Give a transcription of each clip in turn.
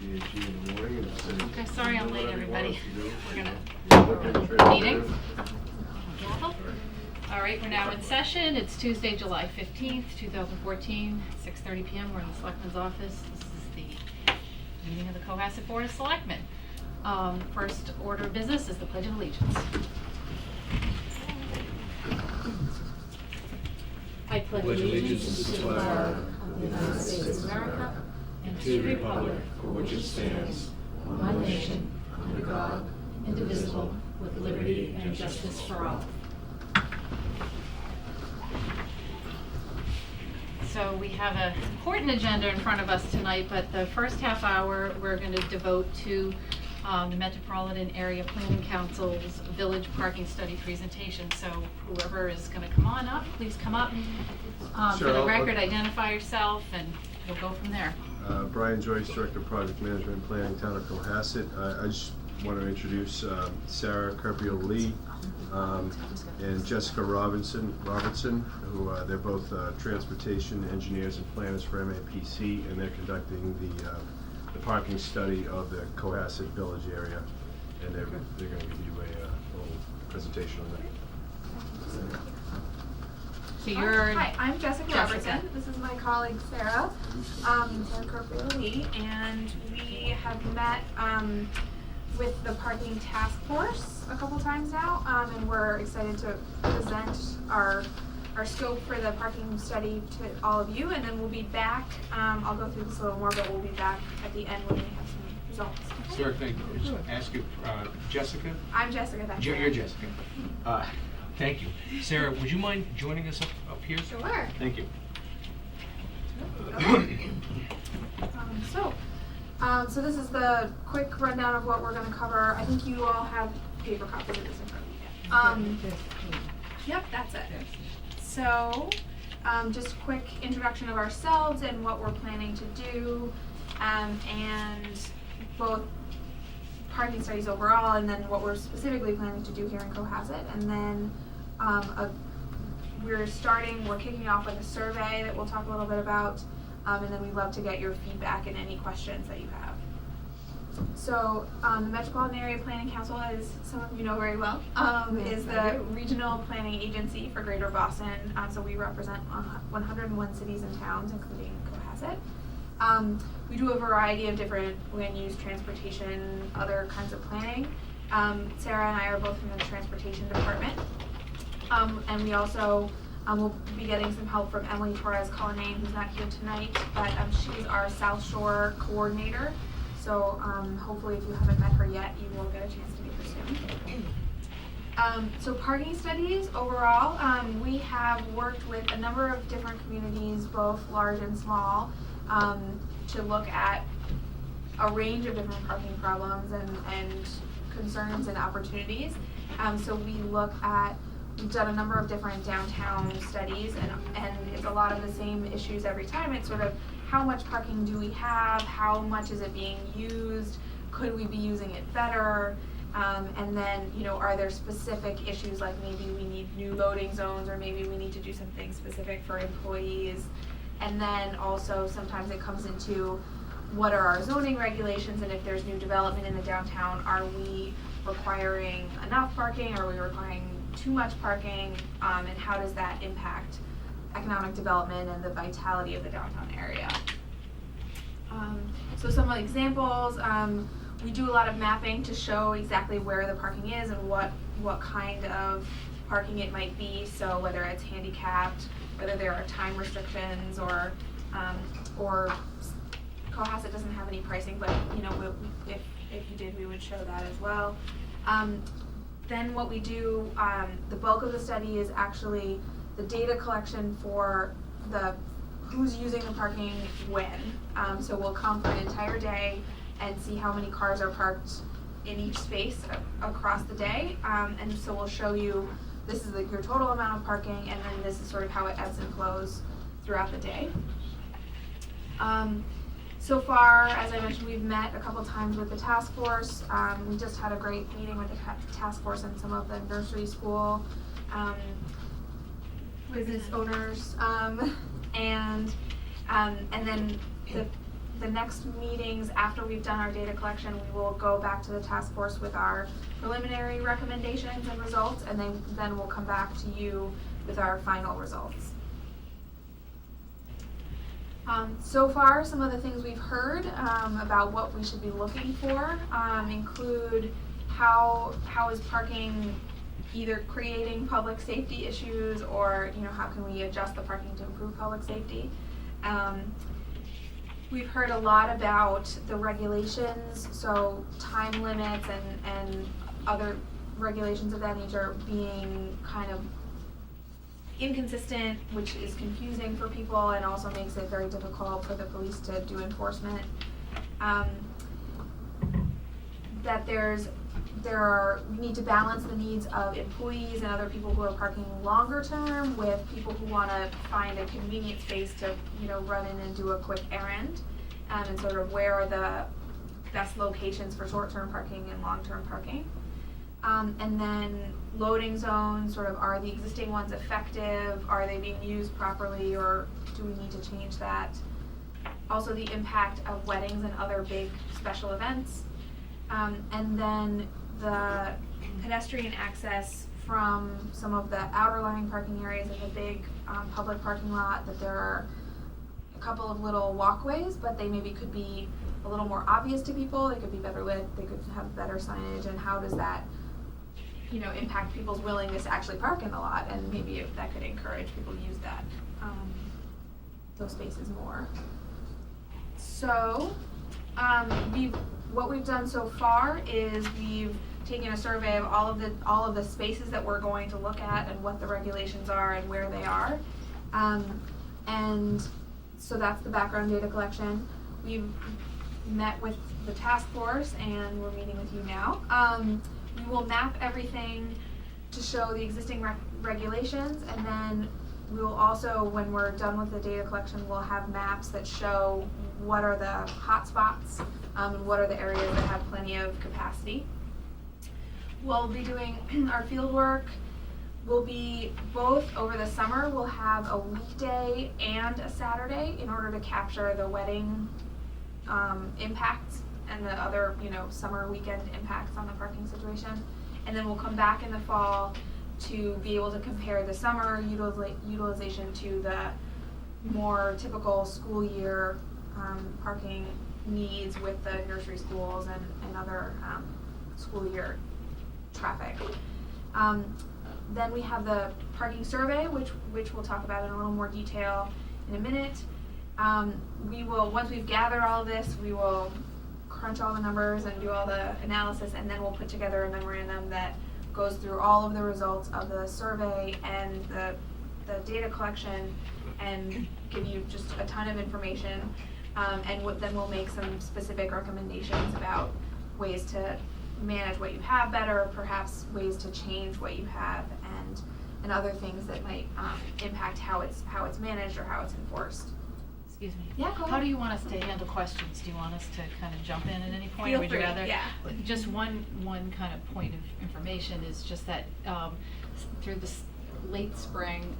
PhD in the morning and say. Okay, sorry I'm late, everybody. We're gonna. meeting. Gavel. All right, we're now in session. It's Tuesday, July 15th, 2014, 6:30 p.m. We're in the Selectman's office. This is the meeting of the Cohasset Board of Selectmen. First order of business is the Pledge of Allegiance. I pledge allegiance to the flag of the United States of America and to the republic for which it stands, one nation, under God, indivisible, with liberty and justice for all. So we have an important agenda in front of us tonight, but the first half hour we're going to devote to the Metropolitan Area Planning Council's Village Parking Study presentation. So whoever is going to come on up, please come up. For the record, identify yourself and we'll go from there. Brian Joyce, Director of Project Management and Planning, Town of Cohasset. I just want to introduce Sarah Carpio-Lee and Jessica Robertson, who they're both transportation engineers and planners for MAPC, and they're conducting the parking study of the Cohasset Village area, and they're going to give you a little presentation on that. So you're Hi, I'm Jessica Robertson. This is my colleague Sarah, Sarah Carpio-Lee, and we have met with the parking task force a couple times now, and we're excited to present our scope for the parking study to all of you, and then we'll be back. I'll go through this a little more, but we'll be back at the end when we have some results. Sarah, thank you. Just ask you, Jessica? I'm Jessica. That's You're Jessica. Thank you. Sarah, would you mind joining us up here? Sure. Thank you. So this is the quick rundown of what we're going to cover. I think you all have paper copies of this in front of you. Yep, that's it. So, just a quick introduction of ourselves and what we're planning to do, and both parking studies overall, and then what we're specifically planning to do here in Cohasset. And then we're kicking off with a survey that we'll talk a little bit about, and then we'd love to get your feedback and any questions that you have. So the Metropolitan Area Planning Council, as some of you know very well, is the regional planning agency for Greater Boston. So we represent 101 cities and towns, including Cohasset. We do a variety of different land use, transportation, other kinds of planning. Sarah and I are both from the transportation department. And we also will be getting some help from Emily Torres-Colonnane, who's not here tonight, but she's our South Shore coordinator. So hopefully if you haven't met her yet, you will get a chance to meet her soon. So parking studies overall, we have worked with a number of different communities, both large and small, to look at a range of different parking problems and concerns and opportunities. So we've done a number of different downtown studies, and it's a lot of the same issues every time. It's sort of how much parking do we have, how much is it being used, could we be using it better, and then, are there specific issues like maybe we need new loading zones, or maybe we need to do something specific for employees. And then also sometimes it comes into what are our zoning regulations, and if there's new development in the downtown, are we requiring enough parking, are we requiring too much parking, and how does that impact economic development and the vitality of the downtown area. So some examples, we do a lot of mapping to show exactly where the parking is and what kind of parking it might be. So whether it's handicapped, whether there are time restrictions, or Cohasset doesn't have any pricing, but if you did, we would show that as well. Then what we do, the bulk of the study is actually the data collection for who's using the parking when. So we'll come for an entire day and see how many cars are parked in each space across the day. And so we'll show you, this is your total amount of parking, and then this is sort of how it ebbs and flows throughout the day. So far, as I mentioned, we've met a couple times with the task force. We just had a great meeting with the task force and some of the nursery school business owners, and then the next meetings, after we've done our data collection, we will go back to the task force with our preliminary recommendations and results, and then we'll come back to you with our final results. So far, some of the things we've heard about what we should be looking for include how is parking either creating public safety issues, or how can we adjust the parking to improve public safety. We've heard a lot about the regulations, so time limits and other regulations of that nature being kind of inconsistent, which is confusing for people and also makes it very difficult for the police to do enforcement. That we need to balance the needs of employees and other people who are parking longer term with people who want to find a convenient space to run in and do a quick errand, and sort of where are the best locations for short-term parking and long-term parking. And then loading zones, sort of, are the existing ones effective? Are they being used properly, or do we need to change that? Also the impact of weddings and other big special events. And then the pedestrian access from some of the outer lying parking areas in the big public parking lot, that there are a couple of little walkways, but they maybe could be a little more obvious to people. They could be better lit, they could have better signage, and how does that impact people's willingness to actually park in the lot, and maybe if that could encourage people to use that, those spaces more. So, what we've done so far is we've taken a survey of all of the spaces that we're going to look at and what the regulations are and where they are. And so that's the background data collection. We've met with the task force and we're meeting with you now. We will map everything to show the existing regulations, and then we will also, when we're done with the data collection, we'll have maps that show what are the hot spots and what are the areas that have plenty of capacity. We'll be doing our field work. We'll be both over the summer. We'll have a weekday and a Saturday in order to capture the wedding impacts and the other, summer weekend impacts on the parking situation. And then we'll come back in the fall to be able to compare the summer utilization to the more typical school year parking needs with the nursery schools and other school year traffic. Then we have the parking survey, which we'll talk about in a little more detail in a minute. We will, once we've gathered all of this, we will crunch all the numbers and do all the analysis, and then we'll put together a memorandum that goes through all of the results of the survey and the data collection and give you just a ton of information. Then we'll make some specific recommendations about ways to manage what you have better, perhaps ways to change what you have, and other things that might impact how it's managed or how it's enforced. Excuse me. Yeah, go How ahead. do you want us to handle questions? Do you want us to kind of jump in at any point? Feel Would you free, rather? yeah. Just one kind of point of information is just that through the late spring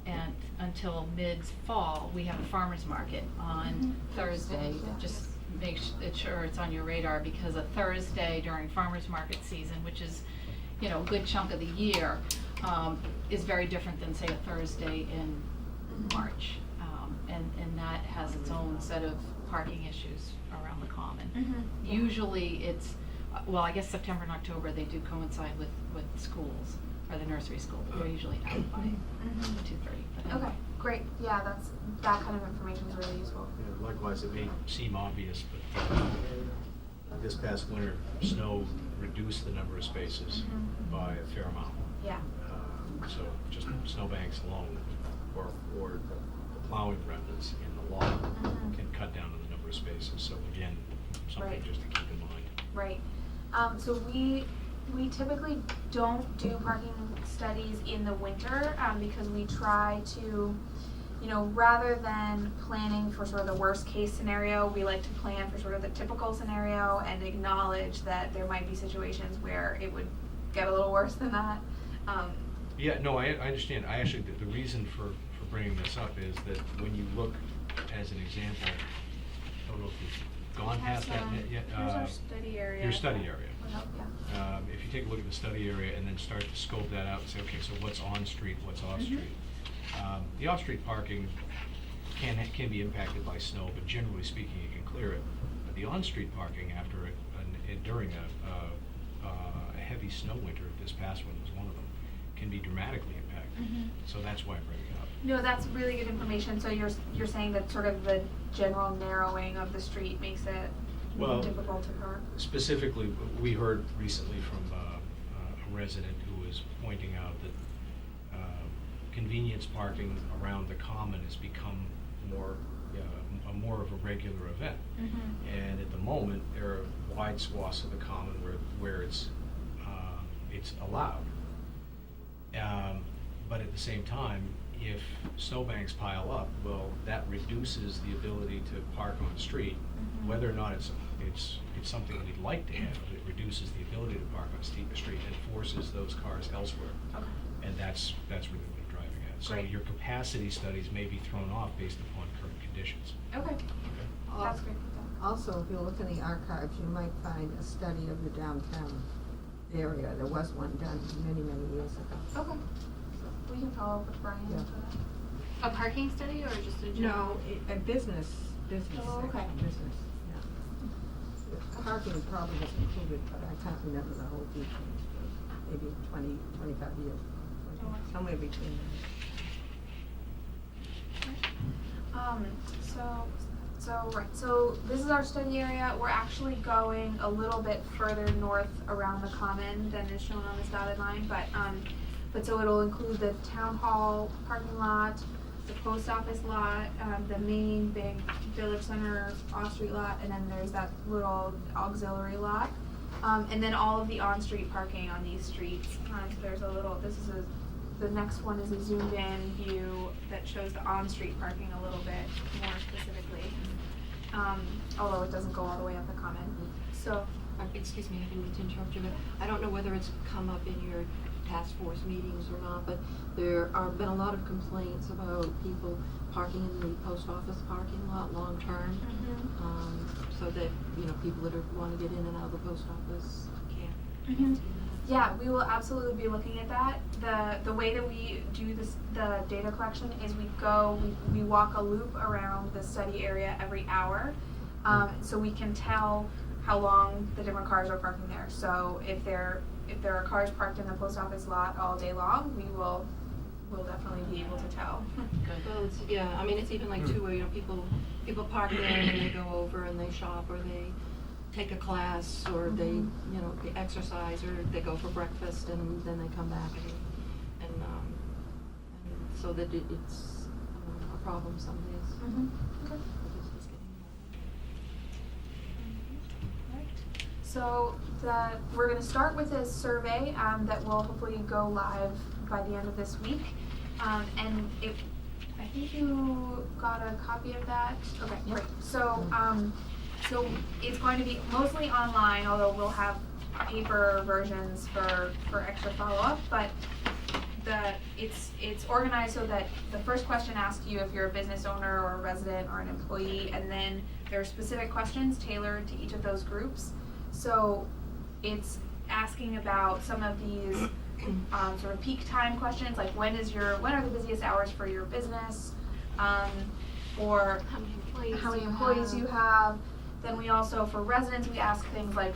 and until mid-fall, we have a farmer's market on Thursday. Yeah. Just make sure it's on your radar, because a Thursday during farmer's market season, which is, a good chunk of the year, is very different than, say, a Thursday in March. And that has its own set of parking issues around the common. Yeah. Usually it's, well, I guess September and October, they do coincide with schools, or the nursery school, but they're usually out by 2:30. Okay, great. Yeah, that kind of information is really useful. Yeah, likewise, it may seem obvious, but this past winter, snow reduced the number of spaces by a fair amount. Yeah. So just snowbanks alone, or the plowing remnants in the lot can cut down on the number of spaces. So again, something Right. just to keep in mind. Right. So we typically don't do parking studies in the winter because we try to, rather than planning for sort of the worst case scenario, we like to plan for sort of the typical scenario and acknowledge that there might be situations where it would get a little worse than that. Yeah, no, I understand. I actually, the reason for bringing this up is that when you look, as an example, don't know if you've gone past that yet. Here's our study area. Your study area. Would help, yeah. If you take a look at the study area and then start to scope that out and say, okay, so what's on-street, what's off-street? The off-street parking can be impacted by snow, but generally speaking, you can clear it. But the on-street parking during a heavy snow winter, this past one was one of them, can be dramatically impacted. So that's why I'm bringing it up. No, that's really good information. So you're saying that sort of the general narrowing of the street makes it Well, difficult to park? Specifically, we heard recently from a resident who was pointing out that convenience parking around the common has become more of a regular event. And at the moment, there are wide swaths of the common where it's allowed. But at the same time, if snowbanks pile up, well, that reduces the ability to park on the street. Whether or not it's something we'd like to have, it reduces the ability to park on a street and forces those cars elsewhere. Okay. And that's really what I'm driving at. So Great. your capacity studies may be thrown off based upon current conditions. Okay. Okay? That's great. Also, if you look in the archives, you might find a study of the downtown area. There was one done many, many years ago. Okay. We can follow up with Brian Yeah. for that. A parking study or just a general? No, a business Oh, okay. section, business, yeah. The parking probably was included, but I can't remember the whole details, but maybe 20, 25 years. Oh, okay. Somewhere between So this is our study area. We're actually going a little bit further north around the common than is shown on this dotted line, but so it'll include the town hall parking lot, the post office lot, the main big village center off-street lot, and then there's that little auxiliary lot. And then all of the on-street parking on these streets. So there's the next one is a zoomed in view that shows the on-street parking a little bit more specifically. Although it doesn't go all the way up the common. So, Excuse me, I didn't mean to interrupt you, but I don't know whether it's come up in your task force meetings or not, but there have been a lot of complaints about people parking in the post office parking lot long-term. So that, people that want to get in and out of the post office can't. yeah, we will absolutely be looking at that. The way that we do the data collection is we walk a loop around the study area every hour, so we can tell how long the different cars are parking there. So if there are cars parked in the post office lot all day long, we'll definitely be able to tell. Well, it's even like too, where, people park there and then they go over and they shop or they take a class or they exercise or they go for breakfast and then they come back and so that it's a problem some days. Okay. It's just getting So we're going to start with a survey that will hopefully go live by the end of this week. And I think you got a copy of that. Okay, great. So it's going to be mostly online, although we'll have paper versions for extra follow-up. But it's organized so that the first question asks you if you're a business owner or a resident or an employee, and then there are specific questions tailored to each of those groups. So it's asking about some of these sort of peak time questions, like when are the busiest hours for your business, or how many employees you have. Then we also, for residents, we ask things like,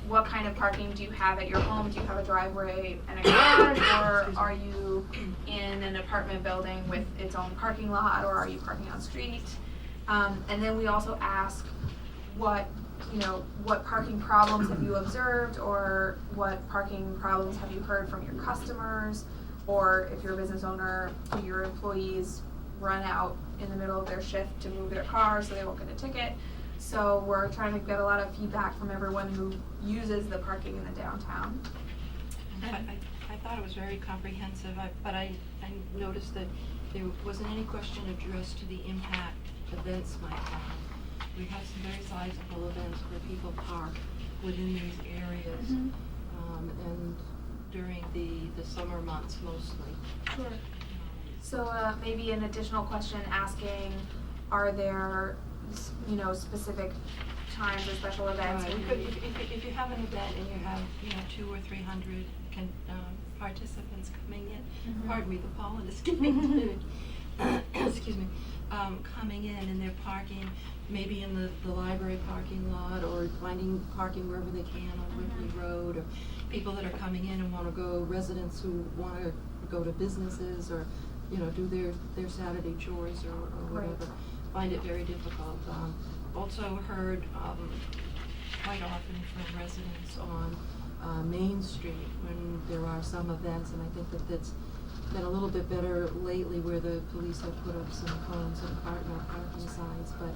what kind of parking do you have at your home? Do you have a driveway and a garage, or are you in an apartment building with its own parking lot, or are you parking on street? And then we also ask what parking problems have you observed, or what parking problems have you heard from your customers, or if you're a business owner, do your employees run out in the middle of their shift to move their car so they won't get a ticket? So we're trying to get a lot of feedback from everyone who uses the parking in the downtown. I thought it was very comprehensive, but I noticed that there wasn't any question addressed to the impact events might have. We have some very sizable events where people park within these areas, and during the summer months mostly. Sure. So maybe an additional question asking, are there you know, specific times or special events. Right, we you can- could, if you have an event and you have, 200 or 300 participants coming in, Mhm. pardon me, the pollen is getting to excuse me, coming in and they're parking maybe in the library parking lot or finding parking wherever they can on Whitley Road, or people that are coming in and wanna go, residents who wanna go to businesses or, do their Saturday chores or Right. whatever, find it very difficult. Also heard, quite often from residents on, Main Street when there are some events, and I think that that's been a little bit better lately where the police have put up some cones and parking signs, but,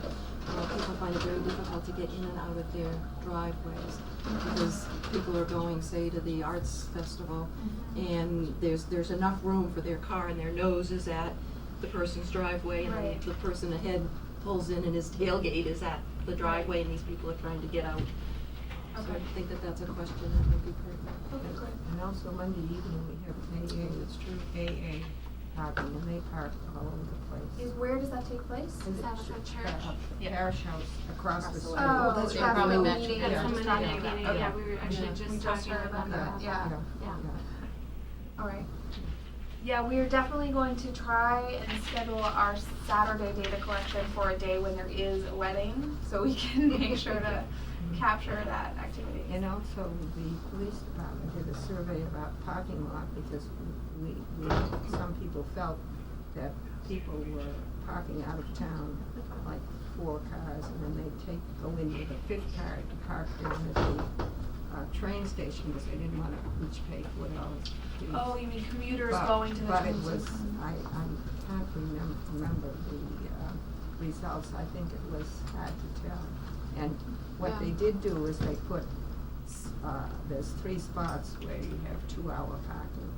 people find it very difficult to get in and out of their driveways because people are going, say, to the arts festival and there's enough room for their car and their nose is at the person's driveway and then Right. the person ahead pulls in and his tailgate is at the driveway and these people are trying to get out. So I Okay. think that that's a question that would be pertinent. Okay, great. And also Monday evening, we have AA. That's true. AA parking, and they park all over the place. Where does that take place? Is it Tabitha Church? Yeah, Parish House across the street. Oh, that's that's what probably the meant. meeting. Yeah. I was just talking about. meeting, Okay. yeah, we were actually Yeah. just We talking heard about that. Yeah. Yeah. All right. Yeah, we are definitely going to try and schedule our Saturday data collection for a day when there is a wedding, so we can make sure to capture that activity. And also, the police department did a survey about parking lot because some people felt that people were parking out of town, like 4 cars, and then they'd go in with a 5th car to park down at the train station because they didn't want to each pay $4 fee. Oh, you mean commuters But- going to the But it train was, station? I can't remember the results, I think it was hard to tell. And what they did do is they put, there's 3 spots where you have 2-hour parking.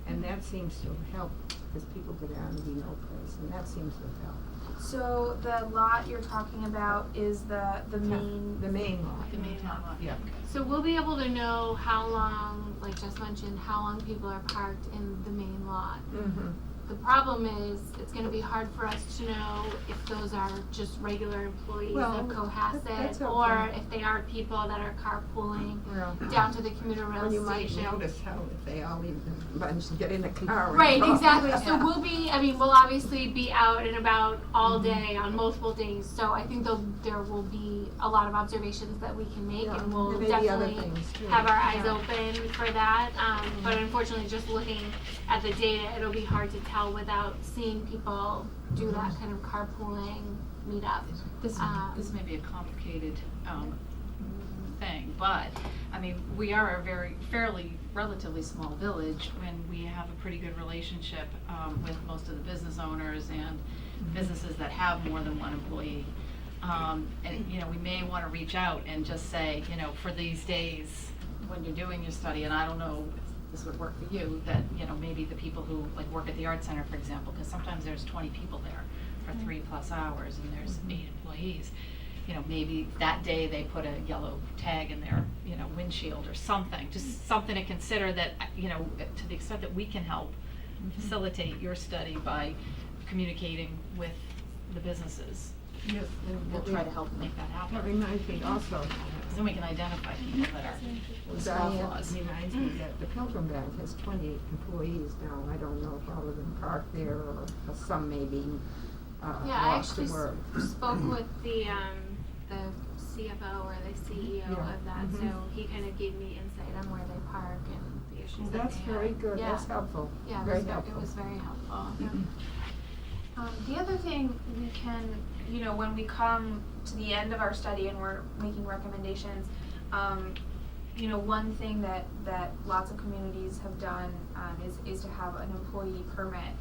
And that seems to help, because people go down to the no place, and that seems to help. So the lot you're talking about is the main. The main lot. The main lot. Yeah. So we'll be able to know how long, like Jess mentioned, how long people are parked in the main lot. Mm-hmm. The problem is, it's gonna be hard for us to know if those are just regular employees Well, of that's Cohasset, okay. or if they are people that are carpooling Well, down to the commuter rail well, you might station. notice how if they all leave the bunch and get in a car. and Right, go. exactly. So Yeah. we'll obviously be out and about all day on multiple days. So I think there will be a lot of observations that we can make, Yeah, and we'll there may be other definitely things, too. have our eyes Yeah. open for that. But unfortunately, just looking at the data, it'll be hard to tell without seeing people do that kind of carpooling meetup. This may be a complicated thing, but, I mean, we are a fairly relatively small village when we have a pretty good relationship with most of the business owners and businesses that have more than one employee. And, we may wanna reach out and just say, for these days, when you're doing your study, and I don't know if this would work for you, that, maybe the people who, like, work at the art center, for example, because sometimes there's 20 people there for 3+ hours and there's 8 employees. Maybe that day they put a yellow tag in their, windshield or something, just something to consider that, to the extent that we can help facilitate your study by communicating with the businesses. Yes, We'll try to help make that happen. That reminds me also, 'Cause then we can identify people that are Diane scofflaws. reminds me that the Pilgrim Bank has 28 employees now. I don't know if all of them park there or some may be Yeah, I lost to actually work. spoke with the CFO or the CEO Yeah. of that, Mhm. so he kind of gave me insight on where they park and the issues Well, that that's they have. very good, Yeah. that's helpful, Yeah, very it helpful. was very helpful. The other thing we can, when we come to the end of our study and we're making recommendations, one thing that lots of communities have done is to have an employee permit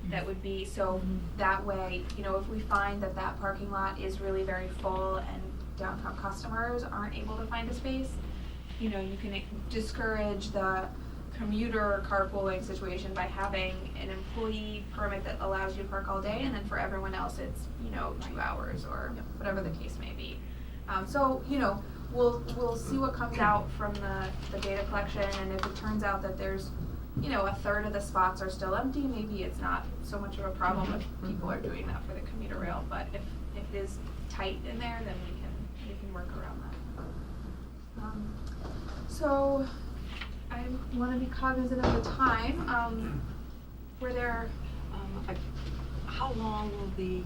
that would be, so that way, if we find that parking lot is really very full and downtown customers aren't able to find a space, you can discourage the commuter carpooling situation by having an employee permit that allows you to park all day, and then for everyone else it's 2 hours or whatever the case may be. So we'll see what comes out from the data collection, and if it turns out that there's a third of the spots are still empty, maybe it's not so much of a problem if people are doing that for the commuter rail. But if is tight in there, then we can work around that. So I want to be cognizant of the time. Were there? How long will the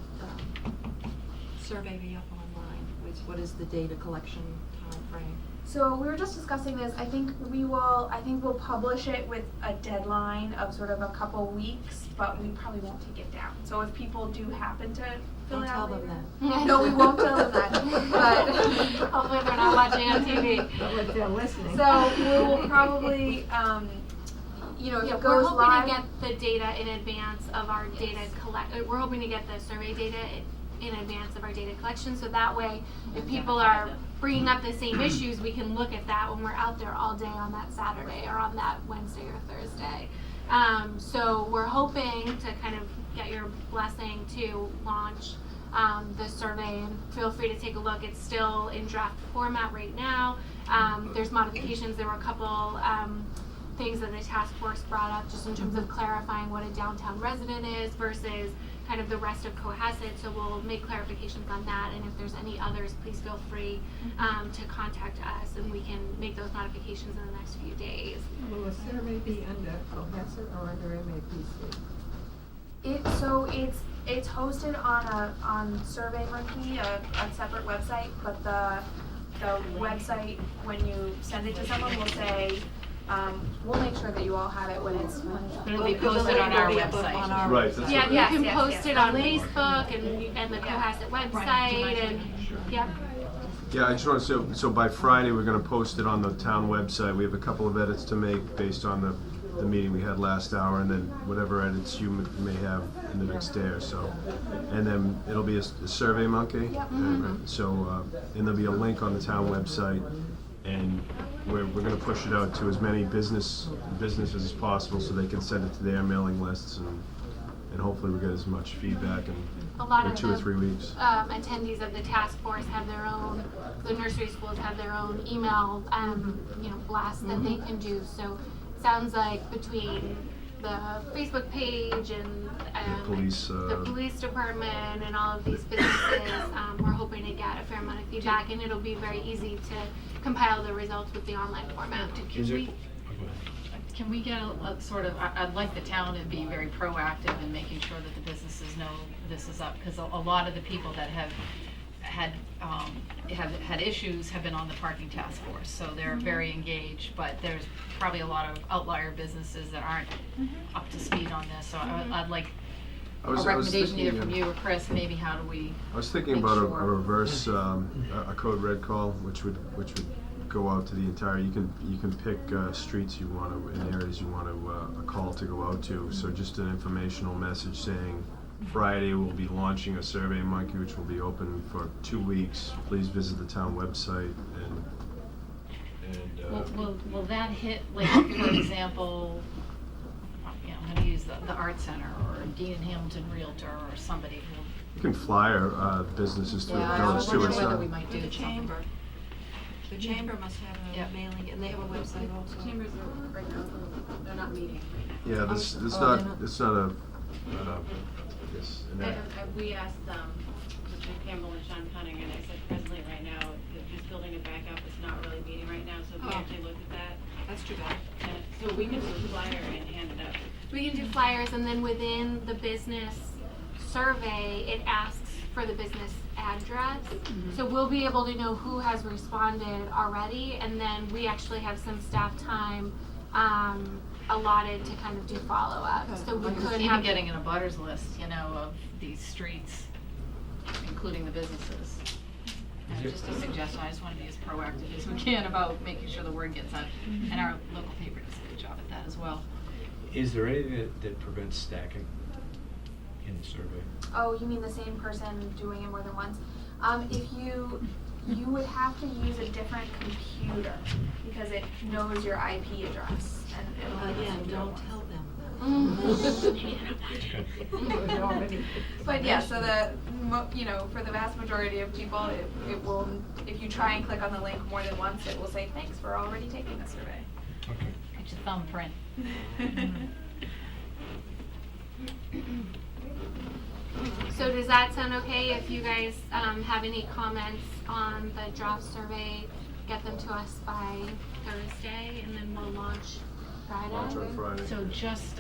survey be up online? What is the data collection timeframe? So we were just discussing this. I think we'll publish it with a deadline of sort of a couple weeks, but we probably won't take it down. So if people do happen to fill Don't it tell out them later- that. No, we won't tell them that. But Hopefully they're not watching on TV. But if they're listening. so we will probably, if Yeah, it we're goes hoping live. to get the data in advance of our data we're hoping to get the survey data in advance of our data collection, so that way, if people are bringing up the same issues, we can look at that when we're out there all day on that Saturday or on that Wednesday or Thursday. So we're hoping to kind of get your blessing to launch the survey, and feel free to take a look. It's still in draft format right now. There's modifications. There were a couple things that the task force brought up just in terms of clarifying what a downtown resident is versus kind of the rest of Cohasset. So we'll make clarifications on that, and if there's any others, please feel free to contact us, and we can make those modifications in the next few days. Will the survey be under Cohasset or under MAPC? It's hosted on SurveyMonkey, a separate website, but the website, when you send it to someone, will say, we'll make sure that you all have it when it's. It'll be posted on our website. Right, that's Yeah, what- you Yes, can yes, post yes. it on Facebook and the Cohasset website, and, yep. Yeah, I just want to, so by Friday, we're gonna post it on the town website. We have a couple of edits to make based on the meeting we had last hour, and then whatever edits you may have in the next day or so. And then it'll be a Survey Monkey. Yep. So, and there'll be a link on the town website, and we're gonna push it out to as many businesses as possible so they can send it to their mailing lists, and hopefully we get as much feedback A lot in of 2 or the 3 weeks. attendees of the task force have their own, the nursery schools have their own email, blast that they can do. So it sounds like between the Facebook page and the police department and all of these businesses, we're hoping to get a fair amount of feedback, and it'll be very easy to compile the results with the online format. Is there- we- oh, go ahead. Can we get a sort of, I'd like the town to be very proactive in making sure that the businesses know this is up, because a lot of the people that have had issues have been on the parking task force, so they're very engaged, but there's probably a lot of outlier businesses that aren't up to speed on this, so I'd like I a was recommendation either thinking, from you or Chris, maybe how do we, I was thinking make about a sure. reverse, a code red call, which would go out to the entire, you can pick streets you want to, and areas you want to, a call to go out to. So just an informational message saying, Friday we'll be launching a Survey Monkey, which will be open for 2 weeks. Please visit the town website will that hit, like, for example, I'm gonna use the Art Center or Dean and Hamilton Realtor or somebody who. you can flyer businesses through the I village was too. wondering It's whether not- we might do The something. chamber. The chamber must have Yep. a mailing, and they have a website also. Chambers are right now, they're not meeting right Yeah, it's Oh, not, they're not- it's not a, I guess, an now. act- We asked Mr. Campbell and Sean Cunning, and I said presently right now, just building it back up, it's not really meeting right now, so we Oh. actually looked at that. That's too bad. And so we could do a flyer and hand it out. We can do flyers, and then within the business survey, it asks for the business address. So we'll be able to know who has responded already, and then we actually have some staff time allotted to kind of do follow-up. So we could Even have. getting in a butters list, of these streets, including the businesses. Just a suggestion, I just want to be as proactive as we can about making sure the word gets out, and our local paper does a good job at that as well. Is there anything that prevents stacking in the survey? Oh, you mean the same person doing it more than once? If you would have to use a different computer because it knows your IP address and it'll Again, don't tell them Okay. But yeah, so for the vast majority of people, it will, if you try and click on the link more than once, it will say, thanks for already taking the survey. Okay. Get your thumbprint. So does that sound okay if you guys have any comments on the draft survey, get them to us by Thursday, and then we'll launch Friday? Launch on Friday. So just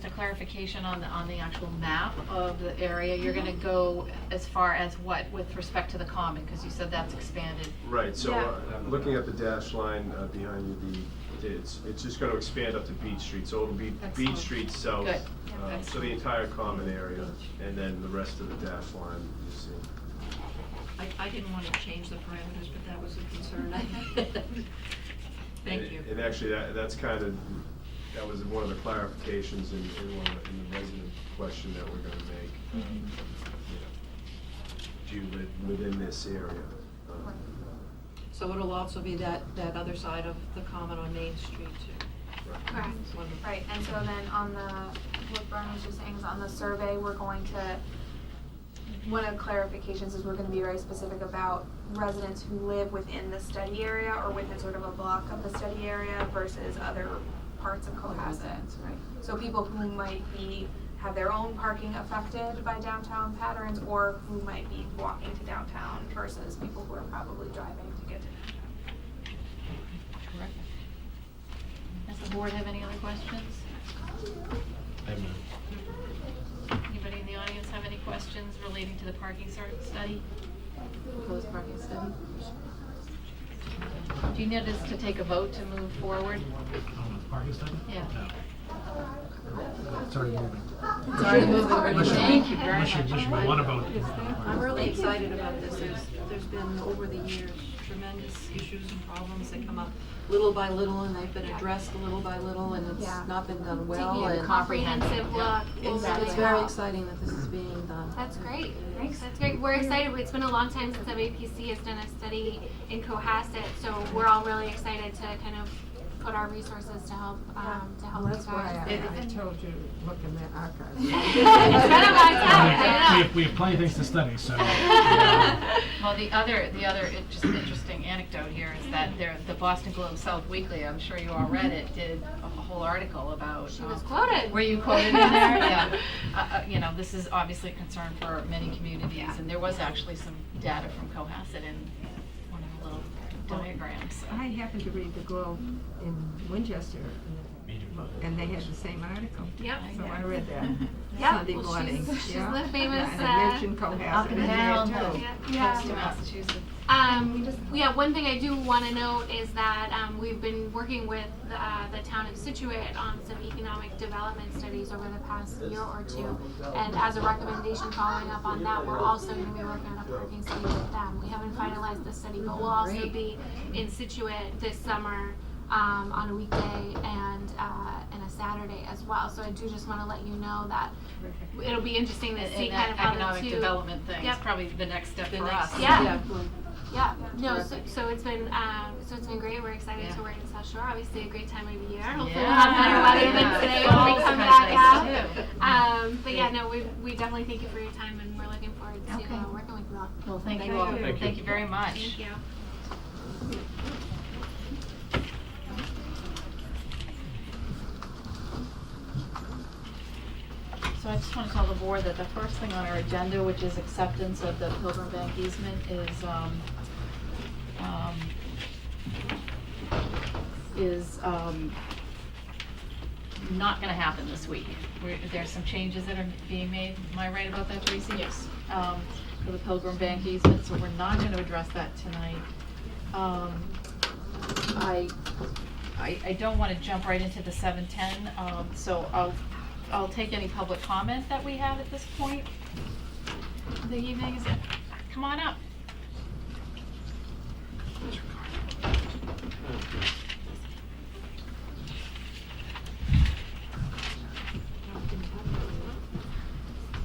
a clarification on the actual map of the area, you're gonna go as far as what with respect to the common, because you said that's expanded. Right, so Yeah. looking at the dash line behind you, it's just gonna expand up to Beach Street, so it'll be Excellent. Beach Street South. Good. So the entire common area, and then the rest of the dash line, you see. I didn't want to change the parameters, but that was a concern I had. Thank you. And actually, that's kind of, that was one of the clarifications in the resident question that we're gonna make. You know, do you live within this area? So it'll also be that other side of the common on Main Street too. Correct. Wonderful. Right, and so then on what Brian was just saying is on the survey, we're going to, one of the clarifications is we're gonna be very specific about residents who live within the study area or within sort of a block of the study area versus other parts of Cohasset. Right. So people who might have their own parking affected by downtown patterns, or who might be walking to downtown versus people who are probably driving to get to downtown. Correct. Does the board have any other questions? I have none. Anybody in the audience have any questions relating to the parking study? Proposed parking study? Do you need us to take a vote to move forward? On the parking study? Yeah. No. It's already moving. It's already moving. Unless Thank you very unless much. unless you want to vote. I'm really excited about this. There's been, over the years, tremendous issues and problems that come up little by little, and they've been addressed little by little, and it's Yeah. not been done well. Taking a and comprehensive look. It's very exciting that this is being done. That's great. That's great. We're excited. It's been a long time since WAPC has done a study in Cohasset, so we're all really excited to kind of put our resources to help Well, you that's why guys. I told you to look in the archives. It's been a long time, I know. We have plenty of things to study, so. Well, the other just interesting anecdote here is that the Boston Globe South Weekly, I'm sure you all read it, did a whole article about. She was quoted. Were you quoted in there? Yeah. You know, this is obviously a concern for many communities, and there was actually some data from Cohasset in one of the little diagrams. So. I happened to read the Globe in Winchester, Me too. and they had the same article. Yep. So I read that Yep. Sunday Well, morning. she's yeah. the famous, And I mentioned Up Cohasset and in down there the too. Yeah. coast of Massachusetts. Yeah, one thing I do want to note is that we've been working with the town of Situate on some economic development studies over the past year or two. And as a recommendation following up on that, we're also going to be working on a parking study with them. We haven't finalized the study, but we'll also be in Situate this summer on a weekday and a Saturday as well. So I do just want to let you know that it'll be interesting to see And kind that of how economic the two. development thing is Yep. probably the next step The for next- us. Yeah. good. Yeah, no, so it's been great. We're excited Yeah. to work in South Shore. Obviously, a great time of year. Hopefully, we'll Yeah. have better weather Yeah. than today Fall's when we come kinda back nice, out. too. But yeah, no, we definitely thank you for your time, and we're looking forward to Okay. working with you all. Well, thank Thank you all. you. Thank you very much. Thank you. So I just want to tell the board that the first thing on our agenda, which is acceptance of the Pilgrim Bank easement, is not going to happen this week. There's some changes that are being made. Am I right about that, Tracy? Yes. For the Pilgrim Bank easement, so we're not going to address that tonight. I don't want to jump right into the 710, so I'll take any public comment that we have at this point. The evening is, come on up.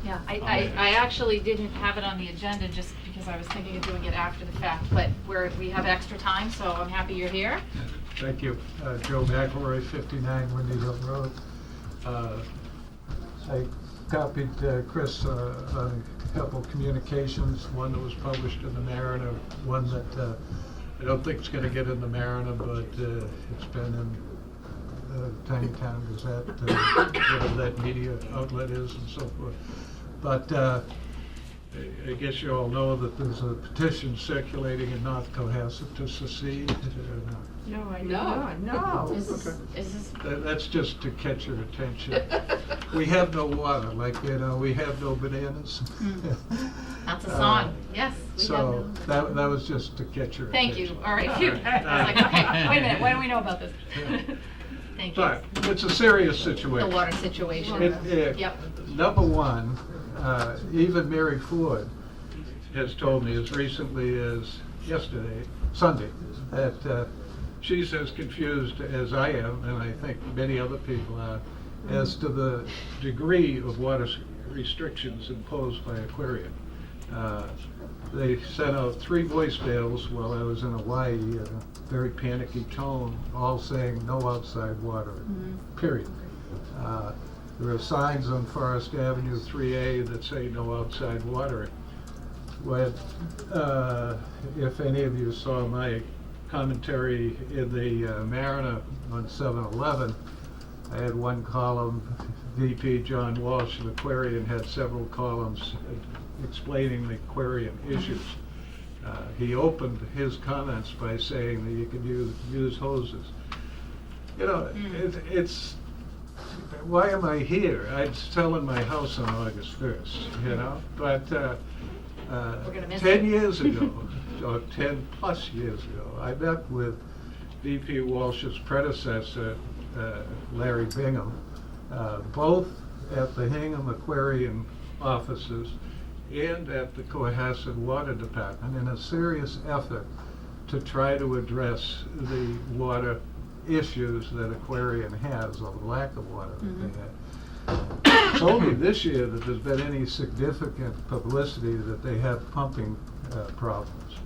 Yeah, I actually didn't have it on the agenda just because I was thinking of doing it after the fact, but we have extra time, so I'm happy you're here. Thank you. Joe McElroy, 59 Windy Hill Road. I copied Chris on a couple of communications, one that was published in the Mariner, one that I don't think is going to get in the Mariner, but it's been in the Tiny Town Gazette, whatever that media outlet is and so forth. But I guess you all know that there's a petition circulating in North Cohasset to secede. No, I did No. not, no. Is this, That's just to catch your attention. We have no water, like, we have no bananas. that's a song, yes, we have So them. that was just to catch your Thank attention. you, all right, phew. I was like, okay, wait a minute, what do we know about this? Thank you. But it's a serious The situation. water situation. Yep. Number one, even Mary Ford has told me as recently as Sunday, that she's as confused as I am, and I think many other people are, as to the degree of water restrictions imposed by Aquarian. They sent out 3 voicemails while I was in Hawaii in a very panicky tone, all saying no outside water, period. There are signs on Forest Avenue 3A that say no outside watering. When, if any of you saw my commentary in the Mariner on 7/11, I had one column, VP John Walsh of Aquarian had several columns explaining the Aquarian issues. He opened his comments by saying that you could use hoses. It's why am I here? I'm selling my house on August 1st, but gonna miss 10 it. years ago, or 10 plus years ago, I met with VP Walsh's predecessor, Larry Bingham, both at the Hingham Aquarium offices and at the Cohasset Water Department in a serious effort to try to address the water issues that Aquarian has, or the lack of water that they have. It's only this year that there's been any significant publicity that they have pumping problems.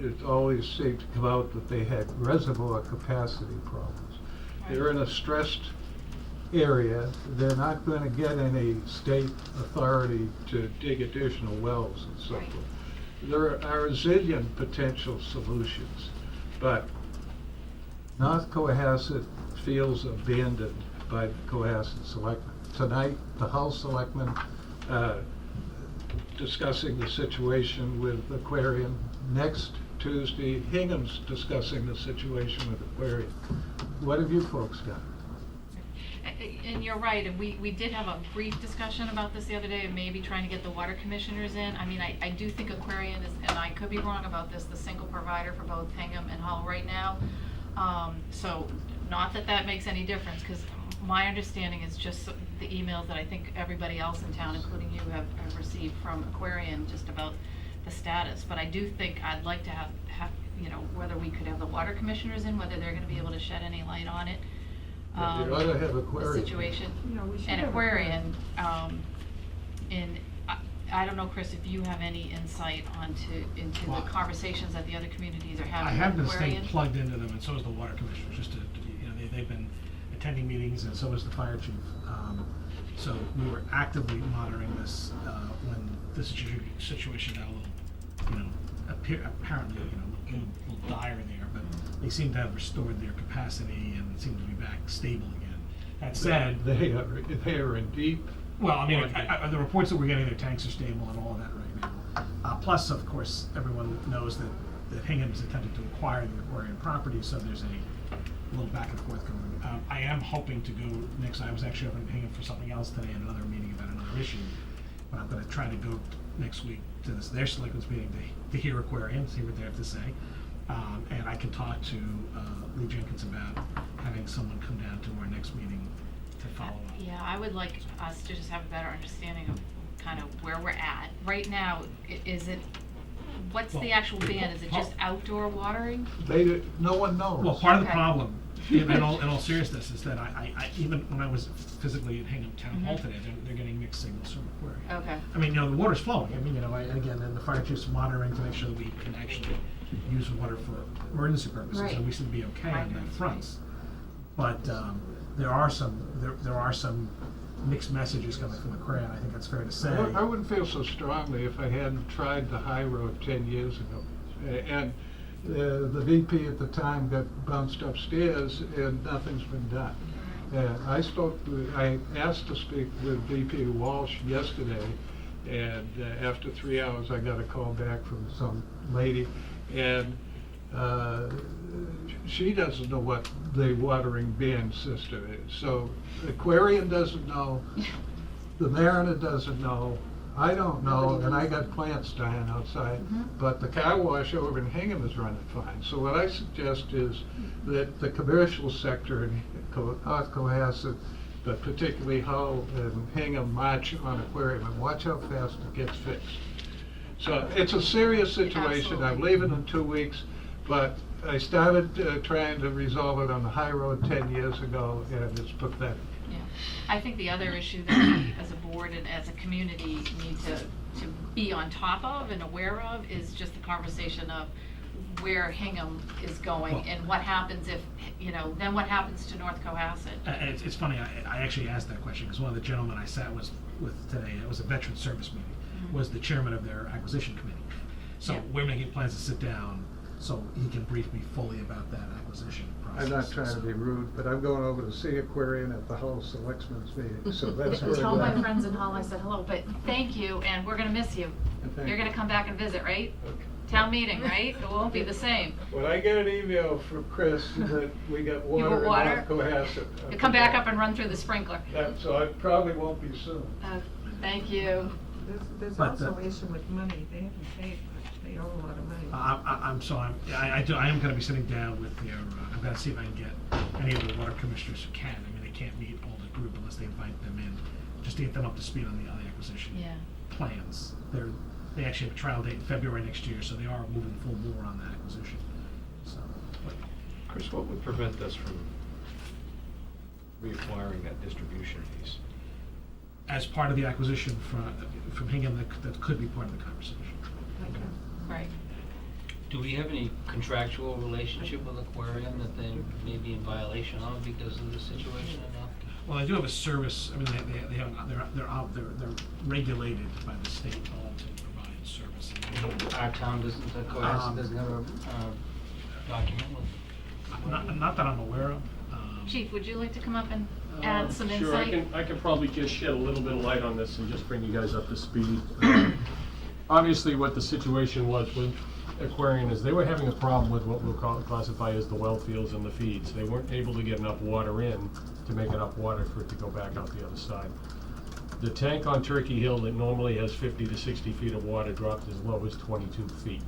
It always seemed to come out that they had reservoir capacity problems. They're in a stressed area. They're not going to get any state authority to dig additional wells and so forth. There are a zillion potential solutions, but North Cohasset feels abandoned by the Cohasset Selectmen. Tonight, the House Selectmen discussing the situation with Aquarian. Next Tuesday, Hingham's discussing the situation with Aquarian. What have you folks done? And you're right, and we did have a brief discussion about this the other day, of maybe trying to get the water commissioners in. I mean, I do think Aquarian is, and I could be wrong about this, the single provider for both Hingham and Hull right now. So, not that that makes any difference, because my understanding is just the emails that I think everybody else in town, including you, have received from Aquarian just about the status. But I do think I'd like to have whether we could have the water commissioners in, whether they're gonna be able to shed any light on it. You ought to have The Aquarian. situation. No, we should And have Aquarian, and I don't know, Chris, if you have any insight into the Well, conversations that the other communities are I having have been with staying Aquarian. plugged into them, and so is the water commissioner, just to be, they've been attending meetings, and so is the fire chief. So we were actively monitoring this, when the situation got a little, apparently, a little dire there, but they seem to have restored their capacity and seem to be back stable again. That said, They are in deep. well, I mean, the reports that we're getting, their tanks are stable and all of that right now. Plus, of course, everyone knows that Hingham is attempting to acquire the Aquarian property, so there's a little back and forth going. I am hoping to go next. I was actually up in Hingham for something else today, at another meeting about another issue. But I'm going to try to go next week to their selectmen's meeting to hear Aquarian, see what they have to say. And I can talk to Lee Jenkins about having someone come down to our next meeting to follow up. Yeah, I would like us to just have a better understanding of kind of where we're at. Right now, what's the Well, actual ban? Is it just outdoor watering? No one knows. Well, part of the Okay. problem, in all seriousness, is that I even when I was physically at Hingham Town Hall today, they're getting mixed signals from Aquarian. Okay. I mean, the water's flowing. I mean, and the fire chief's monitoring to make sure that we can actually use water for emergency purposes, Right. and we should be okay on Right. that front. But there are some mixed messages coming from Aquarian. I think that's fair to say. I wouldn't feel so strongly if I hadn't tried the high road 10 years ago. And the VP at the time got bounced upstairs and nothing's been done. I asked to speak with VP Walsh yesterday, and after 3 hours, I got a call back from some lady, and she doesn't know what the watering ban system is. So Aquarium doesn't know, the Mariner doesn't know, I don't know, and I got plants dying outside, but the car wash over in Hingham is running fine. So what I suggest is that the commercial sector in Cohasset, but particularly Hull and Hingham, march on Aquarium and watch how fast it gets fixed. So it's a serious situation. I'm leaving in 2 weeks, but I started trying to resolve it on the high road 10 years ago, and it's pathetic. Yeah. I think the other issue that we, as a board and as a community, need to be on top of and aware of is just the conversation of where Hingham is going Well- and what happens if, then what happens to North Cohasset? It's funny, I actually asked that question, because one of the gentlemen I sat with today, it was a veteran service meeting, was the chairman of their acquisition committee. So Yeah. we're making plans to sit down so he can brief me fully about that acquisition process. I'm not trying to So- be rude, but I'm going over to see Aquarium at the Hull Selectmen's meeting, so that's where Tell I'm my at. friends in Hull I said hello, but thank you, and we're gonna miss you. And thank You're gonna you. come back and visit, right? Okay. Town meeting, right? It won't be the same. When I get an email from Chris that we got water want in water? North Cohasset. You come back up and run through the sprinkler. So I probably won't be soon. Thank you. There's But, also an issue with money, they haven't paid much, they owe a lot of money. I am gonna be sitting down with their, I'm gonna see if I can get any of the water commissioners who can. I mean, they can't meet all the group unless they invite them in, just to get them up to speed on the acquisition Yeah. plans. They actually have a trial date in February next year, so they are moving full bore on that acquisition. So, but Chris, what would prevent us from reacquiring that distribution piece? as part of the acquisition from Hingham, that could be part of the conversation. Right. Do we have any contractual relationship with Aquarium that they may be in violation of because of this situation or no? Well, they do have a service, I mean, they're regulated by the state law to provide services. Our town doesn't, Cohasset doesn't have a document with? Not that I'm aware of. Chief, would you like to come up and add some Sure, insight? I can probably just shed a little bit of light on this and just bring you guys up to speed. Obviously, what the situation was with Aquarium is they were having a problem with what we'll classify as the well fields and the feeds. They weren't able to get enough water in to make enough water for it to go back out the other side. The tank on Turkey Hill that normally has 50 to 60 feet of water dropped as low as 22 feet.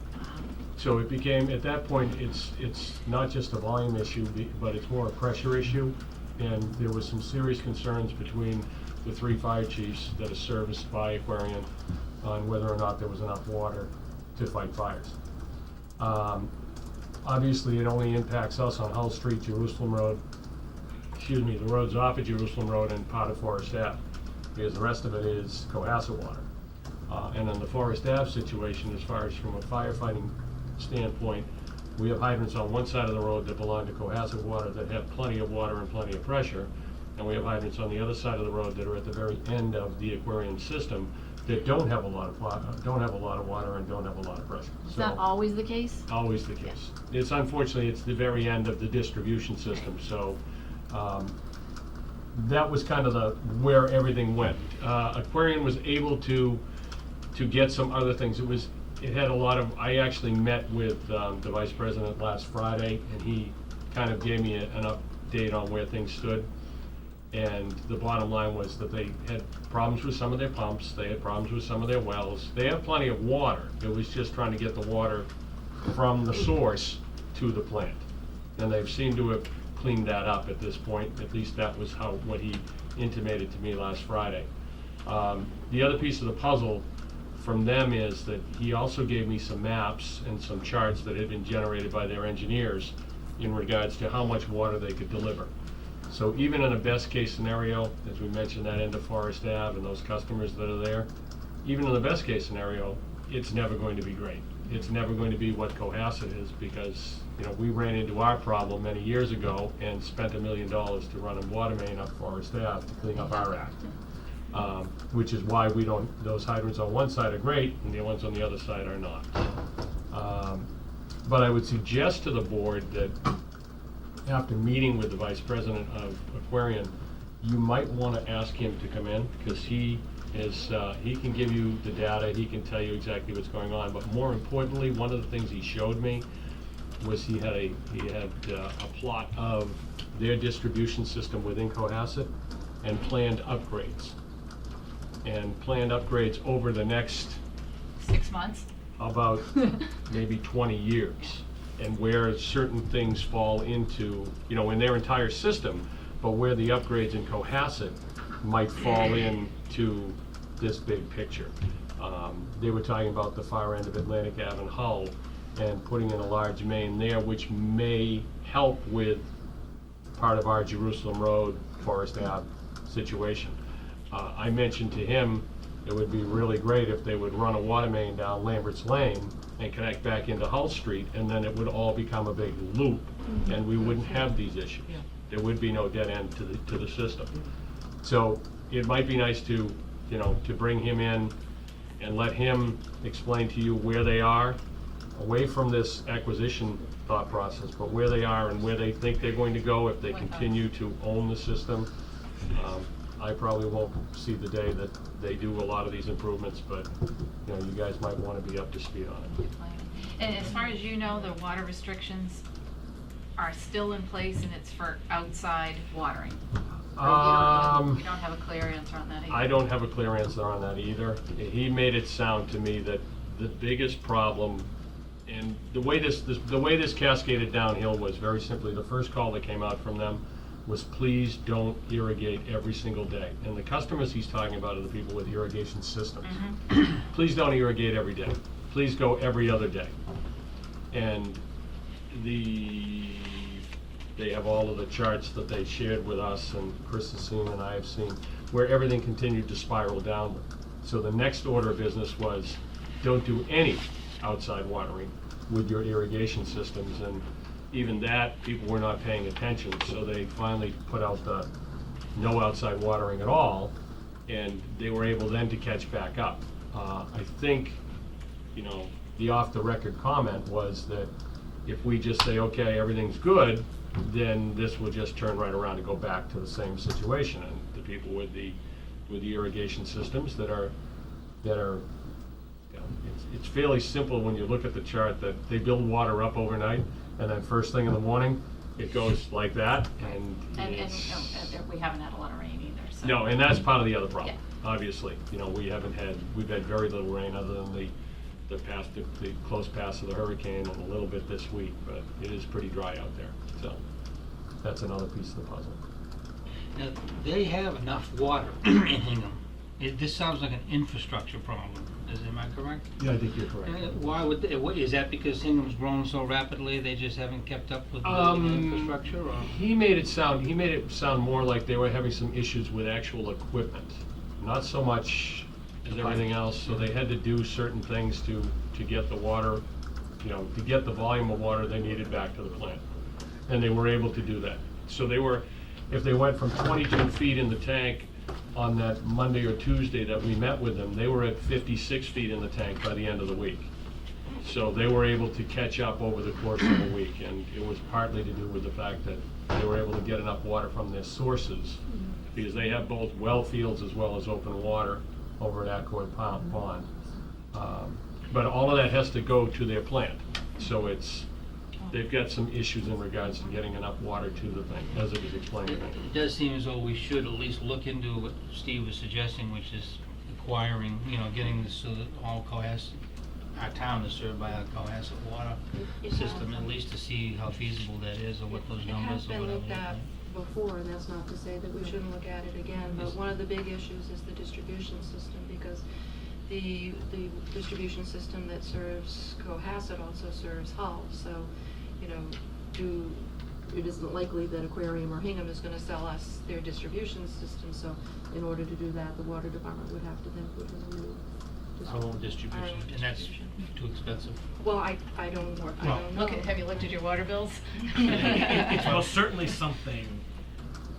So it became, at that point, it's not just a volume issue, but it's more a pressure issue. And there was some serious concerns between the 3 fire chiefs that are serviced by Aquarium on whether or not there was enough water to fight fires. Obviously, it only impacts us on Hull Street, Jerusalem Road, the roads off of Jerusalem Road and part of Forest Ave, because the rest of it is Cohasset water. And then the Forest Ave situation, as far as from a firefighting standpoint, we have hydrants on one side of the road that belong to Cohasset water that have plenty of water and plenty of pressure, and we have hydrants on the other side of the road that are at the very end of the Aquarium system that don't have a lot of water and don't have a lot of pressure. Is that always the case? Always the case. It's unfortunately, it's the very end of the distribution system, so that was kind of where everything went. Aquarium was able to get some other things. It had a lot of, I actually met with the vice president last Friday, and he kind of gave me an update on where things stood. And the bottom line was that they had problems with some of their pumps, they had problems with some of their wells. They have plenty of water. It was just trying to get the water from the source to the plant. And they've seemed to have cleaned that up at this point. At least that was what he intimated to me last Friday. The other piece of the puzzle from them is that he also gave me some maps and some charts that had been generated by their engineers in regards to how much water they could deliver. So even in a best case scenario, as we mentioned, that end of Forest Ave and those customers that are there, even in the best case scenario, it's never going to be great. It's never going to be what Cohasset is, because we ran into our problem many years ago and spent $1 million to run a water main up Forest Ave to clean up our act. Which is why those hydrants on one side are great and the ones on the other side are not. But I would suggest to the board that after meeting with the vice president of Aquarium, you might want to ask him to come in, because he can give you the data, he can tell you exactly what's going on, but more importantly, one of the things he showed me was he had a plot of their distribution system within Cohasset and planned upgrades. And planned upgrades over the next 6 months? about maybe 20 years, and where certain things fall into, you know, in their entire system, but where the upgrades in Cohasset might fall into this big picture. They were talking about the far end of Atlantic Ave in Hull and putting in a large main there, which may help with part of our Jerusalem Road, Forest Ave situation. I mentioned to him it would be really great if they would run a water main down Lambert's Lane and connect back into Hull Street, and then it would all become a big loop, and we wouldn't have these issues. There would be no dead end to the system. So it might be nice to, you know, to bring him in and let him explain to you where they are, away from this acquisition thought process, but where they are and where they think they're going to go if they continue to own the system. I probably won't see the day that they do a lot of these improvements, but, you know, you guys might want to be up to speed on it. And as far as you know, the water restrictions are still in place and it's for outside watering? Or you don't have a clear answer on that either? I don't have a clear answer on that either. He made it sound to me that the biggest problem, and the way this cascaded downhill was very simply, the first call that came out from them was, please don't irrigate every single day. And the customers he's talking about are the people with irrigation systems. Please don't irrigate every day. Please go every other day. And they have all of the charts that they shared with us, and Chris has seen and I have seen, where everything continued to spiral downward. So the next order of business was, don't do any outside watering with your irrigation systems. And even that, people were not paying attention, so they finally put out the no outside watering at all, and they were able then to catch back up. I think, you know, the off-the-record comment was that if we just say, okay, everything's good, then this will just turn right around and go back to the same situation. And the people with the irrigation systems that are, you know, it's fairly simple when you look at the chart that they build water up overnight, and then first thing in the morning, it goes like that, and we haven't had a lot of rain either, so. No, and that's part of the other problem, obviously. You know, we've had very little rain other than the close pass of the hurricane and a little bit this week, but it is pretty dry out there, so that's another piece of the puzzle. Now, they have enough water in Hingham. This sounds like an infrastructure problem. Am I correct? Yeah, I think you're correct. Why would they, is that because Hingham's grown so rapidly they just haven't kept up with the infrastructure, or? He made it sound more like they were having some issues with actual equipment, not so much as everything else. So they had to do certain things to get the water, you know, to get the volume of water they needed back to the plant, and they were able to do that. So they were, if they went from 22 feet in the tank on that Monday or Tuesday that we met with them, they were at 56 feet in the tank by the end of the week. So they were able to catch up over the course of a week, and it was partly to do with the fact that they were able to get enough water from their sources, because they have both well fields as well as open water over at Accord Pond. But all of that has to go to their plant, so they've got some issues in regards to getting enough water to the thing, as it was explained to me. It does seem as though we should at least look into what Steve was suggesting, which is acquiring, you know, getting this so that all Cohasset, our town is served by a Cohasset water system, at least to see how feasible that is, or what those numbers or whatever. It has been looked at before, and that's not to say that we shouldn't look at it again, but one of the big issues is the distribution system, because the distribution system that serves Cohasset also serves Hull, so, you know, it isn't likely that Aquarium or Hingham is gonna sell us their distribution system, so in order to do that, the water department would have to then put in a new Our own distribution, and that's too expensive. Well, I don't know. Have you looked at your water bills? Well, certainly something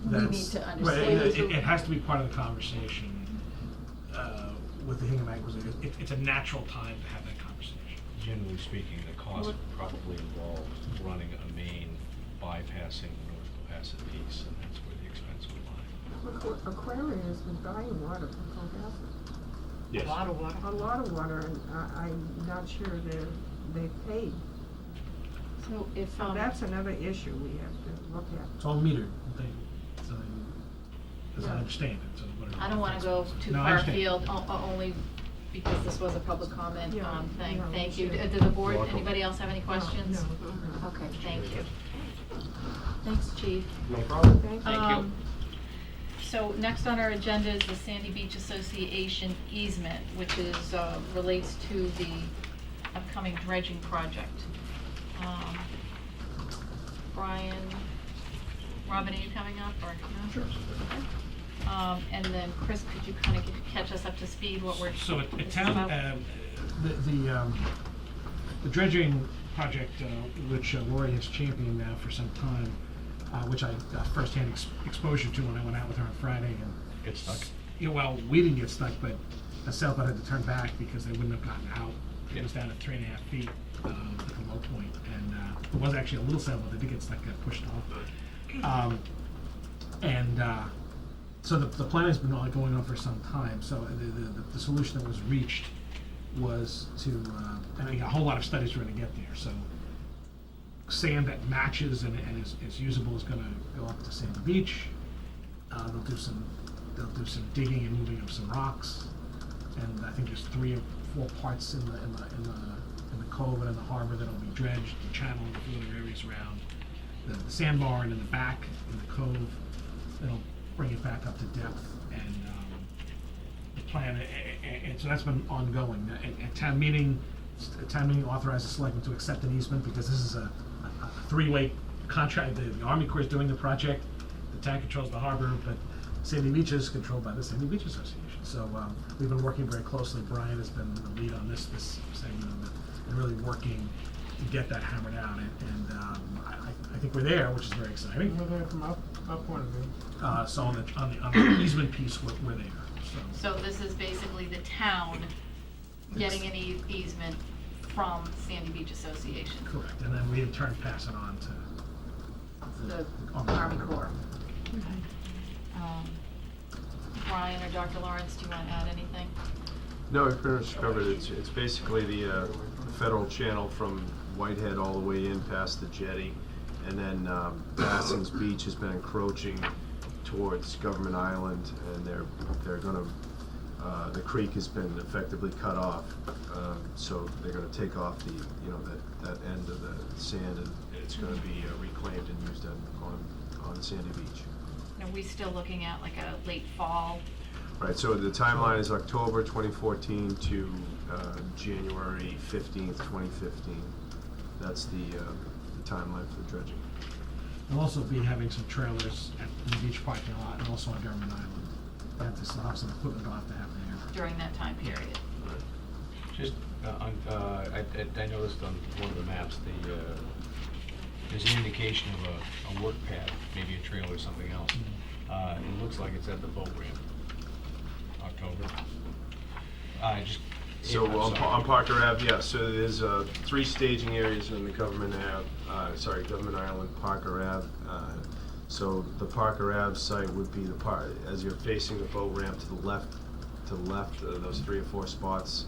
We that's. need to Right, understand. it has to be part of the conversation with the Hingham acquisition. It's a natural time to have that conversation. Generally speaking, the cost probably involves running a main bypass Cohasset, North Cohasset piece, and that's where the expense would lie. Aquarium has been buying water from Cohasset. Yes. A lot of water. A lot of water, and I'm not sure they paid. So if, So that's another issue we have to look at. It's all metered, so, as I Yeah. understand it, so whatever. I don't wanna go too No, I far understand. afield, only because this was a public comment, Yeah, thing. yeah, Thank you. sure. Did the board, Welcome. anybody else have any questions? No. Okay, thank you. Thanks, Chief. No problem. Thank you. Thank you. So next on our agenda is the Sandy Beach Association easement, which is, relates to the upcoming dredging project. Brian, Robin, are you coming up, or no? Sure. Okay. And then Chris, could you kind of catch us up to speed what we're, So at this is town, about? the dredging project, which Lori has championed now for some time, which I got firsthand exposure to when I went out with her on Friday, and Get stuck? yeah, well, we didn't get stuck, but a sailboat had to turn back because they wouldn't have gotten out. It was down at 3.5 feet at the low point, and it was actually a little sailboat that did get stuck, got pushed off. So the plan has been going on for some time. So the solution that was reached was to, and a whole lot of studies were going to get there. So sand that matches and is usable is going to go up to Sandy Beach. They'll do some digging and moving of some rocks, and I think there's 3 or 4 parts in the cove and in the harbor that'll be dredged, the channel and a few other areas around the sandbar and in the back in the cove. That'll bring it back up to depth, and the plan, and so that's been ongoing. At town meeting authorized the selectmen to accept an easement because this is a 3-way contract. The Army Corps is doing the project, the town controls the harbor, but Sandy Beach is controlled by the Sandy Beach Association. So we've been working very closely. Brian has been the lead on this segment of it, and really working to get that hammered out. And I think we're there, which is very exciting. We're there from our point of view. So on the easement piece, we're there. So this is basically the town getting an easement from Sandy Beach Association, Correct, and then we in turn pass it on to the Army Army Corps. Brian or Dr. Lawrence, do you want to add anything? No, we've pretty much covered it. It's basically the federal channel from Whitehead all the way in past the jetty. And then Bassing's Beach has been encroaching towards Government Island, and they're gonna, the creek has been effectively cut off. So they're gonna take off that end of the sand, and it's gonna be reclaimed and used on Sandy Beach. Are we still looking at like a late fall? Right, so the timeline is October 2014 to January 15th, 2015. That's the timeline for the dredging. We'll also be having some trailers at the beach parking lot and also on Government Island. We have to still have some equipment we'll have to have there. During that time period. Just, I noticed on one of the maps, there's an indication of a work pad, maybe a trail or something else. It looks like it's at the boat ramp. October. So I'm on sorry. Parker Ave, yeah, so there's 3 staging areas in the Government Island, Parker Ave. So the Parker Ave site would be the part, as you're facing the boat ramp to the left, those 3 or 4 spots,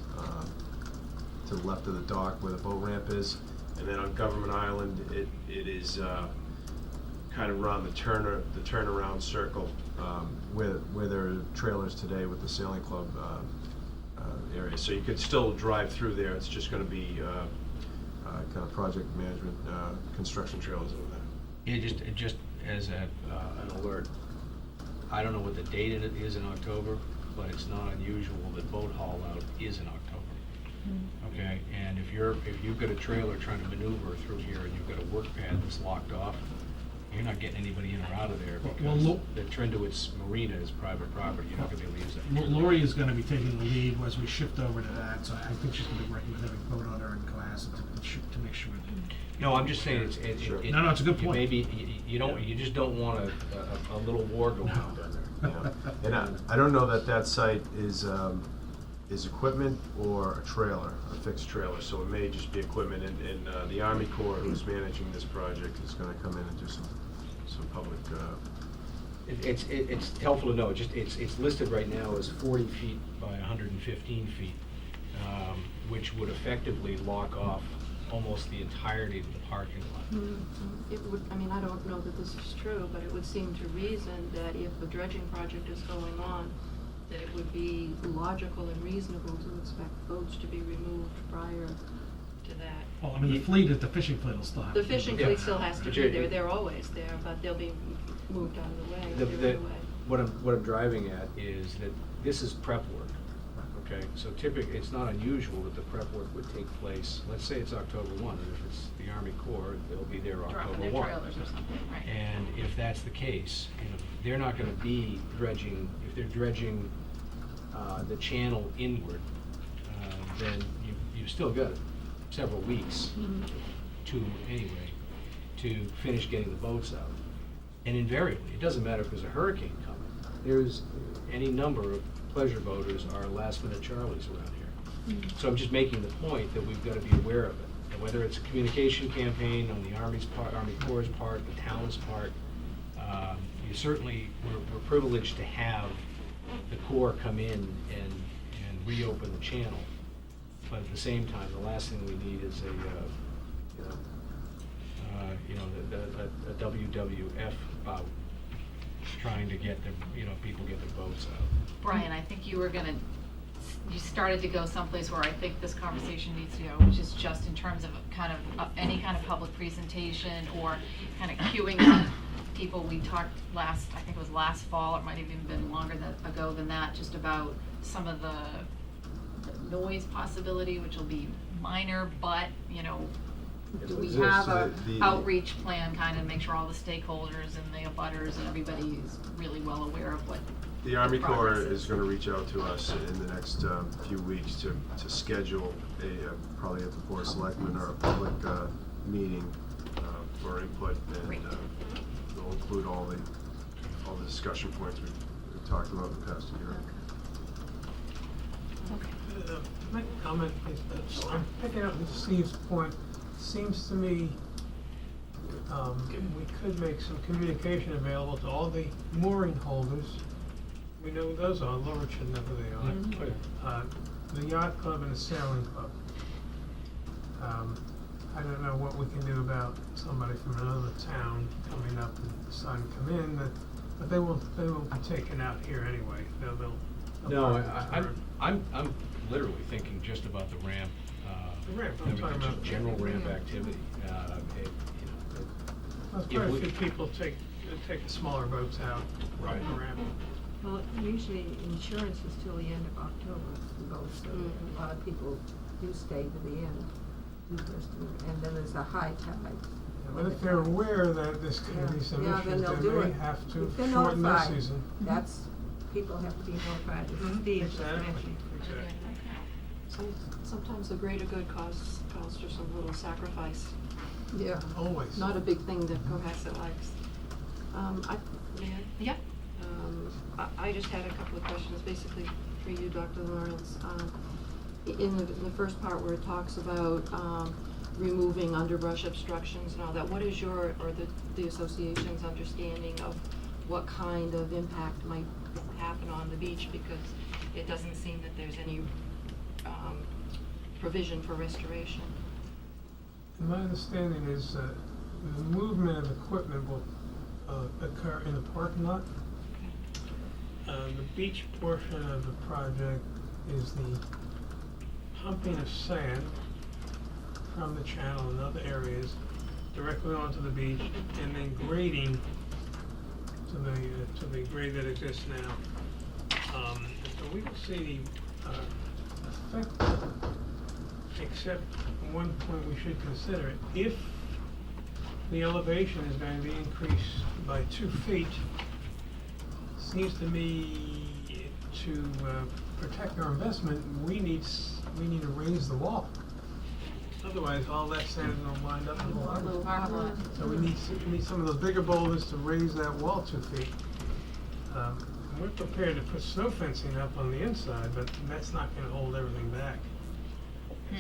to the left of the dock where the boat ramp is. And then on Government Island, it is kind of around the turnaround circle, where there are trailers today with the sailing club area. So you could still drive through there. It's just going to be kind of project management construction trailers over there. Yeah, just as an alert, I don't know what the date it is in October, but it's not unusual that boat haul out is in October. Okay, and if you've got a trailer trying to maneuver through here and you've got a work pad that's locked off, you're not getting anybody in or out of there because the Trendowitz Marina is private property. You're not going to be able to use that. Lori is going to be taking the lead as we shift over to that, so I think she's going to be working with every boat owner in Cohasset to make sure that. No, I'm just saying No, it's a good point. Maybe you just don't want a little war going on down there. Yeah. And I don't know that site is is equipment or a trailer, a fixed trailer. So it may just be equipment, and the Army Corps, who's managing this project, is gonna come in and do some public, It's helpful to know, it's listed right now as 40 feet by 115 feet, which would effectively lock off almost the entirety of the parking lot. It would, I mean, I don't know that this is true, but it would seem to reason that if a dredging project is going on, that it would be logical and reasonable to expect boats to be removed prior to that. Well, I mean, the fleet, the fishing fleet will still have. The to be fishing moved. fleet still has to be Sure. there, they're always there, but they'll be moved out of the way, cleared away. What I'm driving at is that this is prep work, okay? So typically, it's not unusual that the prep work would take place, let's say it's October 1, and if it's the Army Corps, they'll be there Dropping October their 1. trailers or something, right? And if that's the case, you know, they're not gonna be dredging, if they're dredging the channel inward, then you've still got several weeks to finish getting the boats out. And invariably, it doesn't matter if there's a hurricane coming, there's any number of pleasure boaters are last minute Charlies around here. So I'm just making the point that we've gotta be aware of it. And whether it's a communication campaign on the Army's part, Army Corps' part, the town's part, you certainly, we're privileged to have the Corps come in and reopen the channel. But at the same time, the last thing we need is a WWF bout, trying to get people get their boats out. Brian, I think you started to go someplace where I think this conversation needs to go, which is just in terms of any kind of public presentation or kind of queuing up people. We talked I think it was last fall, it might have even been longer ago than that, just about some of the noise possibility, which will be minor, but, do we have a outreach plan, kind of make sure all the stakeholders and the abutters and everybody is really well aware of what the Army Corps progress is gonna reach out to us in the next few weeks to schedule probably at the Board of Selectmen or a public meeting for input, and Great. we'll include all the discussion points we've talked about in the past year. My comment is that I'm picking up with Steve's point. Seems to me we could make some communication available to all the mooring holders. We know who those are, Lorich and whoever they are. The yacht club and the sailing club. I don't know what we can do about somebody from another town coming up and deciding to come in, but they won't be taken out here anyway. They'll No, park in I'm literally thinking just about the ramp. The ramp, I'm talking just about- general ramp activity. Well, quite a few people take the smaller boats out Right. on the ramp. Well, usually insurance is till the end of October, for boats, so a lot of people do stay to the end. And then there's a high tide. But if they're aware that there's gonna be some Yeah, then issues, they'll they do may it. have to If they're shorten their notified, season. That's, people have to be notified, as Steve just mentioned. Exactly. Sometimes the greater good calls for some little sacrifice. Yeah. Always. Not a big thing that Cohasset likes. Yeah. I just had a couple of questions, basically for you, Dr. Lawrence. In the first part where it talks about removing underbrush obstructions and all that, what is your, or the association's understanding of what kind of impact might happen on the beach? Because it doesn't seem that there's any provision for restoration. My understanding is that the movement of equipment will occur in the parking lot. The beach portion of the project is the pumping of sand from the channel and other areas directly onto the beach, and then grading to the grade that exists now. So we will see the effect, except one point we should consider. If the elevation is going to be increased by 2 feet, seems to me to protect our investment, we need to raise the wall. Otherwise, all that sand is going to wind up in the water. So we need some of those bigger boulders to raise that wall 2 feet. We're prepared to put snow fencing up on the inside, but that's not gonna hold everything back.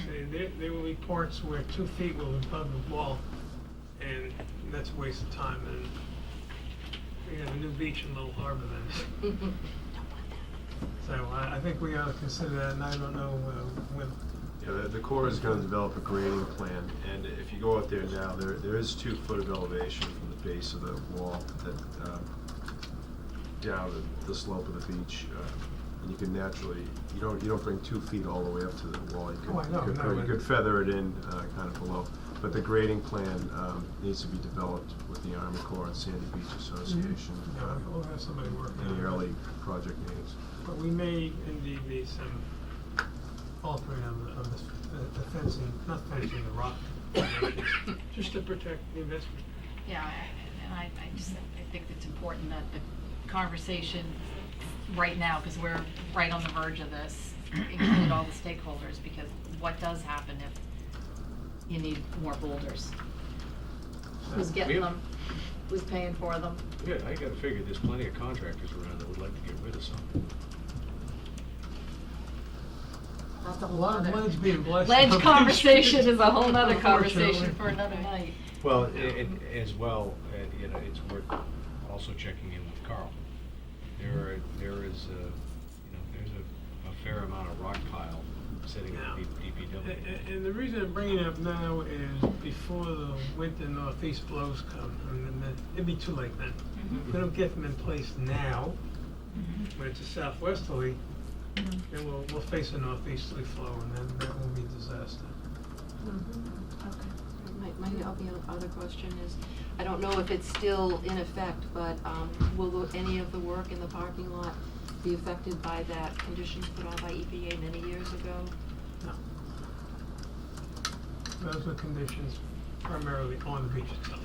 See, there will be parts where 2 feet will be above the wall, and that's a waste of time, and we have a new beach in Little Harbor then. So I think we ought to consider that, and I don't know when. Yeah, the Corps is gonna develop a grading plan, and if you go out there now, there is 2 foot of elevation from the base of the wall that, down the slope of the beach. And you can naturally, you don't bring 2 feet all the way up to the wall. Oh, I know, no, You could feather it in, kind of below. But the grading plan, needs to be developed with the Army Corps and Sandy Beach Association, Yeah, we'll have somebody working on in it. the early project meetings. But we may indeed need some altering of the fencing, not fencing, the rock, just to protect the investment. Yeah, and I think it's important that the conversation right now, because we're right on the verge of this, include all the stakeholders, because what does happen if you need more boulders? Who's getting them? Who's paying for them? Yeah, I gotta figure, there's plenty of contractors around that would like to get rid of some. That's a A whole lot of other. ledge being blessed. Ledge conversation is a whole nother Unfortunately. conversation for another night. Well, and as well, you know, it's worth also checking in with Carl. There is there's a fair amount of rock pile sitting at DPW. And the reason I'm bringing it up now is before the winter northeast blows come, and then it'd be too late then. If we don't get them in place now, when it's a southwesterly, then we'll face a northeasterly flow, and then that will be a disaster. My other question is, I don't know if it's still in effect, but will any of the work in the parking lot be affected by that conditions put on by EPA many years ago? No. Those are conditions primarily on the beach itself.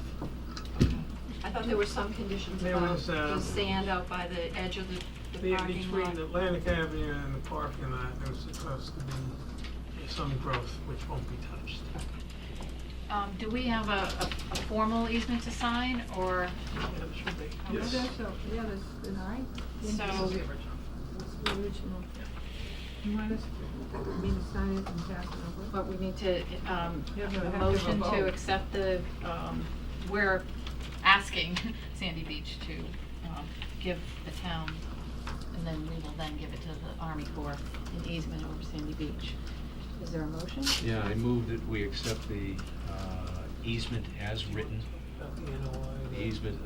I thought there were some conditions There about was, the sand out by the edge of the parking lot. Between Atlantic Avenue and the parking lot, there was supposed to be some growth which won't be touched. Do we have a formal easement to sign, or? Yeah, it should be. Oh, Yes. Yeah, there's, So, it's the original. You want us, me to sign it and pass it over? but we need to, Yeah, no, a have to have a motion to vote. accept we're asking Sandy Beach to, give the town, and then we will then give it to the Army Corps in easement over Sandy Beach. Is there a motion? Yeah, I move that we accept the easement as written, the easement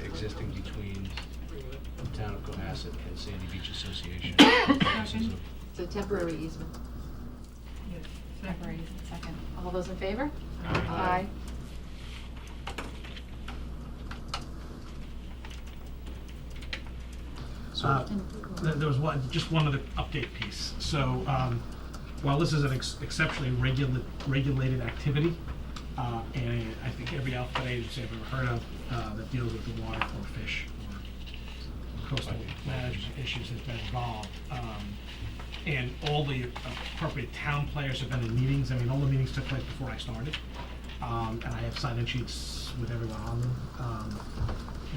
existing between the town of Cohasset and Sandy Beach Association. Purposes of- It's a temporary easement. Temporary easement, second. All those in favor? Aye. There was just one other update piece. So, while this is an exceptionally regulated activity, and I think every alphabet agency I've ever heard of that deals with the water or fish or coastal management issues has been involved. And all the appropriate town players have been in meetings. I mean, all the meetings took place before I started. And I have sign-in sheets with everyone on them.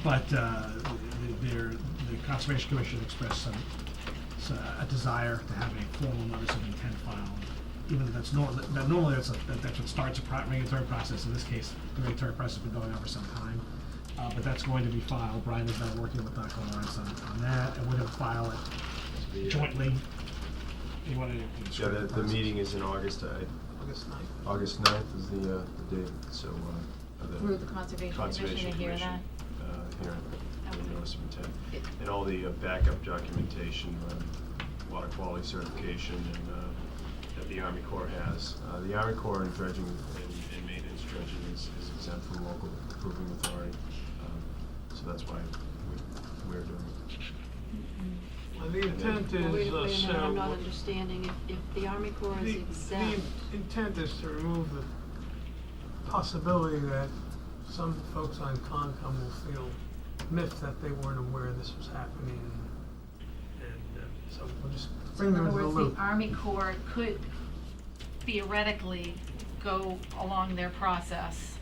But the Conservation Commission expressed a desire to have a formal notice of intent filed. Even though normally that's what starts a regulatory process. In this case, the regulatory process has been going on for some time. But that's going to be filed. Brian has been working with Dr. Lawrence on that, and we're going to file it jointly. You wanted to Yeah, describe the process? meeting is in August, August 9th. August 9th is the date, so, Through the Conservation Commission to hear that? Hearing the notice of intent. It- And all the backup documentation, water quality certification, and that the Army Corps has. The Army Corps in dredging and maintenance dredging is exempt from local approving authority. So that's why we're doing it. Well, the intent Well, wait is, a minute, so I'm not understanding. If the Army Corps is exempt, the intent is to remove the possibility that some folks on Concom will feel miffed that they weren't aware this was happening, and so we'll just bring In them other into the words, loop. the Army Corps could theoretically go along their process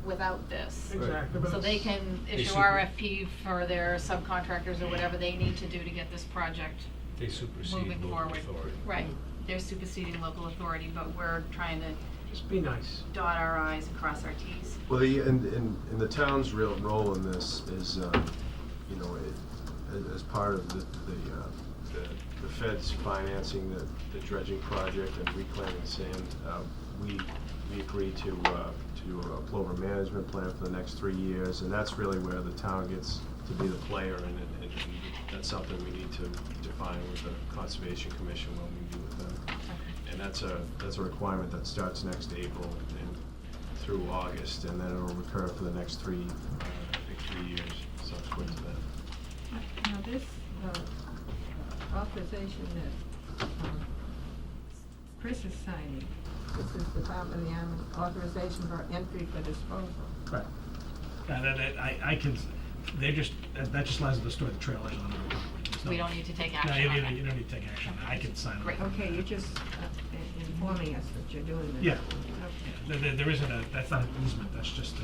without this. Exactly. but So they it's- can They issue super- RFP for their subcontractors or whatever they need to do to get this project They supersede moving local forward. authority. Right, they're superseding local authority, but we're trying to Just be nice. dot our i's and cross our t's. Well, and the town's real role in this is, you know, as part of the feds financing the dredging project and reclaiming sand, we agreed to do a plover management plan for the next 3 years, and that's really where the town gets to be the player in it, and that's something we need to define with the Conservation Commission when we meet with them. And that's a requirement that starts next April and through August, and then it'll recur for the next 3 years subsequent to that. Now, this authorization that Chris is signing, this is the top of the Army authorization for entry for disposal. Right. I can, that just allows us to store the trailers on our property. There's We no- don't need to take No, action you on don't that. you don't need to take action. I can sign it. Great. Okay, you're just informing us that you're doing this. Yeah. Okay. There isn't that's not an easement, that's just a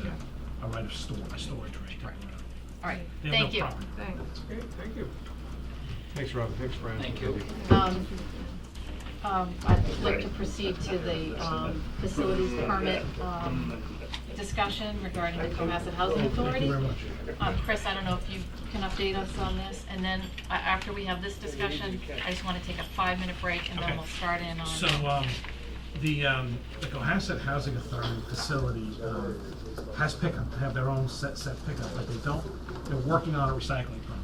right of a storage right. Right. All right, They have no thank you. property. Thanks. Okay, thank you. Thanks, Robin. Thanks, Brian. Thank you. I'd like to proceed to the facilities permit discussion regarding the Cohasset Housing Authority. Thank you very much. Chris, I don't know if you can update us on this, and then after we have this discussion, I just want to take a 5-minute break, and then Okay. we'll start in on. So, the Cohasset Housing Authority facility, has pickup, they have their own set pickup, but they're working on a recycling program.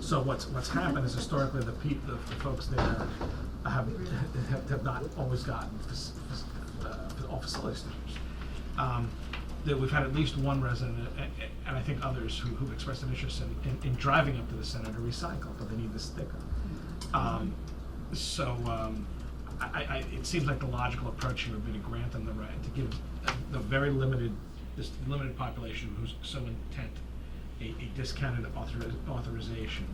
So what's happened is historically, the folks there have not always gotten all facility stickers. That we've had at least one resident, and I think others who've expressed an interest in driving up to the center to recycle, but they need the sticker. It seems like the logical approach here would be to grant them the right to give the very limited population who's so intent a discounted authorization.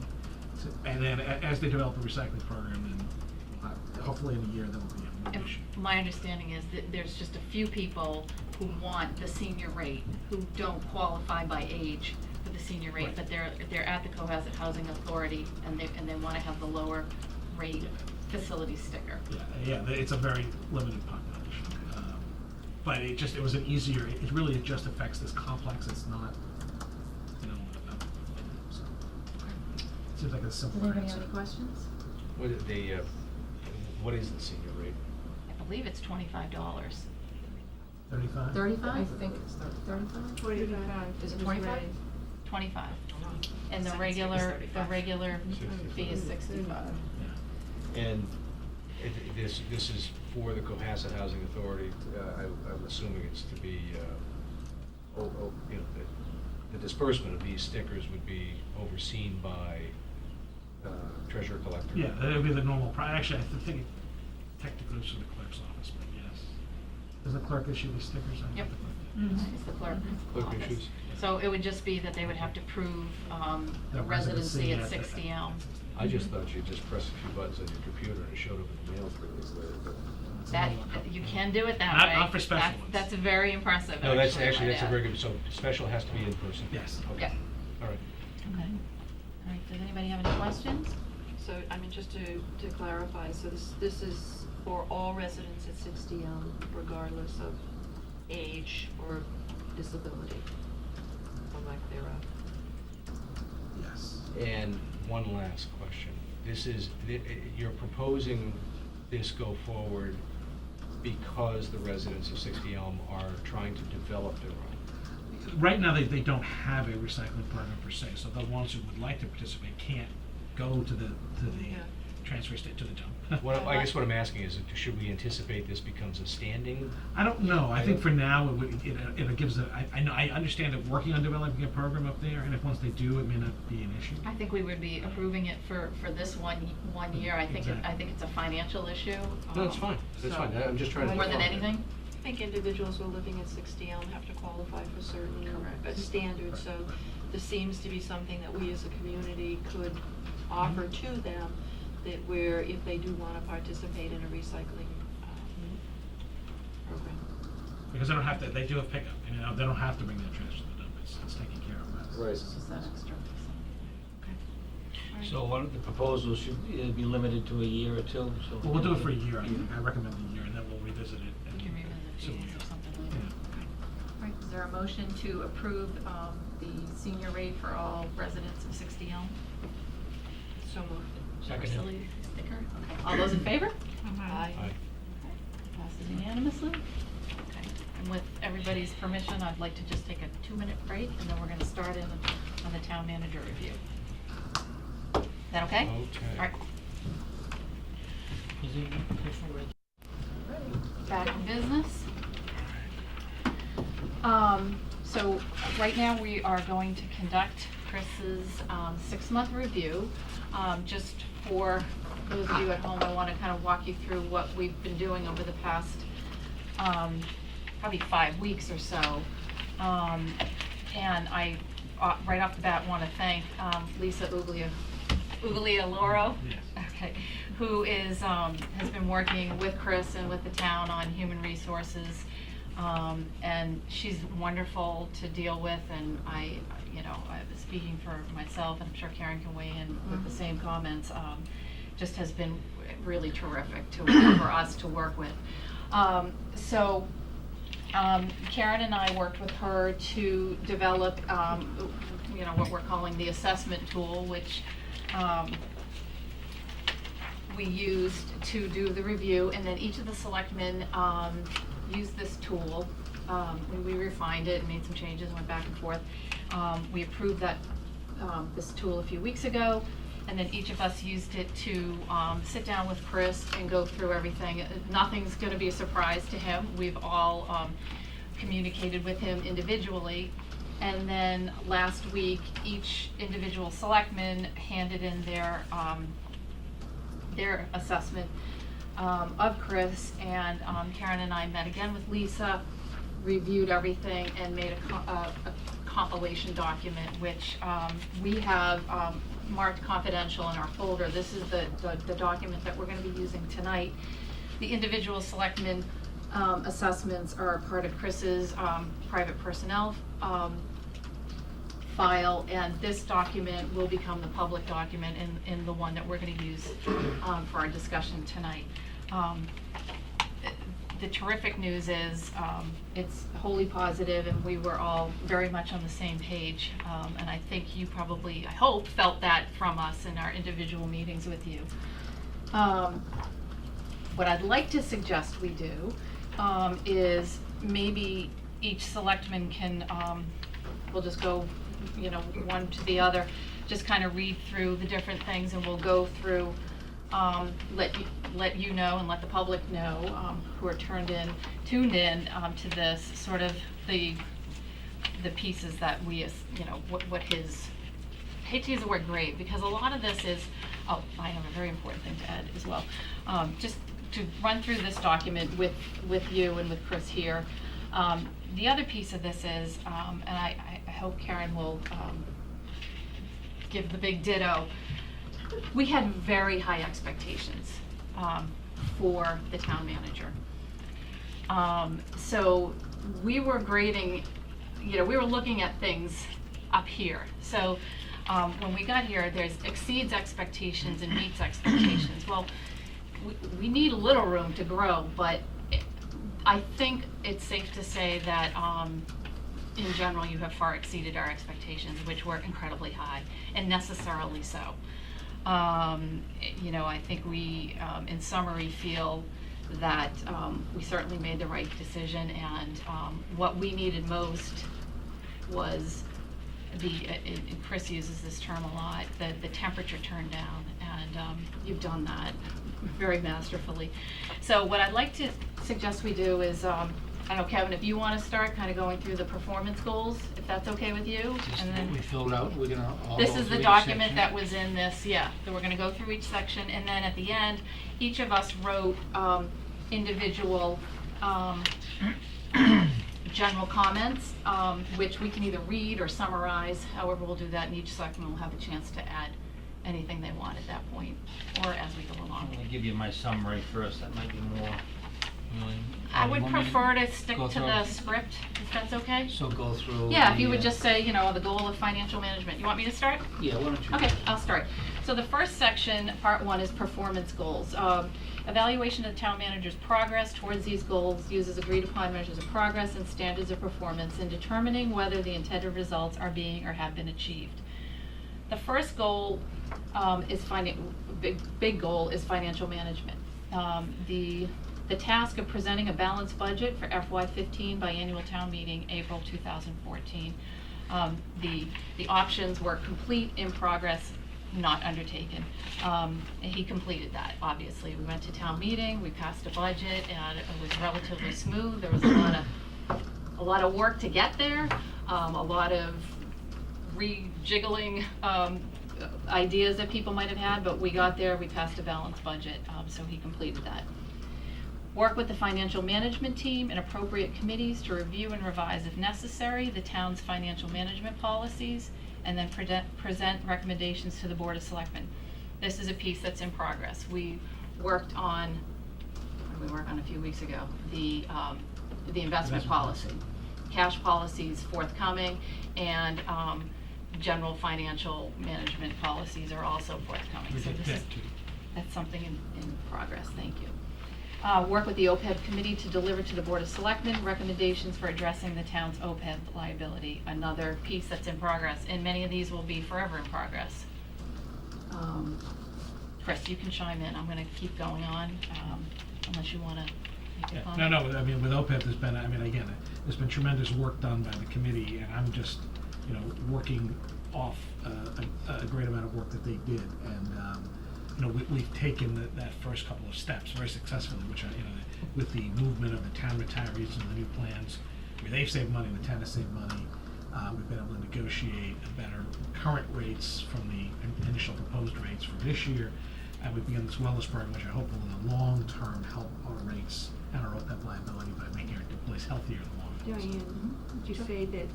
And then as they develop the recycling program, then hopefully in a year there will be a And motivation. my understanding is that there's just a few people who want the senior rate, who don't qualify by age for the senior rate, Right. but they're at the Cohasset Housing Authority, and they want to have the lower rate facility sticker. Yeah, it's a very limited population. But it was an easier, it just affects this complex, it's not, so. Seems like a Does simple anybody answer. have any questions? What is the senior rate? I believe it's $25. 35? 35? I think it's 35. 45. Is it was 25? raised. 25. And the Second regular seat is 35. fee is 65. And this is for the Cohasset Housing Authority. I'm assuming it's to be, the disbursement of these stickers would be overseen by treasurer collector. Yeah, that would be the normal, actually, I think it technically it's to the clerk's office, but yes. Does the clerk issue these stickers? I Yep. think the clerk- It's the clerk Clerk office. issues. So it would just be that they would have to prove the The residency at at- 60 Elm. I just thought you'd just press a few buttons on your computer and it showed up in the mail 3 days later. That, you can do it that Not- way. not for special That's- ones. That's very impressive, No, that's actually, that's a might very add. good, so special has to be in person? Yes. Okay, Yeah. all right. Okay. All right, does anybody have any questions? So, I mean, just to clarify, so this is for all residents at 60 Elm, regardless of age or disability, or lack thereof. Yes. And one last question. You're proposing this go forward because the residents of 60 Elm are trying to develop their own? Right now, they don't have a recycling program per se, so the ones who would like to participate can't go to the Yeah. transfer station, to the dump. I guess what I'm asking is, should we anticipate this becomes a standing? I don't know, I think for now, it gives I understand that working on developing a program up there, and if once they do, it may not be an issue. I think we would be approving it for this one year. I think it's a financial issue. No, that's fine, that's fine. I'm just trying to. More than define it. anything? I think individuals who are living at 60 Elm have to qualify for certain standards, so this seems to be something that we as a community could offer to them, that where if they do want to participate in a recycling program. Yeah, because they don't have to, they do have pickup, and they don't have to bring their trash to the dump, it's taken care of. Right. It's just that extra. Okay. All right. So one of the proposals should be limited to a year or two, so. Well, we'll do it for a year, I recommend a year, and then we'll revisit it. We can revisit So, fees or something like yeah. that. Okay. All right, is there a motion to approve the senior rate for all residents of 60 Elm? So moved. Second. Silly sticker, okay. All those in favor? Aye. Okay. Passes unanimously. Okay, and with everybody's permission, I'd like to just take a 2-minute break, and then we're gonna start in on the town manager review. Is that okay? Okay. All right. Is it- Back in business. So right now we are going to conduct Chris's 6-month review. Just for those of you at home, I want to kind of walk you through what we've been doing over the past probably 5 weeks or so. And I, right off the bat, want to thank Lisa Uglialoro. Yes. Okay, who is, has been working with Chris and with the town on human resources. And she's wonderful to deal with, and I speaking for myself, and I'm sure Karen can weigh in with the same comments, just has been really terrific for us to work with. Karen and I worked with her to develop, what we're calling the assessment tool, which we used to do the review, and then each of the selectmen used this tool. We refined it and made some changes, went back and forth. We approved this tool a few weeks ago, and then each of us used it to sit down with Chris and go through everything. Nothing's going to be a surprise to him. We've all communicated with him individually. And then last week, each individual selectman handed in their assessment of Chris, and Karen and I met again with Lisa, reviewed everything, and made a compilation document, which we have marked confidential in our folder. This is the document that we're going to be using tonight. The individual selectmen assessments are part of Chris's private personnel file, and this document will become the public document in the one that we're going to use for our discussion tonight. The terrific news is it's wholly positive, and we were all very much on the same page, and I think you probably, I hope, felt that from us in our individual meetings with you. What I'd like to suggest we do is maybe each selectman can, we'll just go one to the other, just kind of read through the different things, and we'll go through, let you know and let the public know who are tuned in to this, sort of the pieces that we, what his, I hate to use the word grade, because a lot of this is, oh, I have a very important thing to add as well. Just to run through this document with you and with Chris here. The other piece of this is, and I hope Karen will give the big ditto, we had very high expectations for the town manager. So we were grading, we were looking at things up here. So when we got here, there's exceeds expectations and meets expectations. Well, we need a little room to grow, but I think it's safe to say that in general, you have far exceeded our expectations, which were incredibly high, and necessarily so. I think we, in summary, feel that we certainly made the right decision, and what we needed most was and Chris uses this term a lot, the temperature turned down, and you've done that very masterfully. So what I'd like to suggest we do is, I don't know, Kevin, if you want to start kind of going through the performance goals, if that's okay with you. Just And what then we filled out, we're gonna all go this is through the each document section. that was in this, yeah. So we're going to go through each section, and then at the end, each of us wrote individual general comments, which we can either read or summarize. However, we'll do that, and each selectman will have a chance to add anything they want at that point, or as we go along. I'm gonna give you my summary first, that might be more I would want me to prefer to stick go to through? the script, if that's okay. So go through. Yeah, if you the, would just say, you know, the goal of financial management. You want me to start? Yeah, why don't you? Okay, I'll start. So the first section, part one, is performance goals. Evaluation of the town manager's progress towards these goals uses agreed upon measures of progress and standards of performance in determining whether the intended results are being or have been achieved. The first goal is big goal is financial management. The task of presenting a balanced budget for FY15 by annual town meeting, April 2014. The options were complete, in progress, not undertaken. He completed that, obviously. We went to town meeting, we passed a budget, and it was relatively smooth. There was a lot of work to get there, a lot of rejiggling ideas that people might have had, but we got there, we passed a balanced budget, so he completed that. Work with the financial management team and appropriate committees to review and revise, if necessary, the town's financial management policies, and then present recommendations to the Board of Selectmen. This is a piece that's in progress. We worked on, what did we work on a few weeks ago? The investment policy. Cash policies forthcoming, and general financial management policies are also forthcoming. So this is, that's something in progress, thank you. Work with the OPEB committee to deliver to the Board of Selectmen recommendations for addressing the town's OPEB liability. Another piece that's in progress, and many of these will be forever in progress. Chris, you can chime in. I'm gonna keep going on, unless you wanna make a comment. No, I mean, with OPEB, there's been, I mean, again, there's been tremendous work done by the committee, and I'm just, you know, working off a great amount of work that they did, and, you know, we've taken that first couple of steps very successfully, which are, you know, with the movement of the town retirees and the new plans, where they've saved money, the town has saved money. We've been able to negotiate better current rates from the initial proposed rates for this year. And we've begun this wellness program, which I hope will in the long term help our rates and our OPEB liability by making our place healthier in the long run. Diane, did you say that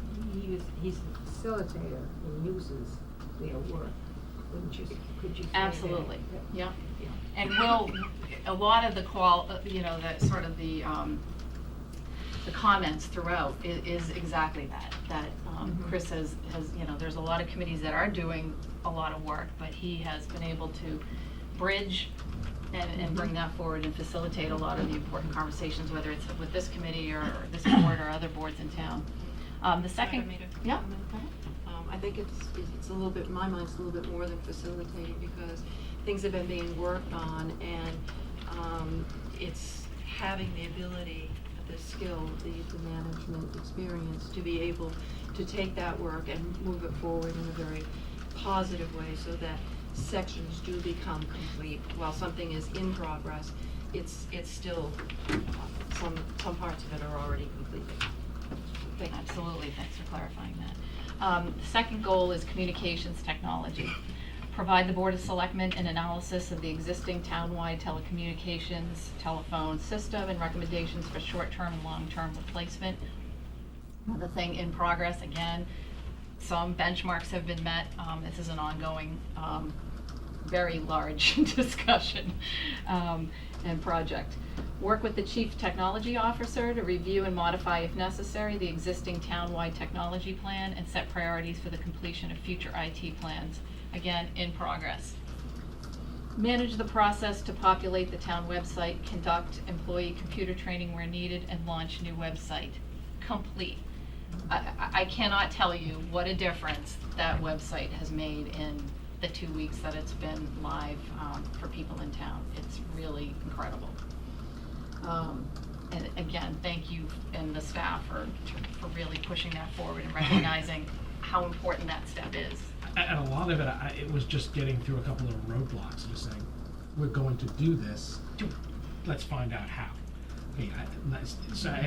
he's a facilitator and uses their work? Could you say that? Absolutely, yeah. And a lot of the the sort of the comments throughout is exactly that Chris has, you know, there's a lot of committees that are doing a lot of work, but he has been able to bridge and bring that forward and facilitate a lot of the important conversations, whether it's with this committee or this board or other boards in town. The second, If I may make a yeah. comment? I think it's a little bit, in my mind, it's a little bit more than facilitating, because things have been being worked on, and it's having the ability, the skill, the management experience to be able to take that work and move it forward in a very positive way, so that sections do become complete. While something is in progress, it's still, some parts of it are already completed. Thank you. Absolutely, thanks for clarifying that. The second goal is communications technology. Provide the Board of Selectmen an analysis of the existing townwide telecommunications telephone system and recommendations for short-term and long-term replacement. Another thing in progress, again, some benchmarks have been met. This is an ongoing, very large discussion and project. Work with the Chief Technology Officer to review and modify, if necessary, the existing townwide technology plan and set priorities for the completion of future IT plans. Again, in progress. Manage the process to populate the town website, conduct employee computer training where needed, and launch new website. Complete. I cannot tell you what a difference that website has made in the 2 weeks that it's been live for people in town. It's really incredible. And again, thank you and the staff for really pushing that forward and recognizing how important that step is. And a lot of it, it was just getting through a couple of roadblocks, and just saying, we're going to do this, let's find out how. I mean,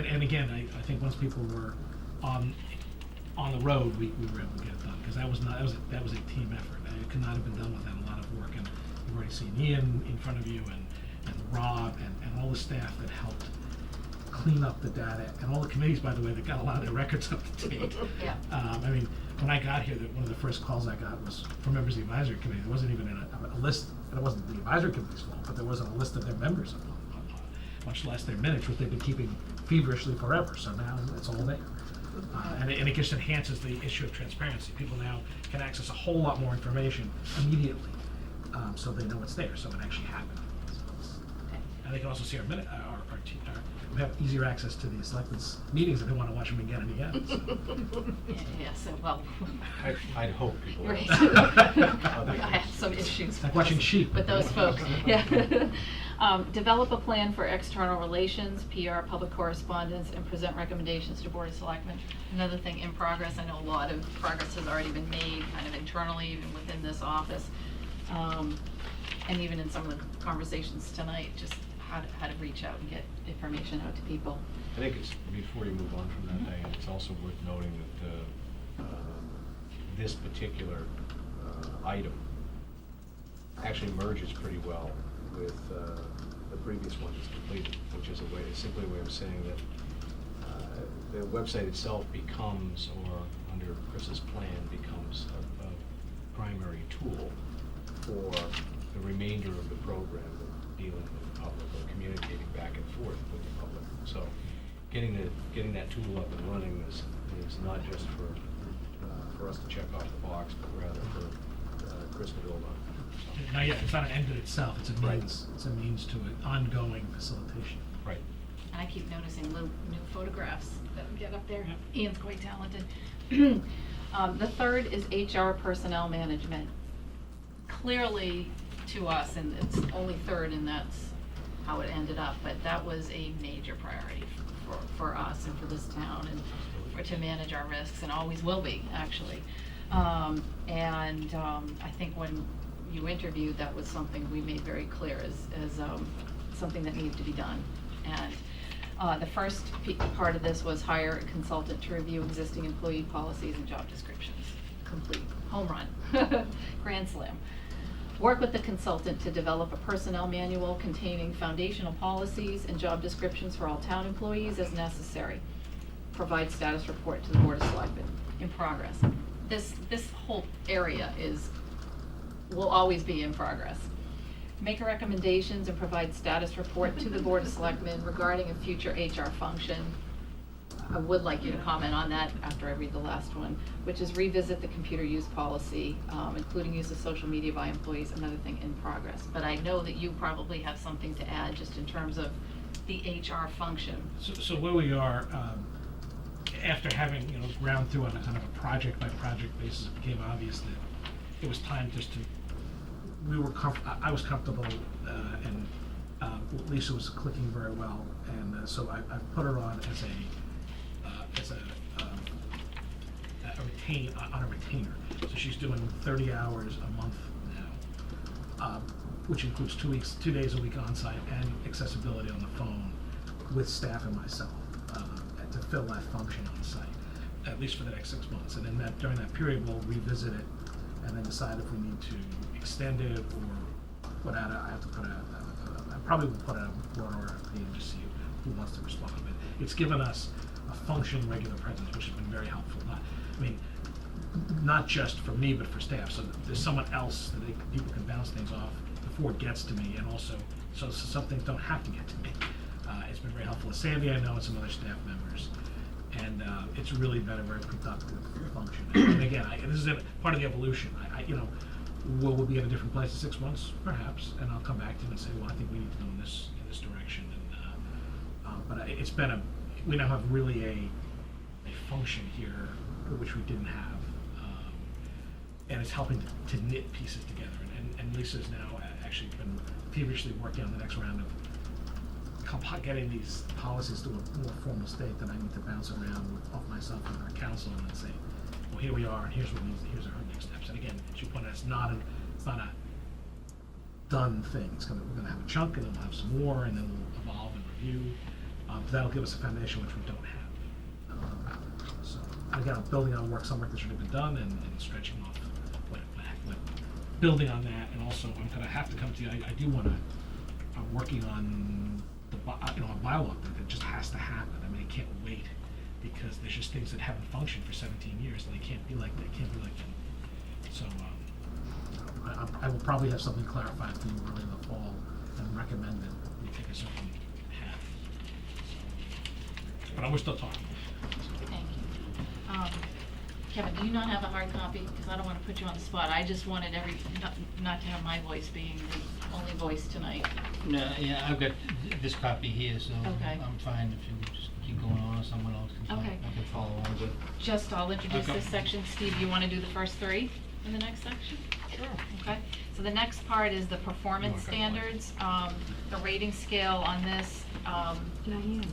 and again, I think once people were on the road, we were able to get it done, because that was a team effort. It could not have been done without a lot of work, and you've already seen Ian in front of you, and Rob, and all the staff that helped clean up the data, and all the committees, by the way, that got a lot of their records up to date. Yeah. I mean, when I got here, one of the first calls I got was from members of the advisory committee. There wasn't even a list, and it wasn't the advisory committee's fault, but there wasn't a list of their members much less their minutes, which they've been keeping feverishly forever, so now it's all there. And it just enhances the issue of transparency. People now can access a whole lot more information immediately, so they know it's there, so it actually happened. And they can also see our minute, we have easier access to the selectmen's meetings if they want to watch them again and again. So. Yeah, so, well, I'd hope people will. right. I have some issues. It's like watching sheep. With those folks, yeah. Develop a plan for external relations, PR, public correspondence, and present recommendations to Board of Selectmen. Another thing in progress, I know a lot of progress has already been made, kind of internally, even within this office. And even in some of the conversations tonight, just how to reach out and get information out to people. I think it's, before you move on from that, Diane, it's also worth noting that this particular item actually merges pretty well with the previous one that's completed, which is simply a way of saying that the website itself becomes, or under Chris's plan, becomes a primary tool for the remainder of the program, dealing with the public or communicating back and forth with the public. So getting that tool up and running is not just for us to check off the box, but rather for Chris to build on. So. Now, yeah, it's not an end in itself, it's a means, Right. it's a means to an ongoing facilitation. Right. And I keep noticing new photographs that get up there. Yep. Ian's quite talented. The third is HR personnel management. Clearly, to us, and it's only third, and that's how it ended up, but that was a major priority for us and for this town, and to manage our risks, and always will be, actually. I think when you interviewed, that was something we made very clear as something that needed to be done. And the first part of this was hire a consultant to review existing employee policies and job descriptions. Complete, home run, grand slam. Work with the consultant to develop a personnel manual containing foundational policies and job descriptions for all town employees as necessary. Provide status report to the Board of Selectmen in progress. This whole area will always be in progress. Make recommendations and provide status report to the Board of Selectmen regarding a future HR function. I would like you to comment on that after I read the last one, which is revisit the computer use policy, including use of social media by employees, another thing in progress. But I know that you probably have something to add just in terms of the HR function. So where we are, after having, ground through on a kind of a project by project basis, it became obvious that it was time just to, I was comfortable, and Lisa was clicking very well, and so I put her on as a retainer. So she's doing 30 hours a month now, which includes 2 days a week on site and accessibility on the phone with staff and myself, to fill that function on site, at least for the next 6 months. And then during that period, we'll revisit it and then decide if we need to extend it or put out I probably will put out a broad RFP and just see who wants to respond. But it's given us a functioning regular presence, which has been very helpful. Not just for me, but for staff. So there's someone else that people can bounce things off before it gets to me, and also so some things don't have to get to me. It's been very helpful with Sandy, I know, and some other staff members. And it's really been a very productive function. And again, this is part of the evolution. Will we be at a different place in 6 months? Perhaps. And I'll come back to you and say, well, I think we need to go in this direction. But it's been we now have really a function here which we didn't have. And it's helping to knit pieces together. And Lisa's now actually been feverishly working on the next round of getting these policies to a more formal state that I need to bounce around off myself and our council and say, well, here we are, and here's our next steps. And again, as you pointed out, it's not a done thing. We're gonna have a chunk, and then we'll have some more, and then we'll evolve and review. But that'll give us a foundation which we don't have. So again, I'm building on some work that's already been done, and stretching off building on that. And also, I'm gonna have to come to you. I do wanna. I'm working on a bylaw that just has to happen. It can't wait, because there's just things that haven't functioned for 17 years, and they can't be like that. So I will probably have something clarified for you early in the fall and recommend that we take a certain path. but we're still talking. Thank you. Kevin, do you not have a hard copy? Because I don't want to put you on the spot. I just wanted not to have my voice being the only voice tonight. No, yeah, I've got this copy here, so Okay. I'm fine if you just keep going on, or someone else can follow. Okay. I can follow along with. Just, I'll introduce Okay. this section. Steve, you want to do the first three in the next section? Sure. Okay, so the next part is the performance You want to go standards, the rating scale on this. Diane,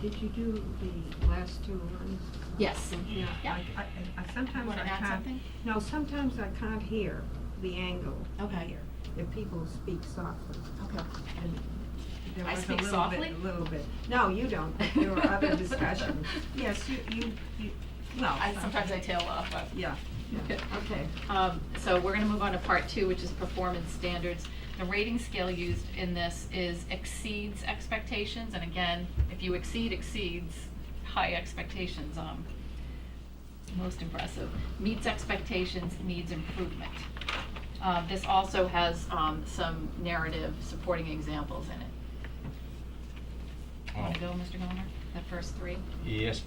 did you do the last two ones? Yes. Yeah, Yeah. I sometimes Wanna I add can't. something? No, sometimes I can't hear the angle Okay. here, if people speak softly. Okay. And there I was a speak little softly? bit, a little bit. No, you don't, but there were other discussions. Yes, you, no. Sometimes I tail off, but. Yeah, yeah, okay. So we're gonna move on to part two, which is performance standards. The rating scale used in this is exceeds expectations, and again, if you exceeds, high expectations, most impressive. Meets expectations, needs improvement. This also has, some narrative supporting examples in it. Want to go, Mr. Gomer? The first three? Yes,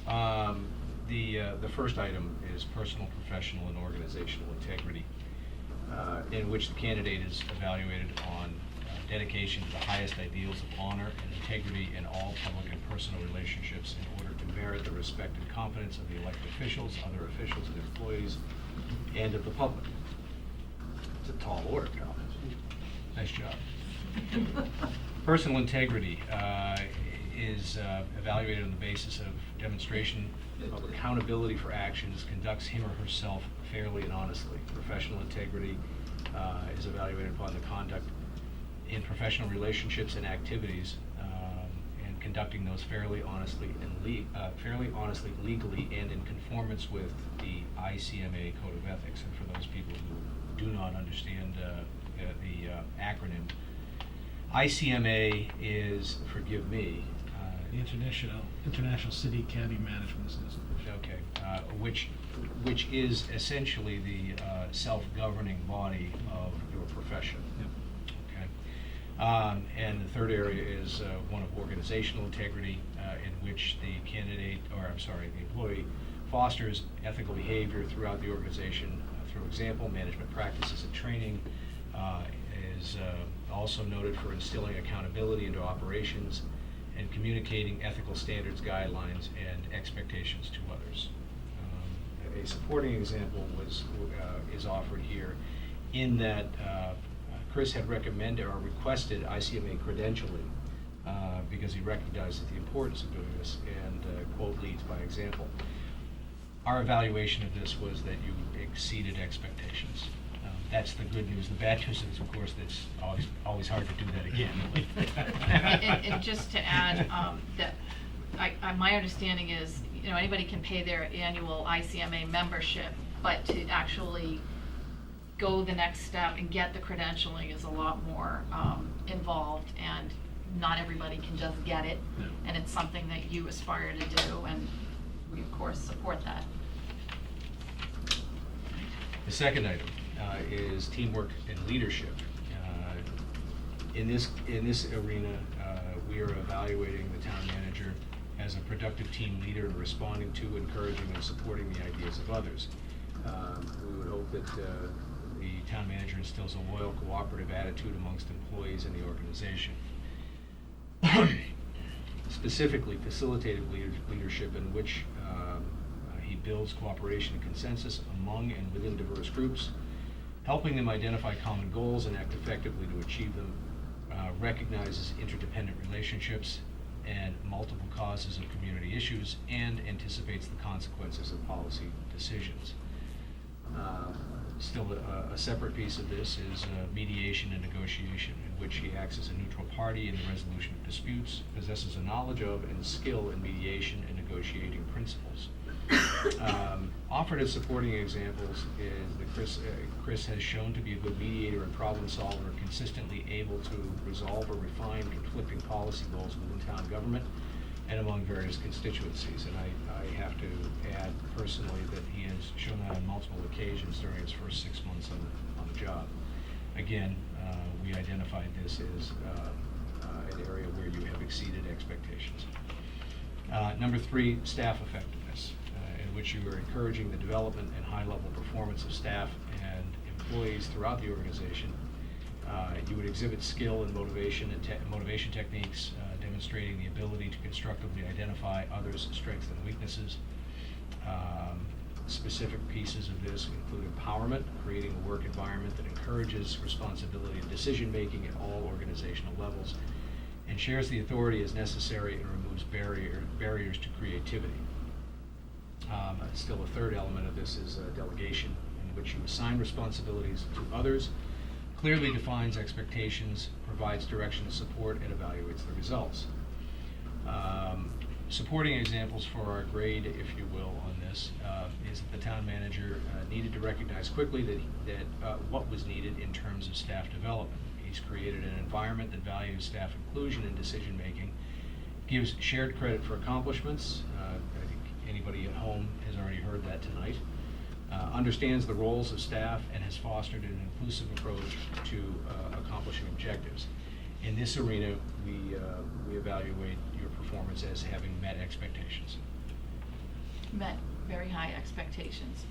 ma'am. The first item is personal, professional, and organizational integrity, in which the candidate is evaluated on dedication to the highest ideals of honor and integrity in all public and personal relationships in order to merit the respect and confidence of the elected officials, other officials and employees, and of the public. It's a tall order, pal. Nice job. Personal integrity is evaluated on the basis of demonstration of accountability for actions, conducts him or herself fairly and honestly. Professional integrity is evaluated upon the conduct in professional relationships and activities, and conducting those fairly honestly, legally, and in conformance with the ICMA Code of Ethics. And for those people who do not understand the acronym, ICMA is, forgive me, The International City County Management Association. okay, which is essentially the self-governing body of your profession. Yep. Okay. And the third area is one of organizational integrity, in which the employee fosters ethical behavior throughout the organization through example, management practices and training, is also noted for instilling accountability into operations and communicating ethical standards, guidelines, and expectations to others. A supporting example is offered here, in that Chris had recommended or requested ICMA credentialing because he recognizes the importance of doing this, and quote, leads by example. Our evaluation of this was that you exceeded expectations. That's the good news. The bad news is, of course, it's always hard to do that again. And just to add, that my understanding is, anybody can pay their annual ICMA membership, but to actually go the next step and get the credentialing is a lot more involved, and not everybody can just get it. No. And it's something that you aspire to do, and we of course support that. The second item is teamwork and leadership. In this arena, we are evaluating the town manager as a productive team leader in responding to, encouraging, and supporting the ideas of others. We would hope that the town manager instills a loyal, cooperative attitude amongst employees in the organization. Specifically, facilitative leadership, in which he builds cooperation and consensus among and within diverse groups, helping them identify common goals and act effectively to achieve them, recognizes interdependent relationships and multiple causes of community issues, and anticipates the consequences of policy decisions. Still, a separate piece of this is mediation and negotiation, in which he acts as a neutral party in the resolution of disputes, possesses a knowledge of and skill in mediation and negotiating principles. Offered as supporting examples is that Chris has shown to be a good mediator and problem solver, consistently able to resolve or refine conflicting policy goals within town government and among various constituencies. And I have to add personally that he has shown that on multiple occasions during his first 6 months on the job. Again, we identified this as an area where you have exceeded expectations. Number 3, staff effectiveness, in which you are encouraging the development and high-level performance of staff and employees throughout the organization. You would exhibit skill and motivation techniques, demonstrating the ability to constructively identify others' strengths and weaknesses. Specific pieces of this include empowerment, creating a work environment that encourages responsibility and decision-making at all organizational levels, and shares the authority as necessary and removes barriers to creativity. Still, a third element of this is delegation, in which you assign responsibilities to others, clearly defines expectations, provides direction and support, and evaluates the results. Supporting examples for our grade, if you will, on this is that the town manager needed to recognize quickly that what was needed in terms of staff development. He's created an environment that values staff inclusion in decision-making, gives shared credit for accomplishments. I think anybody at home has already heard that tonight. Understands the roles of staff and has fostered an inclusive approach to accomplishing objectives. In this arena, we evaluate your performance as having met expectations. Met very high expectations.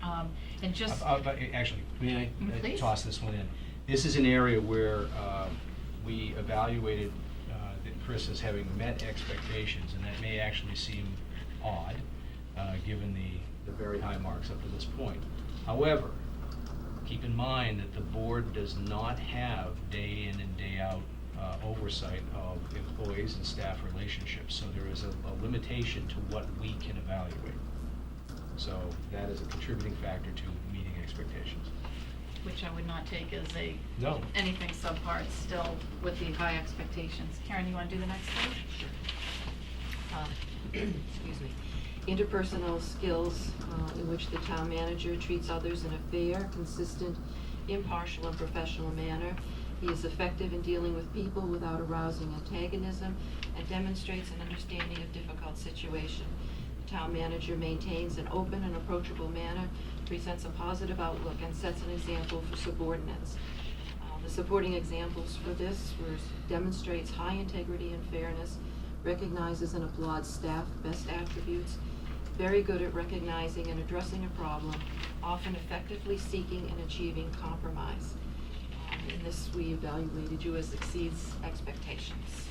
And just. But actually, may I Please. toss this one in? This is an area where we evaluated that Chris as having met expectations, and that may actually seem odd, given the very high marks up to this point. However, keep in mind that the board does not have day in and day out oversight of employees and staff relationships, so there is a limitation to what we can evaluate. So that is a contributing factor to meeting expectations. Which I would not take as No. anything subpar, it's still with the high expectations. Karen, you want to do the next page? Excuse me. Interpersonal skills in which the town manager treats others in a fair, consistent, impartial, and professional manner. He is effective in dealing with people without arousing antagonism and demonstrates an understanding of difficult situations. The town manager maintains an open and approachable manner, presents a positive outlook, and sets an example for subordinates. The supporting examples for this demonstrates high integrity and fairness, recognizes and applauds staff best attributes, very good at recognizing and addressing a problem, often effectively seeking and achieving compromise. In this, we evaluated you as exceeds expectations.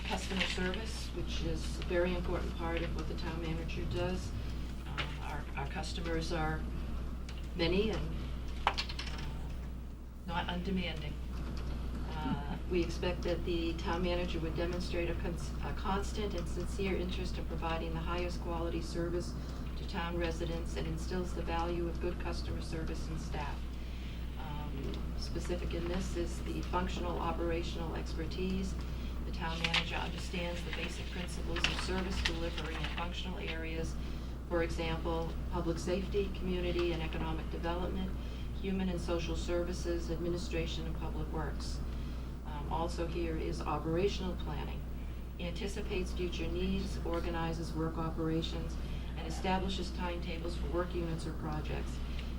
Customer service, which is a very important part of what the town manager does. Our customers are many and not undemanding. We expect that the town manager would demonstrate a constant and sincere interest in providing the highest quality service to town residents and instills the value of good customer service and staff. Specific in this is the functional operational expertise. The town manager understands the basic principles of service delivery in functional areas, for example, public safety, community and economic development, human and social services, administration, and public works. Also here is operational planning. Anticipates future needs, organizes work operations, and establishes timetables for work units or projects.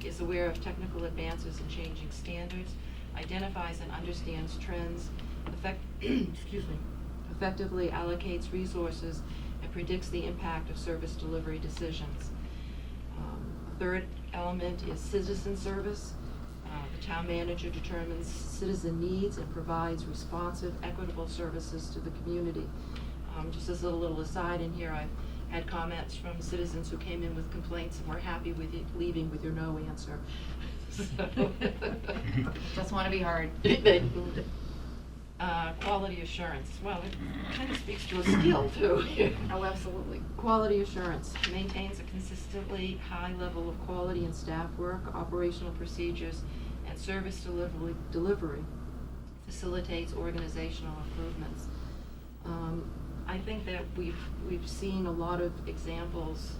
Is aware of technical advances and changing standards, identifies and understands trends, effectively allocates resources, and predicts the impact of service delivery decisions. A third element is citizen service. The town manager determines citizen needs and provides responsive, equitable services to the community. Just as a little aside in here, I've had comments from citizens who came in with complaints and were happy with you leaving with your no answer. Just want to be heard. Quality assurance, well, it kind of speaks to a skill too. Oh, absolutely. Quality assurance maintains a consistently high level of quality in staff work, operational procedures, and service delivery. Facilitates organizational improvements. I think that we've seen a lot of examples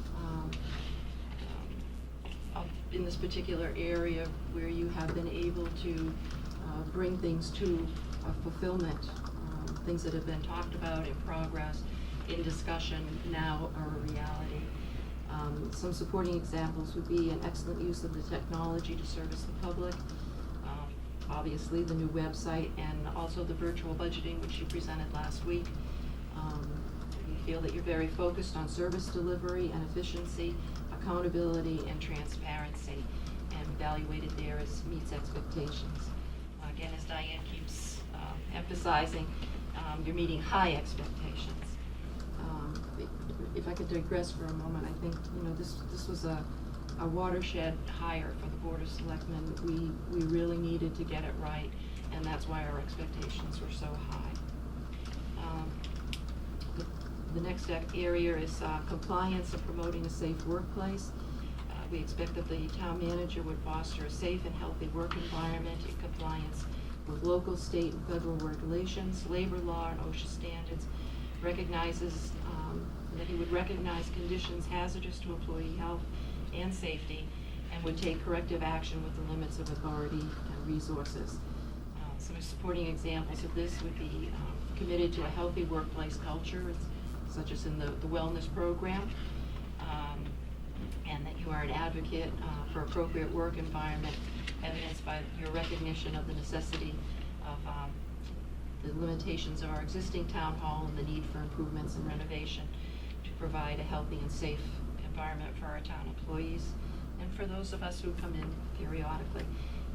in this particular area where you have been able to bring things to fulfillment. Things that have been talked about in progress, in discussion, now are a reality. Some supporting examples would be an excellent use of the technology to service the public, obviously, the new website, and also the virtual budgeting, which you presented last week. We feel that you're very focused on service delivery and efficiency, accountability and transparency, and evaluated there as meets expectations. Again, as Diane keeps emphasizing, you're meeting high expectations. If I could digress for a moment, I think, this was a watershed hire for the Board of Selectmen. We really needed to get it right, and that's why our expectations were so high. The next area is compliance and promoting a safe workplace. We expect that the town manager would foster a safe and healthy work environment in compliance with local, state, and federal regulations, labor law, and OSHA standards. Recognizes that he would recognize conditions hazardous to employee health and safety, and would take corrective action with the limits of authority and resources. Some supporting examples of this would be committed to a healthy workplace culture, such as in the wellness program, and that you are an advocate for appropriate work environment, evidenced by your recognition of the necessity of the limitations of our existing town hall and the need for improvements and renovation to provide a healthy and safe environment for our town employees and for those of us who come in periodically.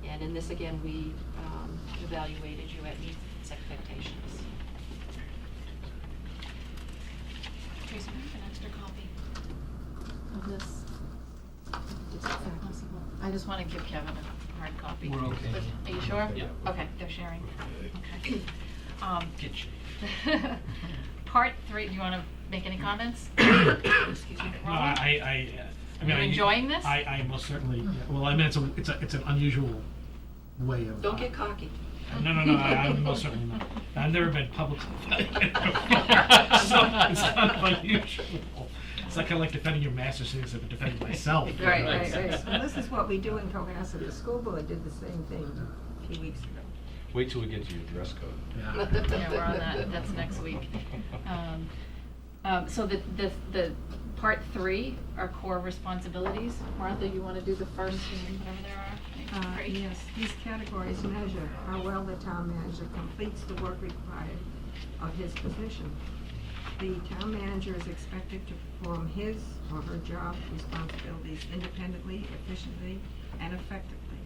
And in this, again, we evaluated you at meets expectations. Tracy, can I have an extra copy of this? Is that possible? I just want to give Kevin a hard copy. We're okay. Are you sure? Yeah. Okay, they're sharing. Okay. Get you. Part 3, do you want to make any comments? Excuse me. No, Roland? I mean, You enjoying this? I most certainly, yeah. Well, I mean, it's an unusual way of. Don't get cocky. No, I'm most certainly not. I've never been publicly evaluated before, so it's kind of unusual. It's like I like defending your master's thesis of defending myself. Right. Well, this is what we do in Cohasset. The school board did the same thing a few weeks ago. Wait till we get to your dress code. Yeah. Yeah, we're on that, that's next week. So the part 3 are core responsibilities. Martha, you want to do the first, whatever there are? Great. Yes, these categories measure how well the town manager completes the work required of his position. The town manager is expected to perform his or her job responsibilities independently, efficiently, and effectively.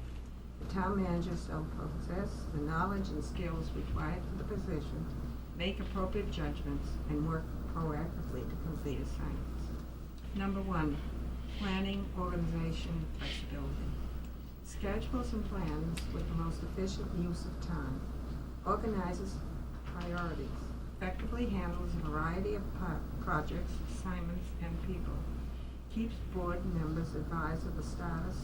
The town manager shall possess the knowledge and skills required for the position, make appropriate judgments, and work proactively to complete assignments. Number 1, planning, organization, flexibility. Schedules and plans with the most efficient use of time, organizes priorities, effectively handles a variety of projects, assignments, and people, keeps board members advised of the status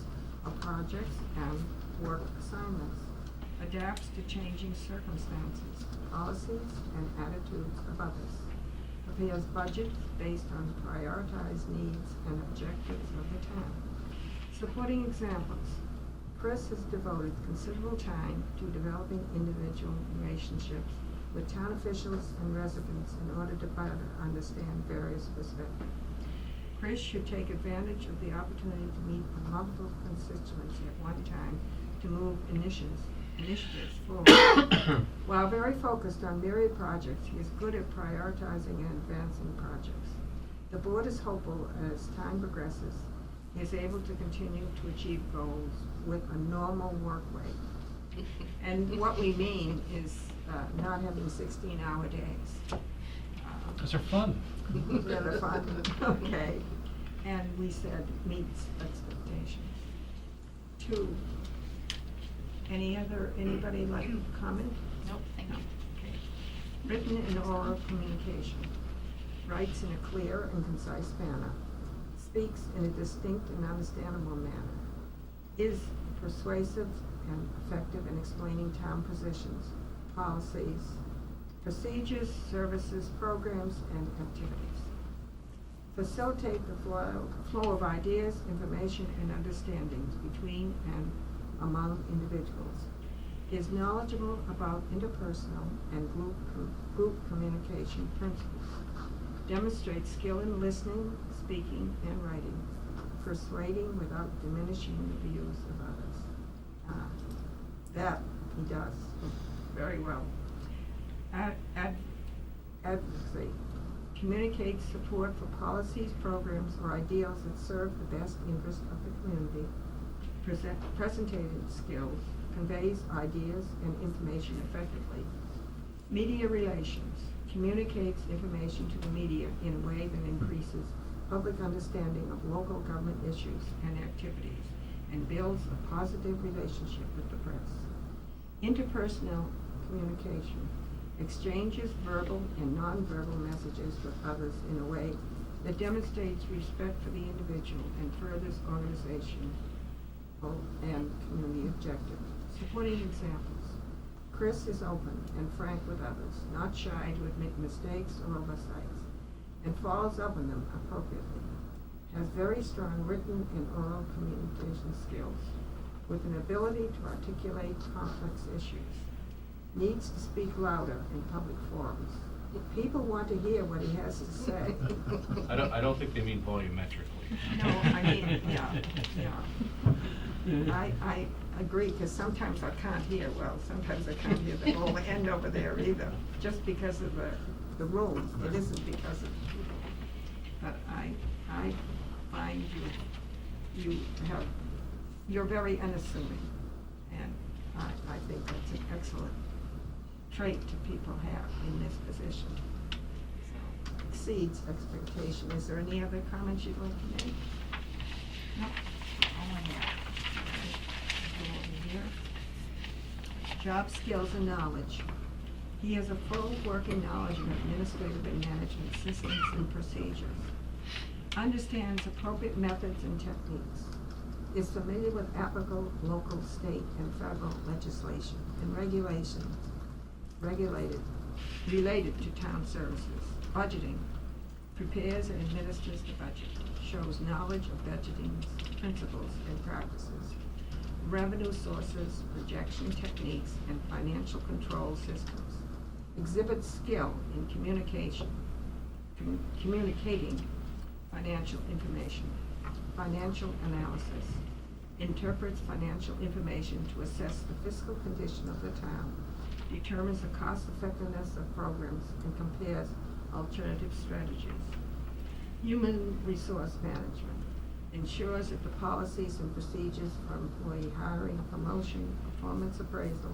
of projects and work assignments, adapts to changing circumstances, policies, and attitudes of others, prepares budgets based on prioritized needs and objectives of the town. Supporting examples. Chris has devoted considerable time to developing individual relationships with town officials and residents in order to better understand various perspectives. Chris should take advantage of the opportunity to meet with multiple constituents at one time to move initiatives forward. While very focused on myriad projects, he is good at prioritizing and advancing projects. The board is hopeful as time progresses, he is able to continue to achieve goals with a normal work week. And what we mean is not having 16-hour days. Those are fun. Yeah, they're fun, okay. And we said meets expectations. 2, anybody like to comment? Nope, thank you. Okay. Written and oral communication. Writes in a clear and concise manner. Speaks in a distinct and understandable manner. Is persuasive and effective in explaining town positions, policies, procedures, services, programs, and activities. Facilitate the flow of ideas, information, and understandings between and among individuals. Is knowledgeable about interpersonal and group communication principles. Demonstrates skill in listening, speaking, and writing. Persuading without diminishing the views of others. That He does, very well. Advocacy. Communicates support for policies, programs, or ideals that serve the best interest of the community. Presentation skills. Conveys ideas and information effectively. Media relations. Communicates information to the media in a way that increases public understanding of local government issues and activities and builds a positive relationship with the press. Interpersonal communication. Exchanges verbal and nonverbal messages with others in a way that demonstrates respect for the individual and furthers organizational and community objectives. Supporting examples. Chris is open and frank with others, not shy to admit mistakes or oversights, and follows up on them appropriately. Has very strong written and oral communication skills, with an ability to articulate complex issues. Needs to speak louder in public forums. People want to hear what he has to say. I don't think they mean volumetrically. No, I mean, yeah. I agree, because sometimes I can't hear well, sometimes I can't hear the whole end over there either, just because of the room. It isn't because of the people. But I find you're very unassuming, and I think that's an excellent trait to people have in this position. So, exceeds expectation. Is there any other comments you'd like to make? No? All in there. Go over here. Job skills and knowledge. He has a full working knowledge of administrative and management systems and procedures. Understands appropriate methods and techniques. Is familiar with applicable local, state, and federal legislation and regulations related to town services. Budgeting. Prepares and administers the budget. Shows knowledge of budgeting principles and practices. Revenue sources, projection techniques, and financial control systems. Exhibits skill in communicating financial information. Financial analysis. Interprets financial information to assess the fiscal condition of the town. Determines the cost effectiveness of programs and compares alternative strategies. Human resource management. Ensures that the policies and procedures for employee hiring, promotion, performance appraisal,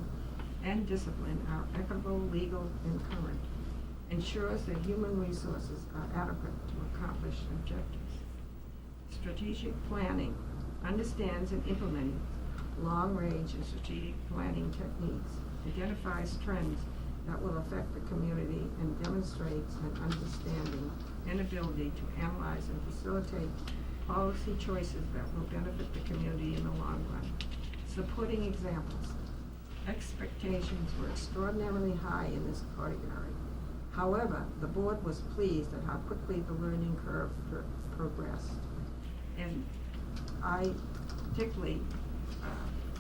and discipline are equitable, legal, and current. Ensures that human resources are adequate to accomplish objectives. Strategic planning. Understands and implements long-range and strategic planning techniques. Identifies trends that will affect the community and demonstrates an understanding and ability to analyze and facilitate policy choices that will benefit the community in the long run. Supporting examples. Expectations were extraordinarily high in this category. However, the board was pleased at how quickly the learning curve progressed. And I particularly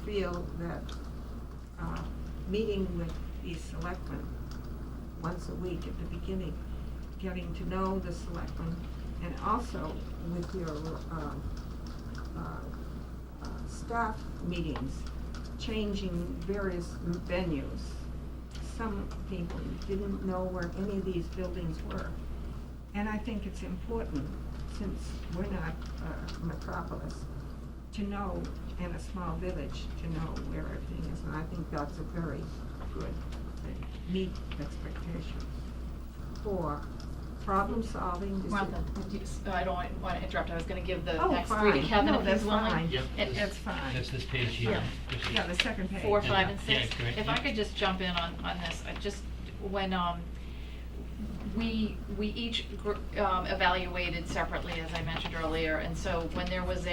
feel that meeting with the selectmen once a week at the beginning, getting to know the selectmen, and also with your staff meetings, changing various venues. Some people didn't know where any of these buildings were. And I think it's important, since we're not a metropolis, to know, in a small village, to know where everything is. And I think that's a very good thing. Meet expectations. 4, problem solving. Martha, I don't want to interrupt. I was going to give the Oh, next 3 to fine. Kevin No, if he's that's willing. fine. Yep. That's fine. That's this page here. Yeah. Just- Yeah, the second page. 4, 5, and Yeah, 6. correct, If yeah. I could just jump in on this, I just, when, we each evaluated separately, as I mentioned earlier, and so when there was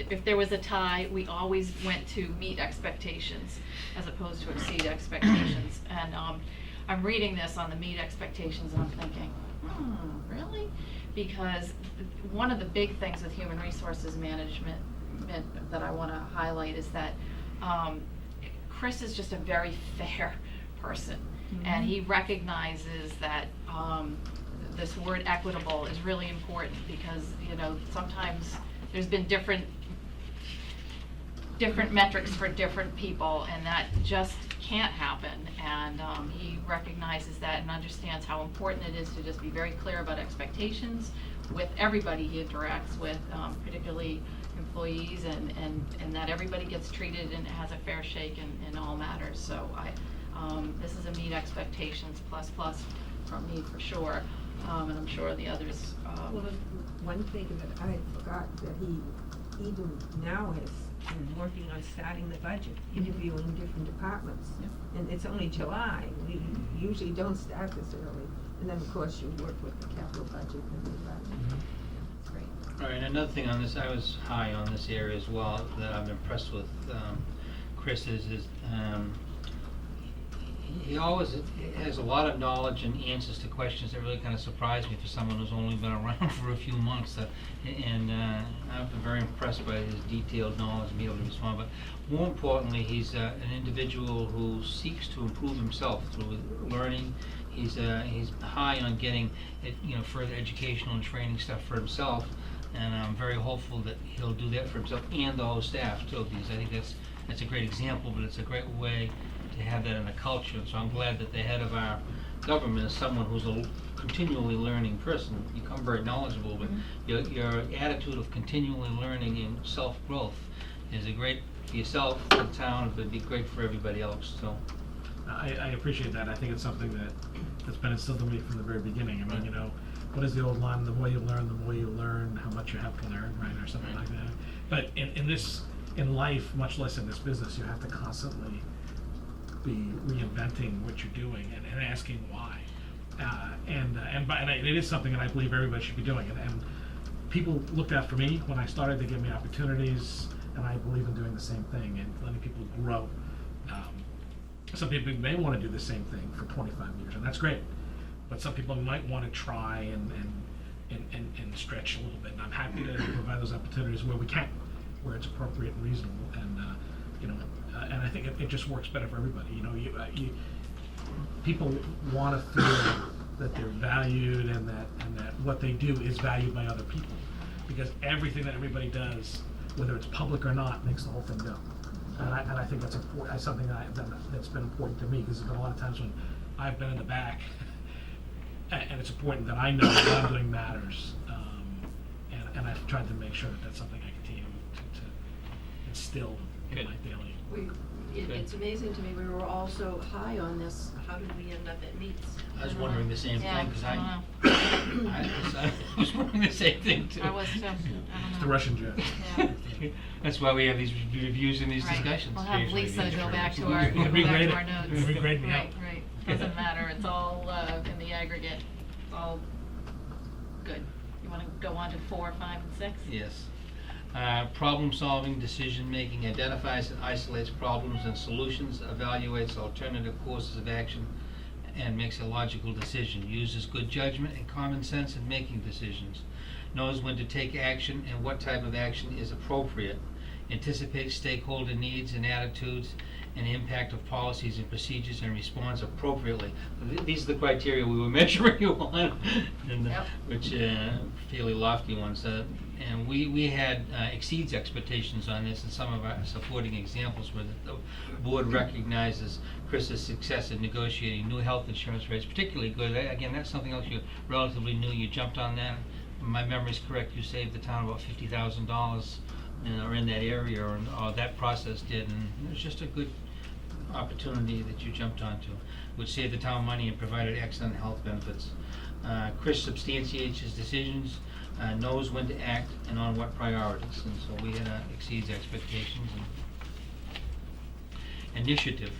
if there was a tie, we always went to meet expectations as opposed to exceed expectations. And I'm reading this on the meet expectations and I'm thinking, really? Because one of the big things with human resources management that I want to highlight is that Chris is just a very fair person. And he recognizes that this word equitable is really important because, sometimes there's been different different metrics for different people, and that just can't happen. And he recognizes that and understands how important it is to just be very clear about expectations with everybody he interacts with, particularly employees, and that everybody gets treated and has a fair shake in all matters. So this is a meet expectations plus from me for sure, and I'm sure the others. Well, one thing that I forgot, that he even now is working on starting the budget, interviewing different departments. Yep. And it's only July, we usually don't start this early. And then, of course, you work with the capital budget and the budget. That's great. All right, another thing on this, I was high on this area as well, that I'm impressed with, Chris, is he always has a lot of knowledge and answers to questions that really kind of surprise me for someone who's only been around for a few months. And I've been very impressed by his detailed knowledge and be able to respond. But more importantly, he's an individual who seeks to improve himself through learning. He's high on getting further educational and training stuff for himself. And I'm very hopeful that he'll do that for himself and the whole staff too, because I think that's a great example, but it's a great way to have that in a culture. So I'm glad that the head of our government is someone who's a continually learning person. You become very knowledgeable, but your attitude of continually learning and self-growth is a great for yourself, for the town, but it'd be great for everybody else. So I appreciate that. I think it's something that's been instilled in me from the very beginning. I mean, what is the old line? The more you learn how much you have to learn, right, or something like that. But in life, much less in this business, you have to constantly be reinventing what you're doing and asking why. And it is something that I believe everybody should be doing. And people looked out for me when I started. They gave me opportunities, and I believe in doing the same thing and letting people grow. Some people may want to do the same thing for 25 years, and that's great. But some people might want to try and stretch a little bit. And I'm happy to provide those opportunities where we can, where it's appropriate and reasonable. And I think it just works better for everybody. People want to feel that they're valued and that what they do is valued by other people, because everything that everybody does, whether it's public or not, makes the whole thing go. And I think that's important. That's something that's been important to me, because there's been a lot of times when I've been in the back, and it's important that I know what I'm doing matters. And I've tried to make sure that that's something I continue to instill in my daily. It's amazing to me, we were all so high on this, how did we end up at meets? I was wondering the same Yeah, thing, because I I was wondering the same thing too. I was too. I don't It's know. the Russian jet. Yeah. That's why we have these reviews and these Right. discussions. We'll have Lisa go back to our, You can notes. regrade me Right, out. right. Doesn't matter, it's all in the aggregate, it's all good. You wanna go on to 4, 5, and 6? Yes. Problem-solving, decision-making, identifies and isolates problems and solutions, evaluates alternative courses of action, and makes a logical decision, uses good judgment and common sense in making decisions, knows when to take action and what type of action is appropriate, anticipates stakeholder needs and attitudes and impact of policies and procedures, and responds appropriately. These are the criteria we were measuring you on, and, Yep. which fairly lofty ones. And we had exceeds expectations on this, and some of our supporting examples were that the board recognizes Chris's success in negotiating new health insurance rates, particularly good. Again, that's something else you're relatively new, you jumped on that. If my memory's correct, you saved the town about $50,000 or in that area, or that process did, and it was just a good opportunity that you jumped onto, which saved the town money and provided excellent health benefits. Chris substantiates his decisions, knows when to act and on what priorities, and so we had exceeds expectations. Initiative,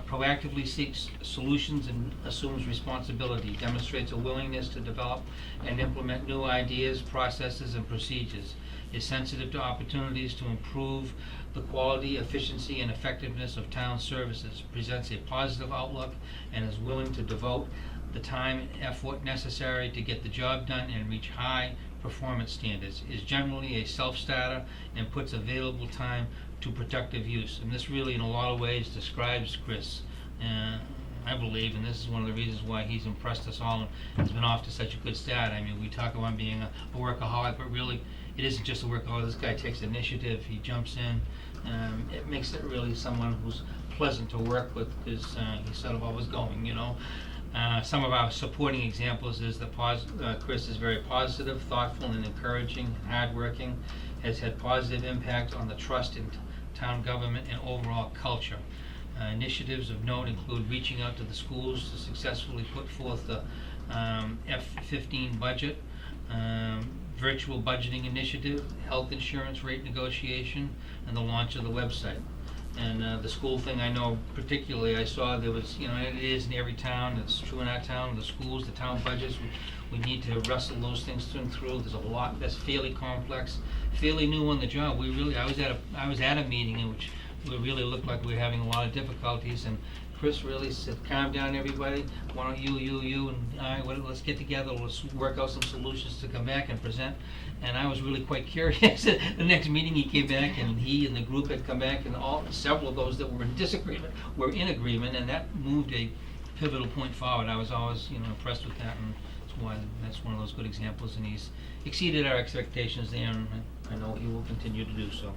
proactively seeks solutions and assumes responsibility, demonstrates a willingness to develop and implement new ideas, processes, and procedures, is sensitive to opportunities to improve the quality, efficiency, and effectiveness of town services, presents a positive outlook, and is willing to devote the time and effort necessary to get the job done and reach high performance standards, is generally a self-starter, and puts available time to productive use. And this really, in a lot of ways, describes Chris. I believe, and this is one of the reasons why he's impressed us all and has been off to such a good start. I mean, we talk about being a workaholic, but really, it isn't just a workaholic. This guy takes initiative, he jumps in. It makes it really someone who's pleasant to work with, because he's sort of always going, you know. Some of our supporting examples is that Chris is very positive, thoughtful, and encouraging, hardworking, has had positive impact on the trust in town government and overall culture. Initiatives of note include reaching out to the schools to successfully put forth the F-15 budget, virtual budgeting initiative, health insurance rate negotiation, and the launch of the website. And the school thing, I know particularly, I saw there was, you know, it is in every town, it's true in our town, the schools, the town budgets, we need to wrestle those things through. There's a lot that's fairly complex, fairly new on the job. I was at a meeting in which we really looked like we were having a lot of difficulties, and Chris really said, calm down everybody, why don't you and I, let's get together, let's work out some solutions to come back and present. And I was really quite curious. The next meeting he came back, and he and the group had come back, and several of those that were in disagreement were in agreement, and that moved a pivotal point forward. I was always, you know, impressed with that, and that's one of those good examples, and he's exceeded our expectations there, and I know he will continue to do so.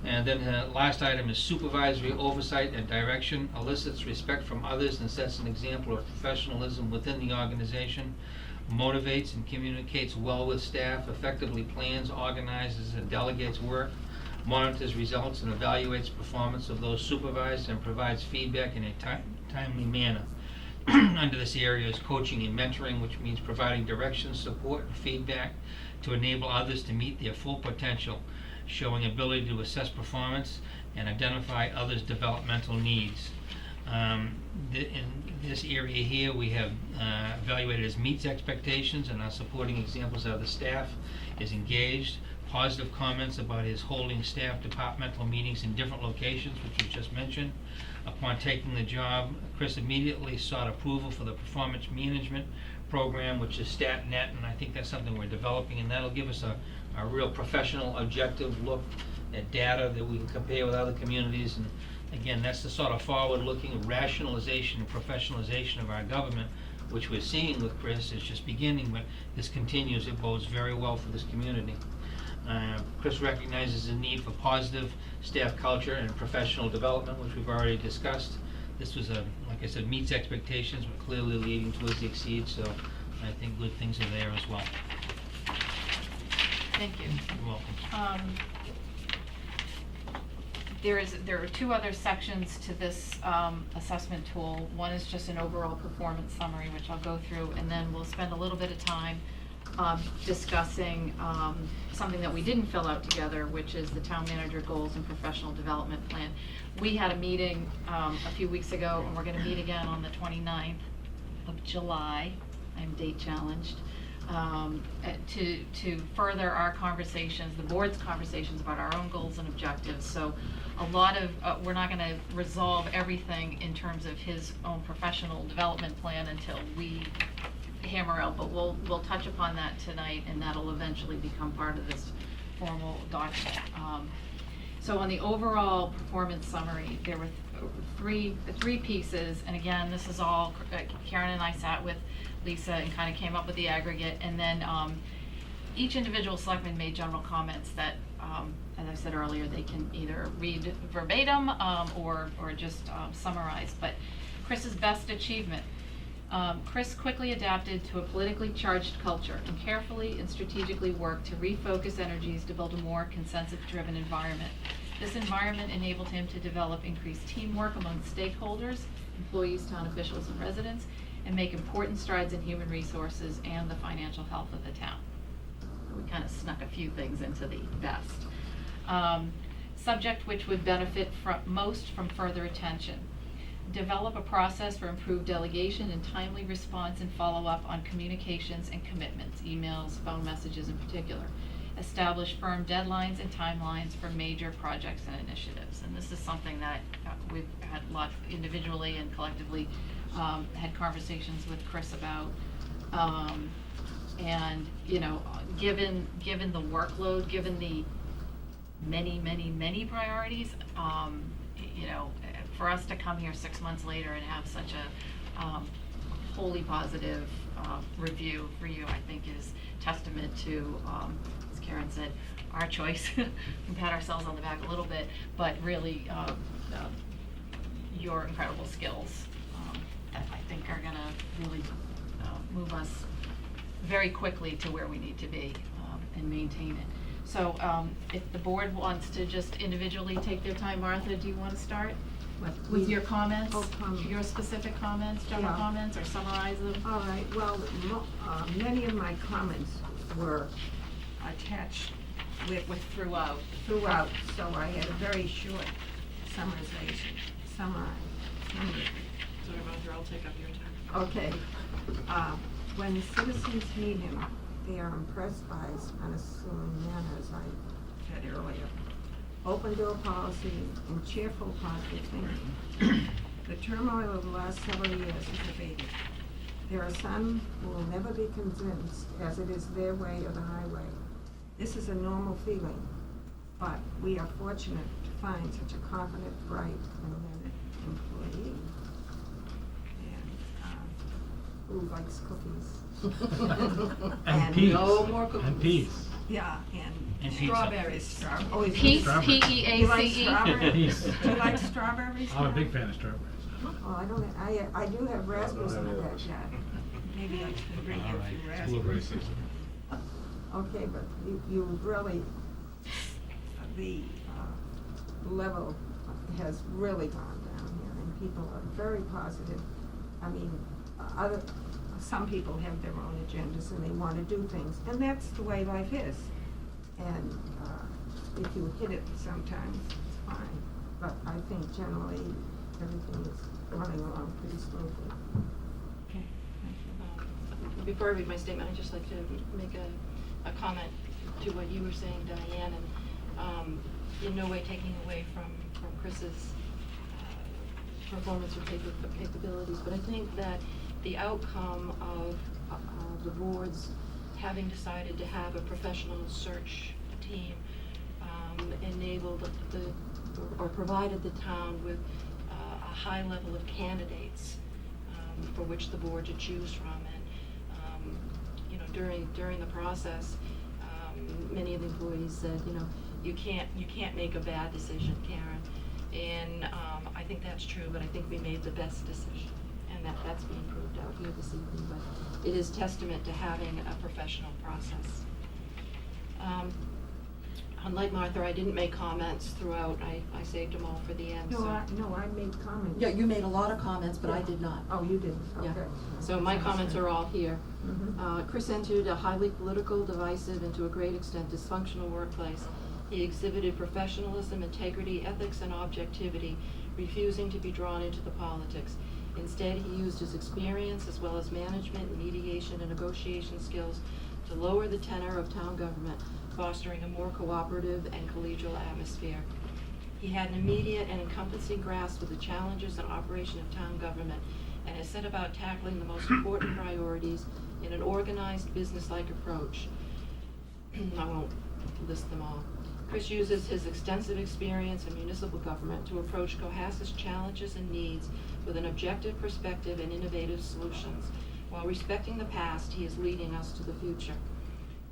And then the last item is supervisory oversight and direction, elicits respect from others and sets an example of professionalism within the organization, motivates and communicates well with staff, effectively plans, organizes, and delegates work, monitors results and evaluates performance of those supervised, and provides feedback in a timely manner. Under this area is coaching and mentoring, which means providing direction, support, and feedback to enable others to meet their full potential, showing ability to assess performance and identify others' developmental needs. In this area here, we have evaluated as meets expectations, and our supporting examples are the staff is engaged, positive comments about his holding staff departmental meetings in different locations, which you just mentioned. Upon taking the job, Chris immediately sought approval for the performance management program, which is StatNet, and I think that's something we're developing, and that'll give us a real professional, objective look at data that we can compare with other communities. And again, that's the sort of forward-looking rationalization and professionalization of our government, which we're seeing with Chris. It's just beginning, but this continues. It bodes very well for this community. Chris recognizes the need for positive staff culture and professional development, which we've already discussed. This was, like I said, meets expectations, but clearly leading towards the exceed, so I think good things are there as well. Thank you. You're welcome. There are two other sections to this assessment tool. One is just an overall performance summary, which I'll go through, and then we'll spend a little bit of time discussing something that we didn't fill out together, which is the town manager goals and professional development plan. We had a meeting a few weeks ago, and we're going to meet again on the 29th of July. I'm date challenged. To further our conversations, the board's conversations about our own goals and objectives. So a lot of, we're not gonna resolve everything in terms of his own professional development plan until we hammer out, but we'll touch upon that tonight, and that'll eventually become part of this formal document. So on the overall performance summary, there were three pieces, and again, this is all, Karen and I sat with Lisa and kind of came up with the aggregate, and then each individual selectman made general comments that, as I said earlier, they can either read verbatim or just summarize. But Chris's best achievement. Chris quickly adapted to a politically charged culture and carefully and strategically worked to refocus energies to build a more consensus-driven environment. This environment enabled him to develop increased teamwork among stakeholders, employees, town officials, and residents, and make important strides in human resources and the financial health of the town. We kind of snuck a few things into the best. Subject which would benefit most from further attention. Develop a process for improved delegation and timely response and follow-up on communications and commitments, emails, phone messages in particular. Establish firm deadlines and timelines for major projects and initiatives. And this is something that we've had lots individually and collectively had conversations with Chris about. And, you know, given the workload, given the many priorities, you know, for us to come here 6 months later and have such a wholly positive review for you, I think is testament to, as Karen said, our choice. We pat ourselves on the back a little bit, but really your incredible skills that I think are gonna really move us very quickly to where we need to be and maintain it. So if the board wants to just individually take their time, Martha, do you want to start with your comments? Oh, comments. Your specific comments, general Yeah. comments, or summarize them? All right, well, many of my comments were attached Throughout. throughout, so I had a very short summary. Sorry, Martha, I'll take up your time. Okay. When citizens meet him, they are impressed by his unassuming manner, as I said earlier. Open door policy and cheerful positive thinking. The turmoil of the last several years has abated. There are some who will never be convinced, as it is their way or the highway. This is a normal feeling, but we are fortunate to find such a confident, bright, and learned employee. Who likes cookies. And peas. No more cookies. And peas. Yeah, And and pizza. strawberries. Oh, Peace, Strawberries. Do you like P-E-A-C-E. strawberries? Peas. Do you like strawberries? I'm a now? big fan of strawberries. Oh, I don't, I do have raspberries in my backyard. Maybe I should bring you a few raspberries. Okay, but you really, the level has really gone down here, and people are very positive. I mean, some people have their own agendas and they want to do things, and that's the way life is. And if you hit it sometimes, it's fine. But I think generally, everything is running along pretty smoothly. Okay, thank you. Before I read my statement, I'd just like to make a comment to what you were saying, Diane, and in no way taking away from Chris's performance or capabilities, but I think that the outcome of the boards having decided to have a professional search team enabled or provided the town with a high level of candidates for which the board to choose from. And you know, during the process, many of the employees said, you know, you can't make a bad decision, Karen. And I think that's true, but I think we made the best decision, and that's being proved out here this evening. But it is testament to having a professional process. Unlike Martha, I didn't make comments throughout. I saved them all for the end. No, so. I made comments. Yeah, you made a lot of comments, but I did not. Oh, you didn't, Yeah. okay. So my comments are all here. Mhm. Chris entered a highly political, divisive, and to a great extent dysfunctional workplace. He exhibited professionalism, integrity, ethics, and objectivity, refusing to be drawn into the politics. Instead, he used his experience as well as management, mediation, and negotiation skills to lower the tenor of town government, fostering a more cooperative and collegial atmosphere. He had an immediate and encompassing grasp of the challenges and operation of town government, and has set about tackling the most important priorities in an organized, business-like approach. I won't list them all. Chris uses his extensive experience in municipal government to approach Cohasset's challenges and needs with an objective perspective and innovative solutions. While respecting the past, he is leading us to the future.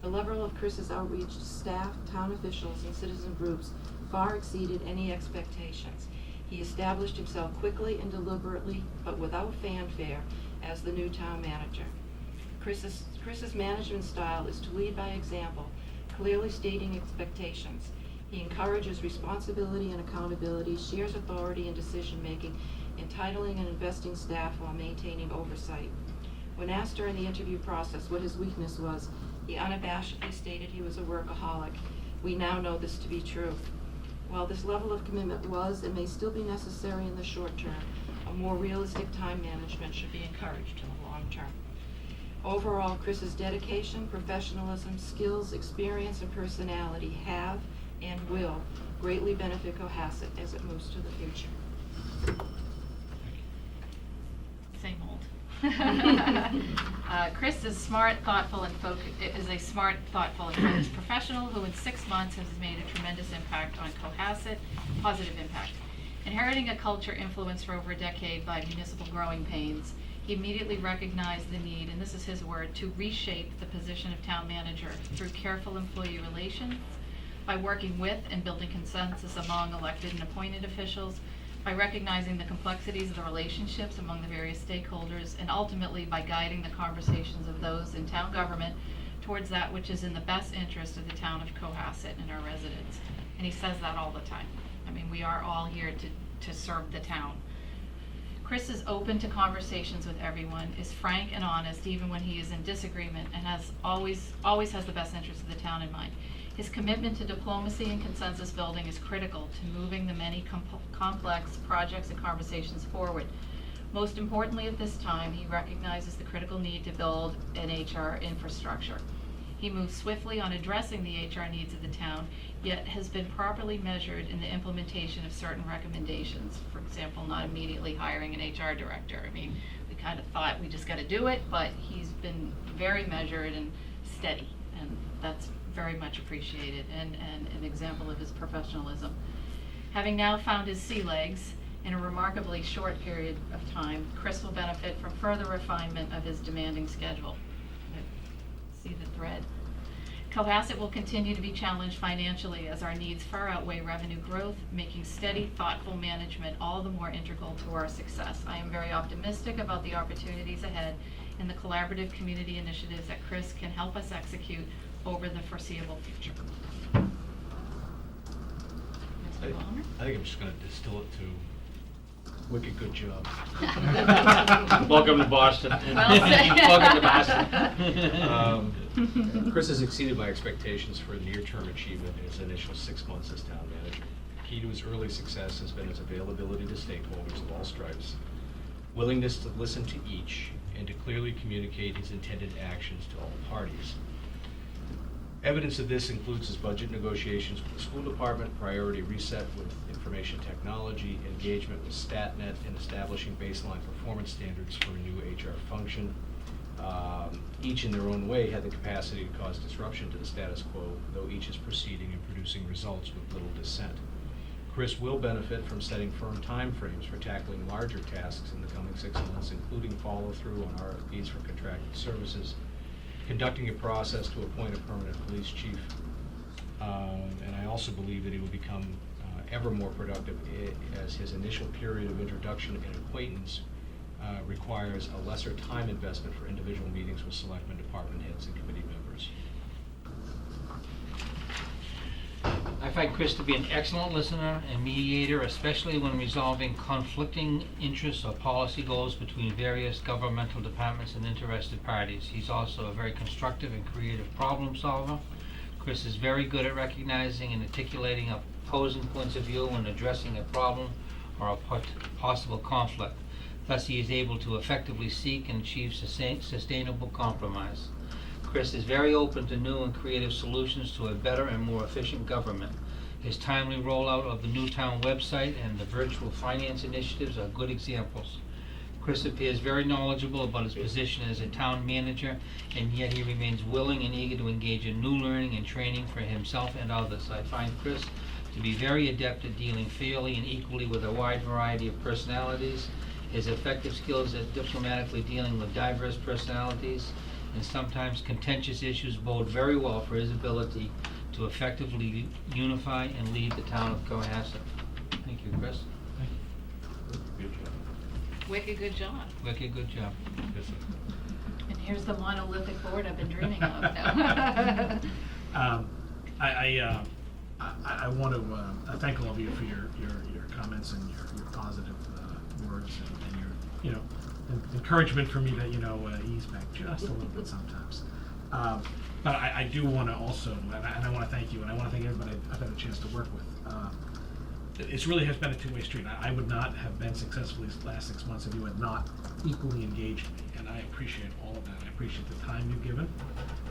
The level of Chris's outreach to staff, town officials, and citizen groups far exceeded any expectations. He established himself quickly and deliberately, but without fanfare, as the new town manager. Chris's management style is to lead by example, clearly stating expectations. He encourages responsibility and accountability, shares authority and decision-making, entitling and investing staff while maintaining oversight. When asked during the interview process what his weakness was, he unabashedly stated he was a workaholic. We now know this to be true. While this level of commitment was and may still be necessary in the short term, a more realistic time management should be encouraged in the long term. Overall, Chris's dedication, professionalism, skills, experience, and personality have and will greatly benefit Cohasset as it moves to the future. Same old. Chris is smart, thoughtful, and is a smart, thoughtful, and focused professional who in 6 months has made a tremendous impact on Cohasset, positive impact. Inheriting a culture influenced for over a decade by municipal growing pains, he immediately recognized the need, and this is his word, to reshape the position of town manager through careful employee relations, by working with and building consensus among elected and appointed officials, by recognizing the complexities of the relationships among the various stakeholders, and ultimately by guiding the conversations of those in town government towards that which is in the best interest of the town of Cohasset and our residents. And he says that all the time. I mean, we are all here to serve the town. Chris is open to conversations with everyone, is frank and honest even when he is in disagreement, and has always has the best interest of the town in mind. His commitment to diplomacy and consensus building is critical to moving the many complex projects and conversations forward. Most importantly at this time, he recognizes the critical need to build an HR infrastructure. He moves swiftly on addressing the HR needs of the town, yet has been properly measured in the implementation of certain recommendations. For example, not immediately hiring an HR director. I mean, we kind of thought we just gotta do it, but he's been very measured and steady, and that's very much appreciated, and an example of his professionalism. Having now found his sea legs in a remarkably short period of time, Chris will benefit from further refinement of his demanding schedule. See the thread? Cohasset will continue to be challenged financially as our needs far outweigh revenue growth, making steady, thoughtful management all the more integral to our success. I am very optimistic about the opportunities ahead and the collaborative community initiatives that Chris can help us execute over the foreseeable future. Mr. Ballmer? I think I'm just gonna distill it to wicked good job. Welcome to Boston. Well said. Welcome to Boston. Chris has exceeded my expectations for near-term achievement in his initial 6 months as town manager. Key to his early success has been his availability to stakeholders of all stripes, willingness to listen to each, and to clearly communicate his intended actions to all parties. Evidence of this includes his budget negotiations with the school department, priority reset with information technology, engagement with StatNet, and establishing baseline performance standards for a new HR function. Each in their own way had the capacity to cause disruption to the status quo, though each is proceeding and producing results with little dissent. Chris will benefit from setting firm timeframes for tackling larger tasks in the coming 6 months, including follow-through on RFPs for contracted services, conducting a process to appoint a permanent police chief, and I also believe that he will become ever more productive as his initial period of introduction and acquaintance requires a lesser time investment for individual meetings with selectmen, department heads, and committee members. I find Chris to be an excellent listener and mediator, especially when resolving conflicting interests or policy goals between various governmental departments and interested parties. He's also a very constructive and creative problem solver. Chris is very good at recognizing and articulating opposing points of view when addressing a problem or a possible conflict. Thus, he is able to effectively seek and achieve sustainable compromise. Chris is very open to new and creative solutions to a better and more efficient government. His timely rollout of the new town website and the virtual finance initiatives are good examples. Chris appears very knowledgeable about his position as a town manager, and yet he remains willing and eager to engage in new learning and training for himself and others. I find Chris to be very adept at dealing fairly and equally with a wide variety of personalities. His effective skills at diplomatically dealing with diverse personalities and sometimes contentious issues bode very well for his ability to effectively unify and lead the town of Cohasset. Thank you, Chris. Good job. Wicked good job. Wicked good job. Yes, sir. And here's the monolithic board I've been dreaming of now. I want to thank all of you for your comments and your positive words and your encouragement for me to ease back just a little bit sometimes. But I do want to also, and I want to thank you, and I want to thank everybody I've had a chance to work with. It really has been a two-way street. I would not have been successful these last 6 months if you had not equally engaged me, and I appreciate all of that. I appreciate the time you've given.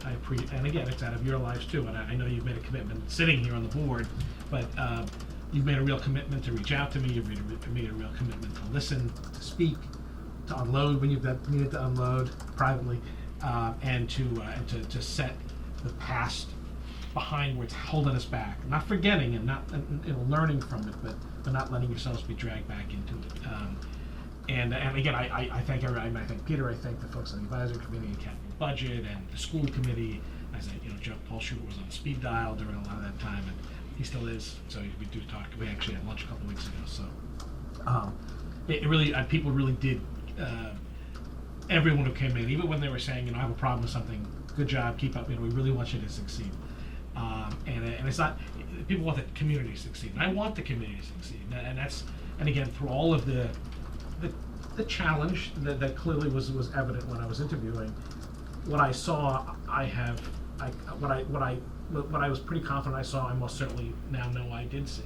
And again, it's out of your lives too, and I know you've made a commitment sitting here on the board, but you've made a real commitment to reach out to me. You've made a real commitment to listen, to speak, to unload when you've needed to unload privately, and to set the past behind where it's holding us back. Not forgetting and not learning from it, but not letting yourselves be dragged back into it. And again, I thank everybody. I thank Peter. I thank the folks on the advisory committee and capital budget and the school committee. I said, Paul Schubert was on the speed dial during a lot of that time, and he still is. So we do talk. We actually had lunch a couple weeks ago. So it really, people really did. Everyone who came in, even when they were saying, I have a problem with something, good job, keep up. We really want you to succeed. And it's not. People want the community to succeed, and I want the community to succeed. And again, through all of the challenge that clearly was evident when I was interviewing, what I saw, what I was pretty confident I saw, I most certainly now know I did see.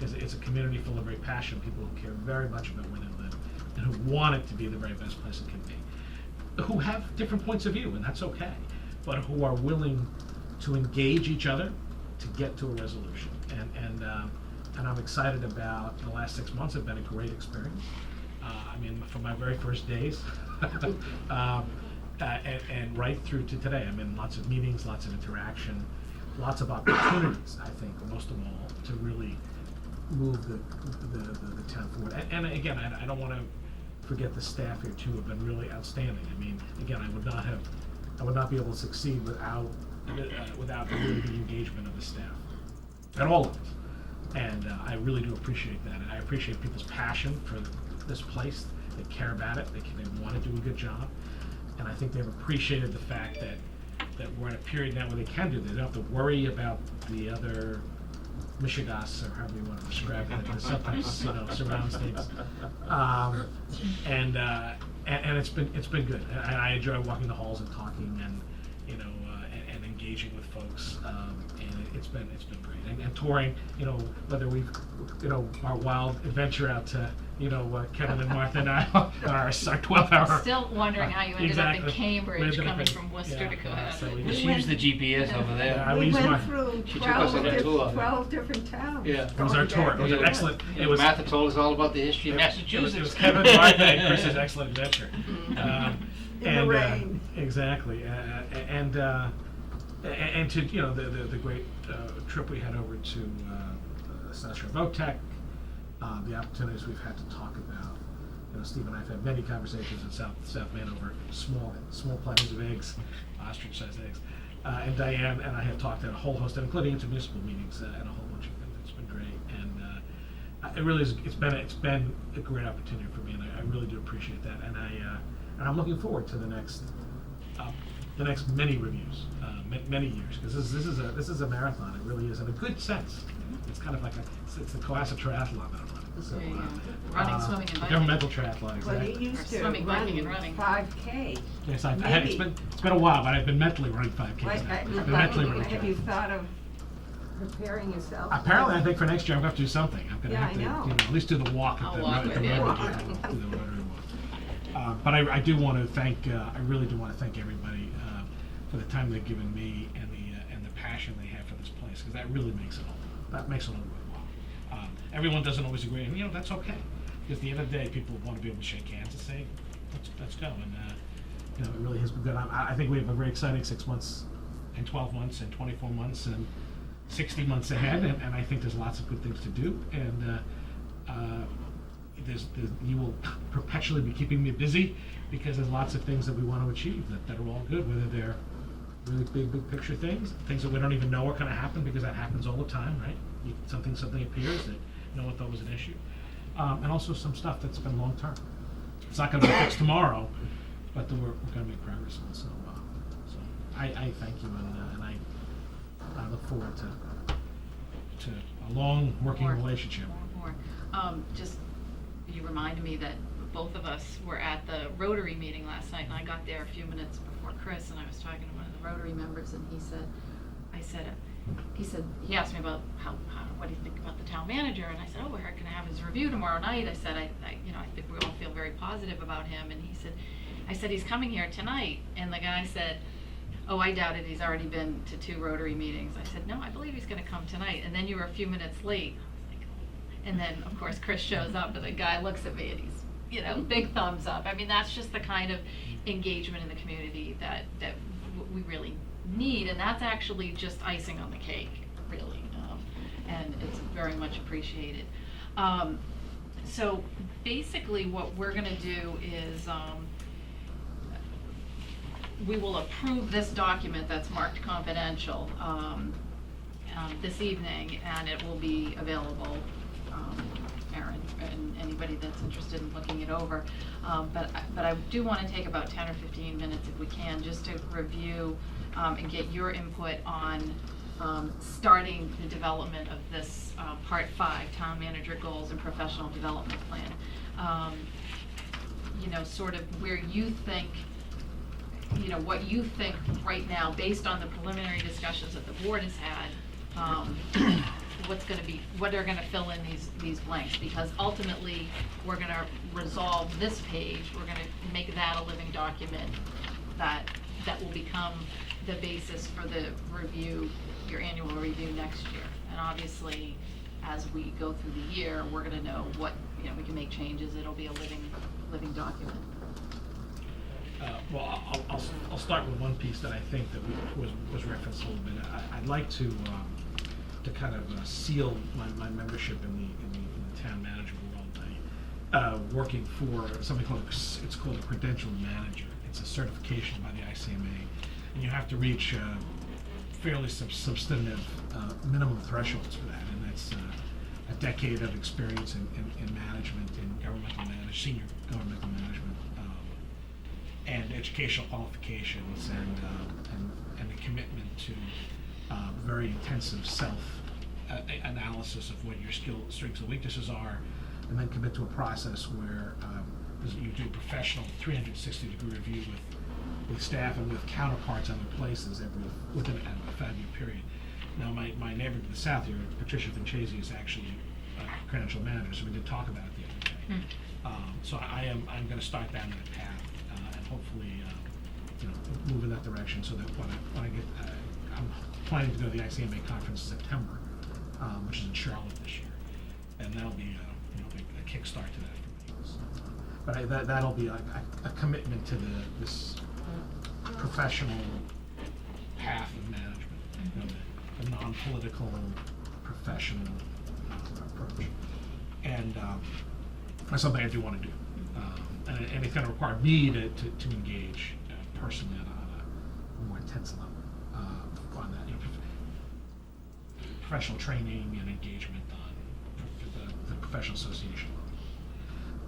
It's a community full of very passionate people who care very much about where they live and who want it to be the very best place it can be, who have different points of view, and that's okay, but who are willing to engage each other to get to a resolution. And I'm excited about the last 6 months have been a great experience. From my very first days, and right through to today. I'm in lots of meetings, lots of interaction, lots of opportunities, I think, most of all, to really move the town forward. And again, I don't want to forget the staff here too have been really outstanding. Again, I would not be able to succeed without the really good engagement of the staff at all levels. And I really do appreciate that. And I appreciate people's passion for this place. They care about it. They want to do a good job. And I think they've appreciated the fact that we're in a period now where they can do this. They don't have to worry about the other Michigas, or however you want to describe it, that sometimes surrounds things. And it's been good. And I enjoy walking the halls and talking and and engaging with folks. And it's been great. And touring, whether we've our wild adventure out to Kevin and Martha and I, our 12-hour. Still wondering how you ended up in Exactly. Cambridge, We ended up coming in- from Worcester to Cohasset. So we We just went- use the GPS over there. Yeah, We use went mine. through She took us on a tour. 12 different towns. Yeah. It was our tour. It was an excellent. It was. Martha told us all about the history of It Massachusetts. was Kevin, Martha, and Chris's excellent adventure. In the rain. Exactly, and to the great trip we had over to South Shore Votech, the opportunities we've had to talk about. Steve and I have had many conversations in South Maine over small platters of eggs, ostrich-sized eggs, and Diane and I have talked at a whole host, including intermunicipal meetings and a whole bunch of things. It's been great, and it really is. It's been a great opportunity for me, and I really do appreciate that. And I'm looking forward to the next many reviews, many years, because this is a marathon. It really is, in a good sense. It's kind of like it's the Cohasset triathlon that I'm running. So, There you go. Running, swimming, and biking. Governmental triathlon, Well, exactly. you used Or to swimming, biking, and running. 5K. Yes, it's Maybe. been a while, but I've been mentally running 5Ks Like, now. I've been mentally running have you 5Ks. thought of preparing yourself? Apparently, I think for next year I'm going to have to do something. I'm going to Yeah, have to, I know. at least do the walk. I'll at the walk Rotary- with the you. Rotary walk, do the Rotary walk. But I do want to thank. I really do want to thank everybody for the time they've given me and the passion they have for this place, because that really makes it all. That makes it all worthwhile. Everyone doesn't always agree, and that's okay. Because at the end of the day, people want to be able to shake hands and say, "Let's go." And it really has been good. I think we have a very exciting 6 months, and 12 months, and 24 months, and 60 months ahead. And I think there's lots of good things to do. And you will perpetually be keeping me busy, because there's lots of things that we want to achieve that are all good, whether they're really big picture things that we don't even know are going to happen, because that happens all the time, right? Something appears that no one thought was an issue, and also some stuff that's been long term. It's not going to be fixed tomorrow, but we're going to make progress on. So I thank you, and I look forward to a long working More. relationship. More. Just, you reminded me that both of us were at the Rotary meeting last night, and I got there a few minutes before Chris, and I was talking to one of the Rotary members, and he asked me about what do you think about the town manager, and I said, we're going to have his review tomorrow night. I said, I think we all feel very positive about him, and I said, he's coming here tonight, and the guy said, I doubt it, he's already been to 2 Rotary meetings. I said, no, I believe he's going to come tonight, and then you were a few minutes late. I was like, and then, of course, Chris shows up, and the guy looks at me, and he's, big thumbs up. That's just the kind of engagement in the community that we really need, and that's actually just icing on the cake, really, and it's very much appreciated. So basically what we're gonna do is, we will approve this document that's marked confidential, this evening, and it will be available, Aaron, and anybody that's interested in looking it over. But I do wanna take about 10 or 15 minutes if we can, just to review, and get your input on, starting the development of this, Part 5, Town Manager Goals and Professional Development Plan. You know, sort of where you think, you know, what you think right now, based on the preliminary discussions that the board has had, what are gonna fill in these blanks, because ultimately, we're gonna resolve this page, we're gonna make that a living document that will become the basis for the review, your annual review next year. And obviously, as we go through the year, we're gonna know what, you know, we can make changes, it'll be a living document. Well, I'll start with one piece that I think that was referenced a little bit. I'd like to kind of seal my membership in the town manager world by working for something called it's called a credentialed manager. It's a certification by the ICMA, and you have to reach fairly substantive minimum thresholds for that, and that's a decade of experience in management, in governmental management, senior governmental management, and educational qualifications, and the commitment to very intensive analysis of what your strengths and weaknesses are, and then commit to a process where you do professional 360-degree review with staff and with counterparts other places within a 5-year period. Now, my neighbor to the south here, Patricia Finchese, is actually a credential manager, so we did talk about it the other day. So I'm going to start down that path, and hopefully, move in that direction, so that when I get, I'm planning to go to the ICMA conference in September, which is in Charlotte this year, and that'll be a kickstart to that for me. So, but that'll be a commitment to this professional path of management, the non-political, professional approach, and that's something I do want to do, and it's going to require me to engage personally on a more intense level on that, professional training and engagement on the professional association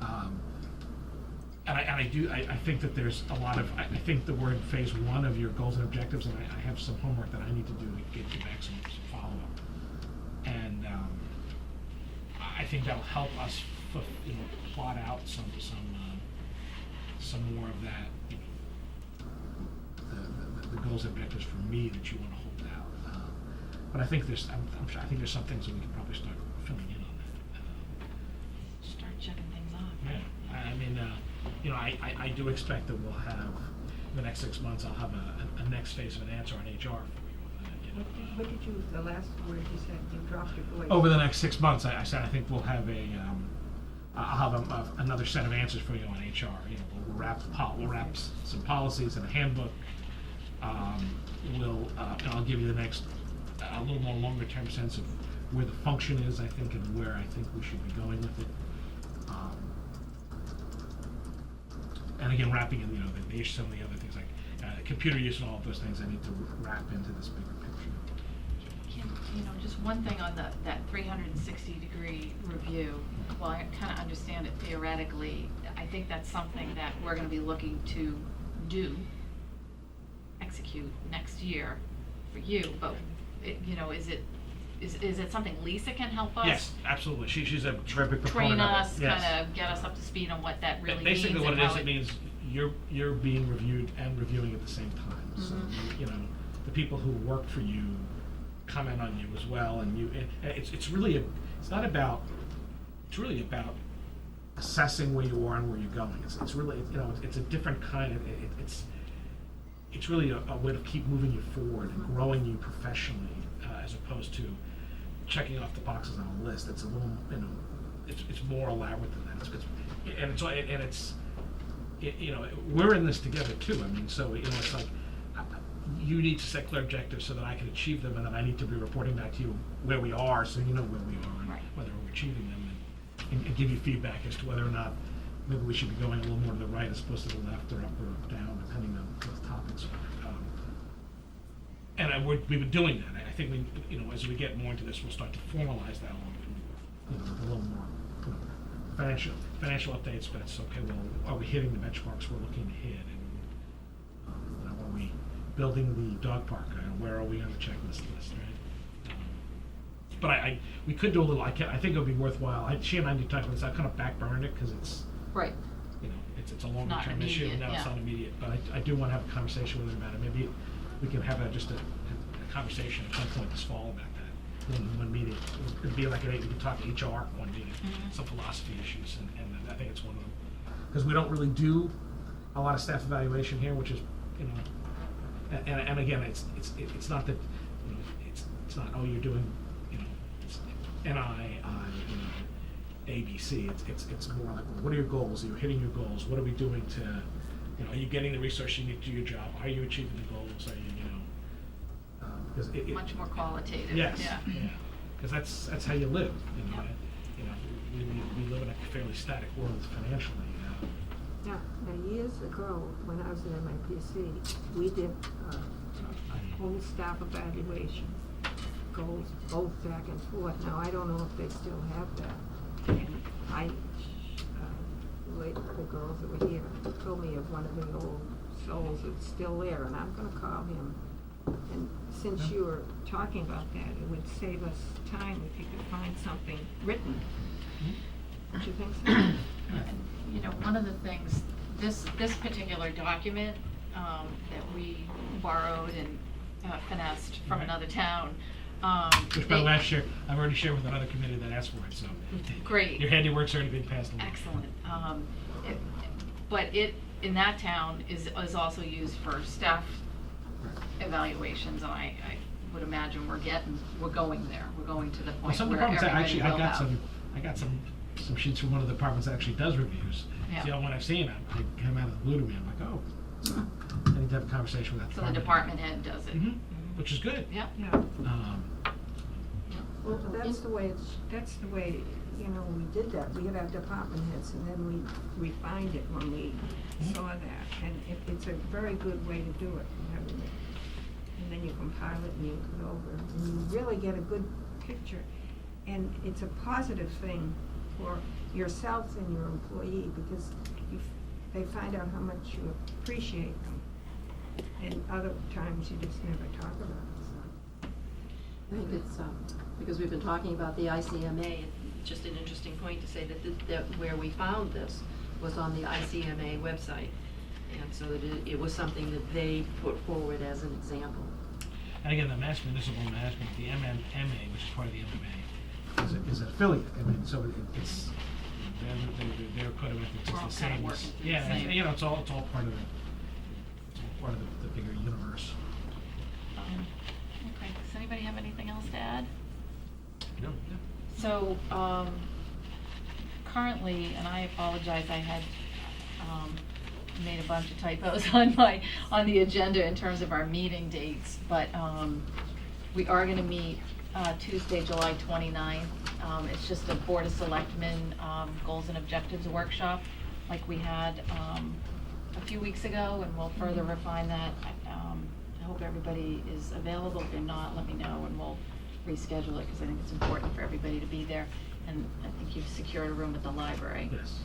level. And I think that there's a lot of, I think that we're in phase 1 of your goals and objectives, and I have some homework that I need to do to get you back some follow-up. And I think that'll help us plot out some more of that, the goals and objectives for me that you want to hold out. But I think there's some things that we can probably start filling in on that. Start checking things off. Yeah, I mean, I do expect that we'll have, in the next 6 months, I'll have a next phase of an answer on HR for you. What did you, the last word you said, you dropped your voice. Over the next 6 months, I said I think we'll have I'll have another set of answers for you on HR. We'll wrap some policies in a handbook. I'll give you the next, a little more longer term sense of where the function is, I think, and where I think we should be going with it. And again, wrapping in, some of the other things like computer use and all of those things I need to wrap into this bigger picture. Kim, just one thing on that 360-degree review. Well, I kind of understand it theoretically. I think that's something that we're going to be looking to execute next year for you. But is it something Lisa can help us? Yes, absolutely. She's a terrific proponent Train of it. us, Yes. kind of get us up to speed on what that really means. Basically, what and it is, how it means you're being reviewed and reviewing at the same time. So the people who work for you comment on you as well, and it's really about assessing where you are and where you're going. It's really it's a different kind of it's really a way to keep moving you forward and growing you professionally, as opposed to checking off the boxes on a list. It's a little it's more elaborate than that. We're in this together too. I mean, so it's like you need to set clear objectives so that I can achieve them, and then I need to be reporting back to you where we are, so you know where we are and Right. whether we're achieving them, and give you feedback as to whether or not maybe we should be going a little more to the right as opposed to the left or up or down, depending on what the topics are. And we've been doing that. I think we, you know, as we get more into this, we'll start to formalize that a little bit, you know, with a little more, you know, financial updates, but it's okay, well, are we hitting the benchmarks we're looking to hit? And, you know, are we building the dog park? Where are we on the checklist list, right? But we could do a little, I think it would be worthwhile, she and I need to talk about this, I kind of backburned it, because it's, Right. you know, it's a longer not term issue, immediate, and now it's yeah. not immediate, but I do want to have a conversation with her about it. Maybe we can have just a conversation at some point this fall about that, in one meeting. It'd be like, we could talk to HR one meeting, some philosophy issues, and I think it's one of them. Because we don't really do a lot of staff evaluation here, which is, you know, and again, it's not that, you know, it's not, oh, you're doing, you know, it's NI, you know, ABC. It's more like, well, what are your goals? Are you hitting your goals? What are we doing to, you know, are you getting the resources you need to do your job? Are you achieving the goals? Are you, you know, because Much more qualitative. yes, Yeah. because that's how you live. You know, you know, we live in a fairly static world financially. Now, years ago, when I was in MIPC, we did whole staff evaluation, goes both back and forth. Now, I don't know if they still have that. And the girls that were here told me of one of the old souls that's still there, and I'm gonna call him. And since you were talking about that, it would save us time if you could find something written. Don't you think so? And, you know, one of the things, this particular document that we borrowed and finessed from Right. another town. Which by the way, I've already shared with another committee that asked for it, so. Great. Your handiwork's already been passed along. Excellent. But it, in that town, is also used for staff evaluations, and I would imagine we're going there. We're going to the Well, point some where departments, everybody actually, will have. I got some sheets from one of the departments that actually does reviews. Yeah. The only one I've seen, I come out of the blue to me, I'm like, oh, so I need to have a conversation with that So the department. department head does it. Mhm. Which is good. Yeah. Yeah. Um, Well, that's the way, you know, we did that. We had our department heads, and then we refined it when we saw that. And it's a very good way to do it, having it. And then you compile it and you put over, and you really get a good picture. And it's a positive thing for yourself and your employee, because they find out how much you appreciate them. And other times you just never talk about it, so. I think it's, because we've been talking about the ICMA, just an interesting point to say that where we found this was on the ICMA website. And so that it was something that they put forward as an example. And again, the Mass Municipal Management, the MMA, which is part of the MMA, is an affiliate. I mean, so it's, their code of ethics We're all is the kind of same. working through the Yeah, same. you know, it's all part of the bigger universe. Okay, does anybody have anything else to add? No. So, currently, and I apologize, I had, made a bunch of typos on the agenda in terms of our meeting dates, but, we are gonna meet, Tuesday, July 29th. It's just a Board of Selectmen, Goals and Objectives workshop, like we had, a few weeks ago, and we'll further refine that. I hope everybody is available. If they're not, let me know, and we'll reschedule it, because I think it's important for everybody to be there. And I think you've secured a room at the library. Yes.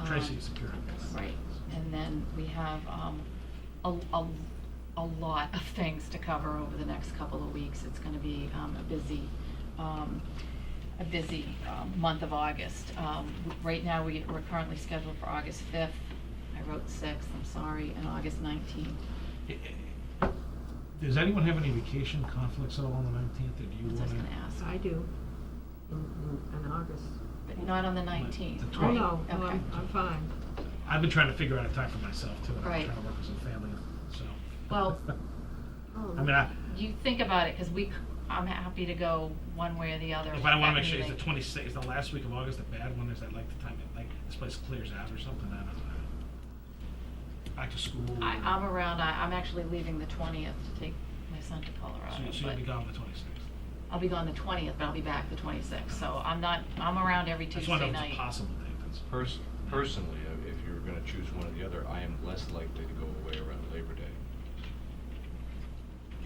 Tracy is secured. Right, and then we have a lot of things to cover over the next couple of weeks. It's gonna be a busy month of August. Right now, we're currently scheduled for August 5th. I wrote 6th, I'm sorry, and August 19th. Does anyone have any vacation conflicts at all on the 19th, or do you That's what I was want to? gonna ask. I do, in August. But not on the 19th, The Oh, right? no, no, Okay. I'm fine. I've been trying to figure out a time for myself too, and I'm Right. trying to work with some family, so. Well, Oh, I mean, you think about it, because I'm happy to go one way or the other. but I with want to that make sure, is the meeting. 26th, is the last week of August a bad one? Is that like the time, this place clears out or something? I don't know. back to school? I'm around, I'm actually leaving the 20th to take my son to Colorado. So you'll be but gone the 26th? I'll be gone the 20th, but I'll be back the 26th, so I'm around every I just Tuesday wondered if night. it's a possible date, that's. Personally, if you're gonna choose one or the other, I am less likely to go away around Labor Day.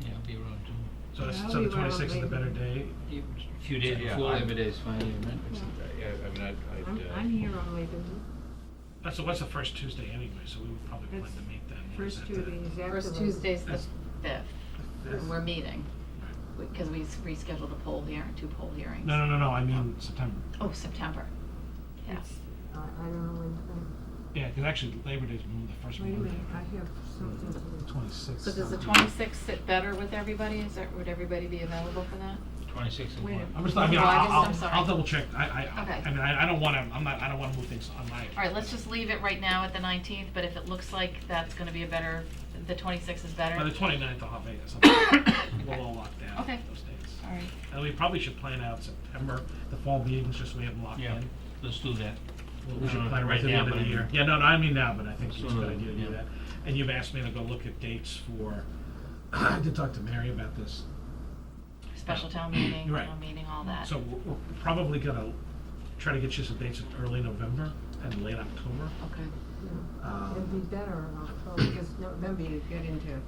Yeah, I'll be around too. So Yeah, so I'll the be around 26th is the Labor better Day. day? A few days Yeah, before I'm- Labor Day is fine, right? Yeah, I mean, I'm here on Labor Day. So what's the first Tuesday anyway, so we would probably plan It's to meet then. First Is that Tuesday is after First the. Tuesday's the That's- 5th, Yes. and we're meeting, because we rescheduled a poll hearing, 2 poll hearings. No, I mean September. Oh, September, yeah. I don't know when, Yeah, because actually Labor Day's the first wait a Monday. minute, I have something to. 26th. So does the 26th sit better with everybody? Would everybody be available for that? 26th of Wait a what? minute. I'm just, I mean, August, I'm I'll sorry. double check. Okay. I mean, I don't wanna, I don't wanna move things on my. All right, let's just leave it right now at the 19th, but if it looks like that's gonna be a better, the 26th is better. By the 29th, I'll have Vegas. We'll all lock down Okay. those dates. All right. And we probably should plan out September, the fall meetings, just so we have them locked Yeah, in. let's do that. We should I don't plan know right to the now, end of but the I year. mean- Yeah, no, I mean now, but I think it's a Sooner, good idea to do yeah. that. And you've asked me to go look at dates for, I did talk to Mary about this. Special town meeting, Right. town meeting, all that. So we're probably gonna try to get you some dates in early November and late October. Okay. Yeah, it'd be better in October, because November you get into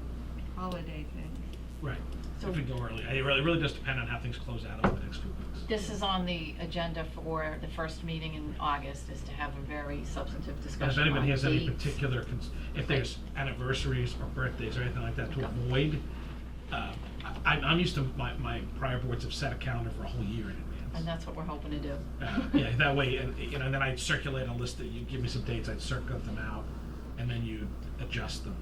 holiday things. Right, So- if we go early. It really does depend on how things close out over the next few weeks. This is on the agenda for the first meeting in August, is to have a very substantive And discussion if on anybody has any dates. particular, if there's anniversaries or birthdays or anything like that to avoid, I'm used to, my prior boards have set a calendar for a whole year in advance. And that's what we're hoping to do. Yeah, that way, and, you know, and then I'd circulate a list that you give me some dates, I'd circulate them out, and then you adjust them.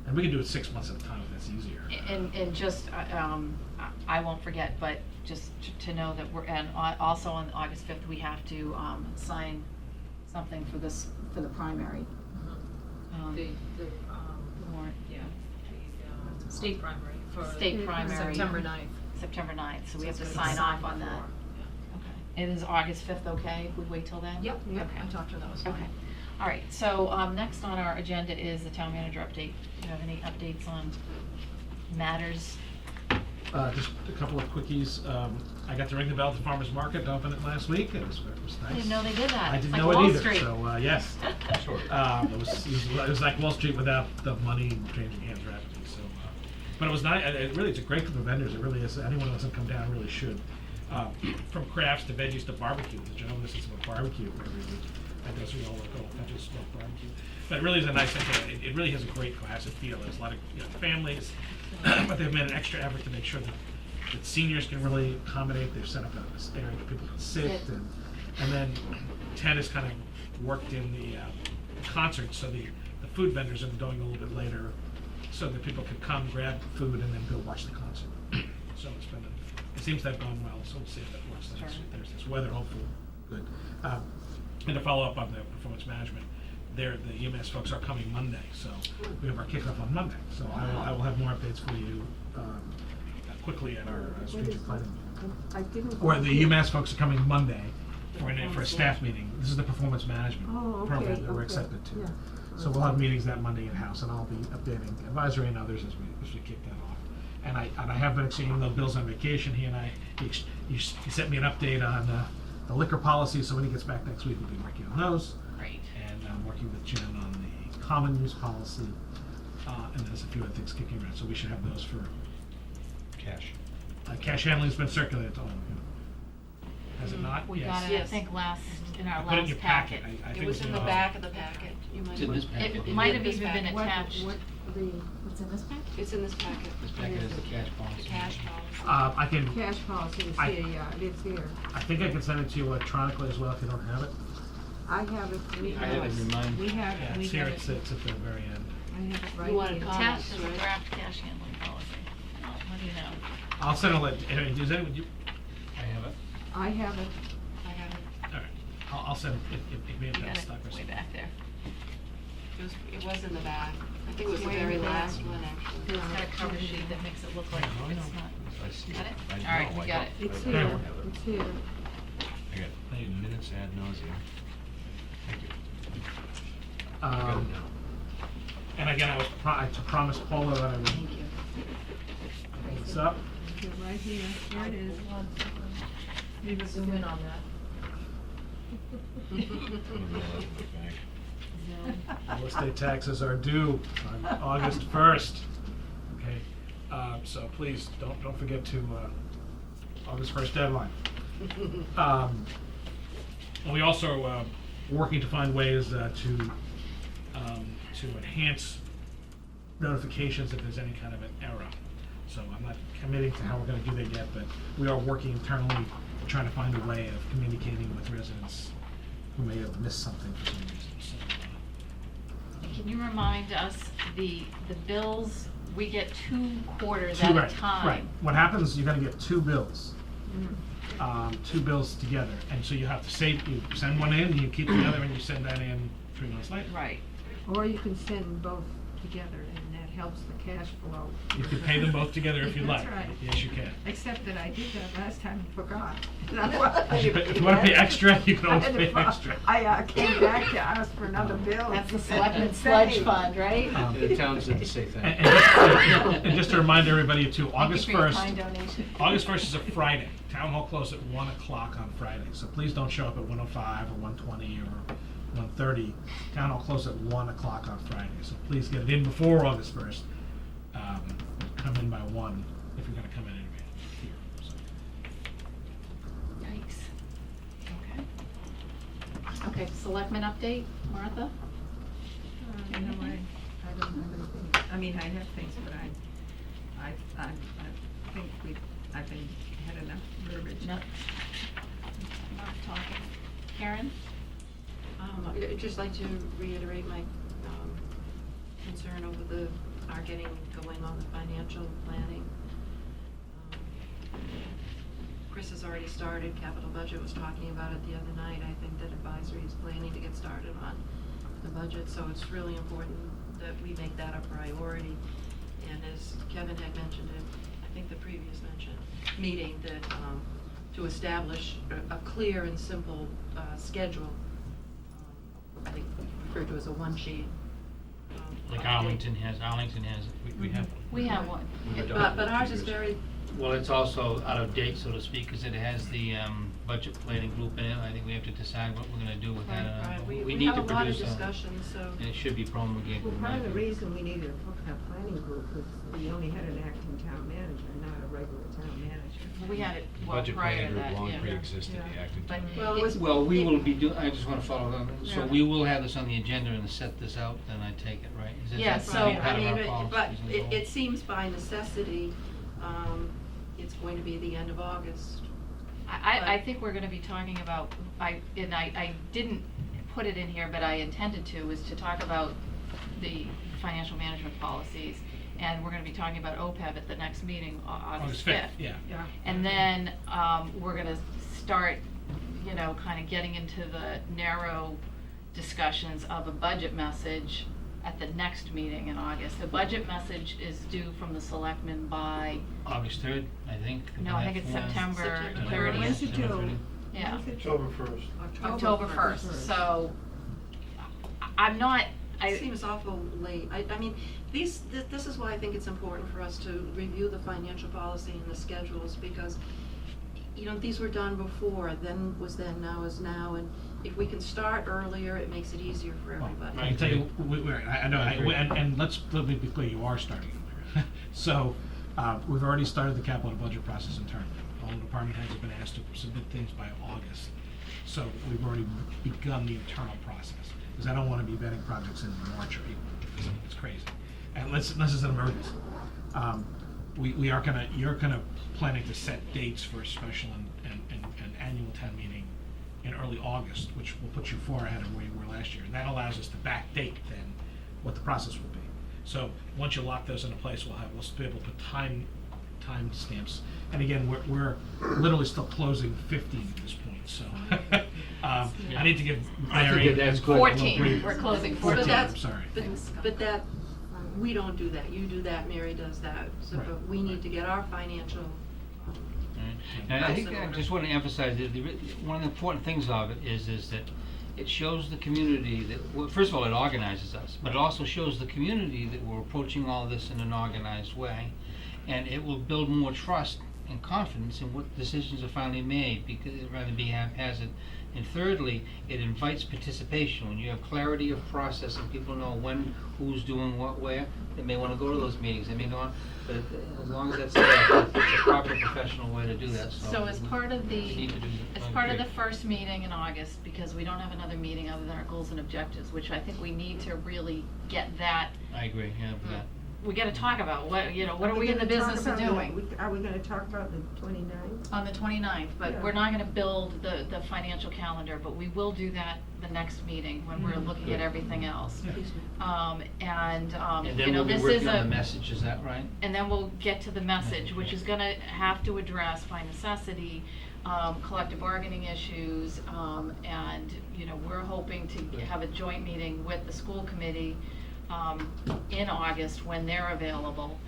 And we can do it 6 months at a time, if that's easier. And just, I won't forget, but just to know that also on August 5th, we have to sign something for this, for the primary. The Warrant, yeah. state primary for State primary. September 9th. September 9th, so we have to it's sign signed off on that. before. Okay. And is August 5th okay if we wait till then? Yep, Okay. I talked to those. Okay. All right, so next on our agenda is the town manager update. Do you have any updates on matters? Just a couple of quickies. I got to ring the bell at the farmer's market to open it last week, and it was nice. I didn't know they did that. I It's didn't like know it Wall either, Street. so, yes. Sure. It was like Wall Street without the money changing hands rapidly, so, but it was nice, it's a great group of vendors, it really is, anyone who doesn't come down really should. From crafts to veggies to barbecue, the gentleman that says about barbecue every week, I guess we all like, oh, I just love barbecue. But it really is a nice thing, it really has a great Cohasset feel, there's a lot of, families, but they've made an extra effort to make sure that seniors can really accommodate, they've set up an area where people can sit, and then Ted has kind of worked in the concerts, so the food vendors are going a little bit later, so that people can come, grab food, and then go watch the concert. So it seems to have gone well, so we'll see if that works. There's this weather, hopefully, good. And to follow up on the performance management, the UMass folks are coming Monday, so we have our kickoff on Monday. So I will have more updates for you quickly at our strategic planning meeting. I didn't. Or the UMass folks are coming Monday for a staff meeting. This is the performance management Oh, okay, program that we're okay, accepted to. yeah. So we'll have meetings that Monday in-house, and I'll be updating advisory and others as we kick that off. And I have been exchanging, though Bill's on vacation, he sent me an update on the liquor policy, so when he gets back next week, we'll be working on those. Great. And I'm working with Jen on the common use policy, and there's a few other things kicking around, so we should have those for Cash. cash handling's been circulated to all of you. Has it not? We Yes. got it, I Yes. think, I in our put it in your last packet. I It think was in the back of the packet. You might It's in this have- packet. It might have This even been packet. attached. What's in this pack? It's in this packet. This packet is the cash policy. The cash policy. I can, Cash policy is I- here, yeah, it is here. I think I can send it to you electronically as well if you don't have it. I have it, we I have it in mine. We have, Yeah, we it's here, have it's it, at the very end. I have it right You wanted here. comments, Attached is a right? draft cash handling policy. What do you know? I'll send it, does anyone, I have it. I have it. I have it. all right, I'll send it, it may have You been got stuck or it way something. back there. It was in the back. I think it was the Way in very the back. last one, actually. It's got a cover sheet that makes it look like I know. it's not. I see Got it? I All right, know, we I got don't- it. It's I here, don't have it. it's here. I got minutes ad nauseum. Thank you. I got Um, it now. And again, I promised Paula that I would. Thank you. What's up? Right here, here it is. Maybe zoom in on that. Real estate taxes are due on August 1st. Okay, so please don't forget to August 1st deadline. And we also are working to find ways to enhance notifications if there's any kind of an error. So I'm not committing to how we're going to do that yet, but we are working internally, trying to find a way of communicating with residents who may have missed something for some reason. So, Can you remind us, the bills, we get 2 quarters Two, at right, a time? right. What happens is you're gonna get 2 bills. 2 bills together, and so you have to you send one in, and you keep the other, and you send that in 3 months later. Right. Or you can send both together, and that helps the cash flow. You can pay them both together if you like. That's right. Yes, you can. Except that I did that last time and forgot. If you wanna pay extra, you can always pay extra. I came back to ask for another bill. That's the Selectman Sludge Fund, right? The town said to say thank you. And just to remind everybody too, August Thank you for your 1st. kind donation. August 1st is a Friday. Town hall closed at 1 o'clock on Friday, so please don't show up at 1:05 or 1:20 or 1:30. Town hall closed at 1 o'clock on Friday, so please get it in before August 1st. Come in by 1 if you're gonna come in advance here. So. Yikes. Okay. Okay, Selectman update, Martha? I don't have anything. I mean, I have things, but I think I've had enough verbiage. No. Not talking. Karen? I'd just like to reiterate my concern over our getting going on the financial planning. Chris has already started, capital budget was talking about it the other night. I think that advisory is planning to get started on the budget, so it's really important that we make that a priority. And as Kevin had mentioned in, I think the previous meeting, that to establish a clear and simple schedule, I think referred to as a one-sheet. Like Arlington has, we have. We have one. But ours is very, Well, it's also out of date, so to speak, because it has the budget planning group in it. I think we have to decide what we're gonna do with that. right, We we need have to a lot of produce discussions, so. and it should be promulgated. Well, in part my of the opinion. reason we needed a planning group was we only had an acting town manager, not a regular town manager. We had it, well, Budget prior planning to group that, long yeah. pre-existed the acting But town. Well, it was. Well, we will be I just wanna follow on, so Yeah. we will have this on the agenda and set this out, then I take it, right? Is Yeah, that so, part I of mean, our but policies and it goals? seems by necessity, it's going to be the end of August. I think we're gonna be talking about, I didn't put it in here, but I intended to, was to talk about the financial management policies. And we're gonna be talking about OPEB at the next meeting, August 5th. Yeah. Yeah. And then, we're gonna start, kind of getting into the narrow discussions of a budget message at the next meeting in August. The budget message is due from the selectmen by, August 3rd, I think. no, I think it's September September 30th. When's it due? Yeah, October 1st. October 1st, so, I'm not, It seems awful late. I mean, this is why I think it's important for us to review the financial policy and the schedules, because, these were done before, then was then, now is now, and if we can start earlier, it makes it easier for everybody. I can tell you, I know, and let's let me be clear, you are starting earlier. So, we've already started the capital budget process internally. All the department heads have been asked to submit things by August. So we've already begun the internal process, because I don't wanna be vetting projects in March or April, because it's crazy. And unless it's an emergency. You're planning to set dates for a special and annual town meeting in early August, which will put you far ahead of where you were last year. And that allows us to backdate then what the process will be. So once you lock those into place, we'll be able to put time stamps. And again, we're literally still closing 15 at this point, so. I need to give Mary. that's good. 14, we're closing 14. that's- I'm sorry. But that, we don't do that. You do that, Mary does that. So, Right. but we need to get our financial, And I think I just want to emphasize that one of the important things of it is that it shows the community that, well, first of all, it organizes us, but it also shows the community that we're approaching all this in an organized way, and it will build more trust and confidence in what decisions are finally made, because rather than be haphazard. And thirdly, it invites participation. When you have clarity of process and people know when, who's doing what, where, they may want to go to those meetings, they may not, but as long as that's there, it's a proper professional way to do that, so. So as part of we need the, to do that. as part of the first meeting in August, because we don't have another meeting other than our goals and objectives, which I think we need to really get that, I agree, yeah, with that. we gotta talk about, what, you know, what are we in the business of doing? Are we gonna talk about the 29th? On the 29th, but Yeah. we're not gonna build the financial calendar, but we will do that the next meeting when we're looking at everything else. And You then know, we'll be this is working on a, the message, is that right? and then we'll get to the message, which is gonna have to address by necessity, collective bargaining issues, and, you know, we're hoping to have a joint meeting with the school committee, in August when they're available,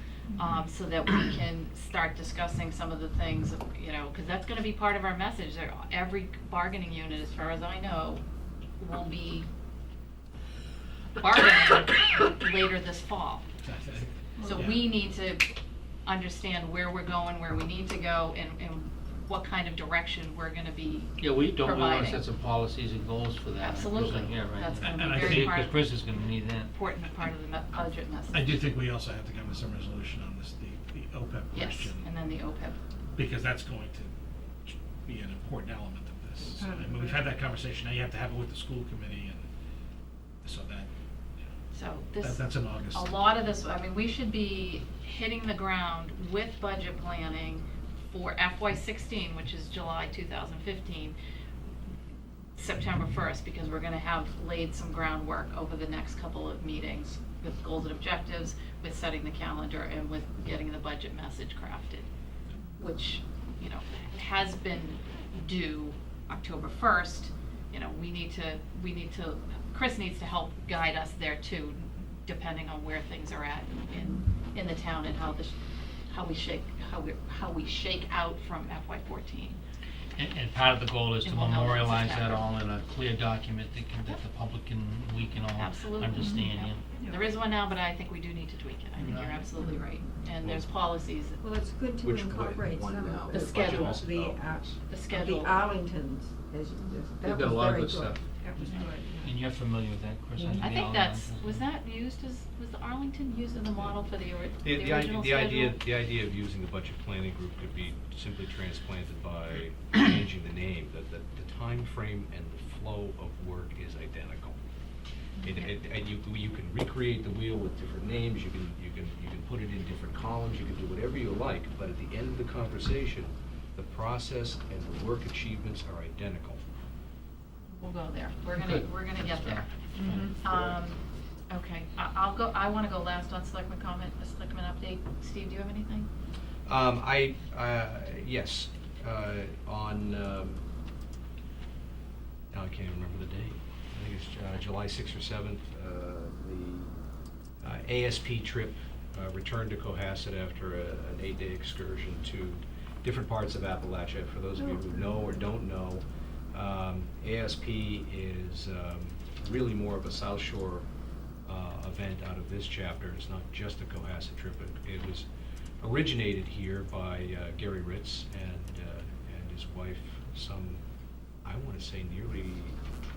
so that we can start discussing some of the things, you know, because that's gonna be part of our message. Every bargaining unit, as far as I know, will be bargaining later this fall. So we need to understand where we're going, where we need to go, and what kind of direction we're gonna be Yeah, we want to providing. set some policies and goals for that. Absolutely. Yeah, right. That's gonna be And I very think- part, Because Chris is gonna need that. important part of the budget message. I do think we also have to come to some resolution on this, the OPEB Yes, question. and then the OPEB. Because that's going to be an important element of this. So, I mean, we've had that conversation, now you have to have it with the school committee, and so that, So this, that's in August. a lot of this, I mean, we should be hitting the ground with budget planning for FY16, which is July 2015, September 1st, because we're gonna have laid some groundwork over the next couple of meetings with goals and objectives, with setting the calendar, and with getting the budget message crafted, which, you know, has been due October 1st. You know, we need to, Chris needs to help guide us there too, depending on where things are at in the town and how we shake out from FY14. And part of the goal is to And we'll know what's memorialize that happening. all in a clear document that the public we can all Absolutely. understand, yeah. There is one now, but I think we do need to tweak it. I think you're absolutely right. And there's policies, Well, it's good to Which incorporate one some now? of The the. schedule. the schedule. The Arlingtons, as you just, They've that got a was lot of very good good. stuff. That was good. And you're familiar with that, Chris? I think was that used as, was the Arlington used as a model for the original The idea schedule? of using the budget planning group could be simply transplanted by changing the name, that the time frame and the flow of work is identical. And you can recreate the wheel with different names, you can put it in different columns, you can do whatever you like, but at the end of the conversation, the process and the work achievements are identical. We'll go there. We're Good. gonna get there. Mhm. Okay, I wanna go last on selectman comment, a selectman update. Steve, do you have anything? Yes, on, now I can't even remember the date. I think it's July 6th or 7th, the ASP trip returned to Cohasset after an 8-day excursion to different parts of Appalachia. For those of you who know or don't know, ASP is really more of a South Shore event out of this chapter. It's not just a Cohasset trip. It was originated here by Gary Ritz and his wife I want to say nearly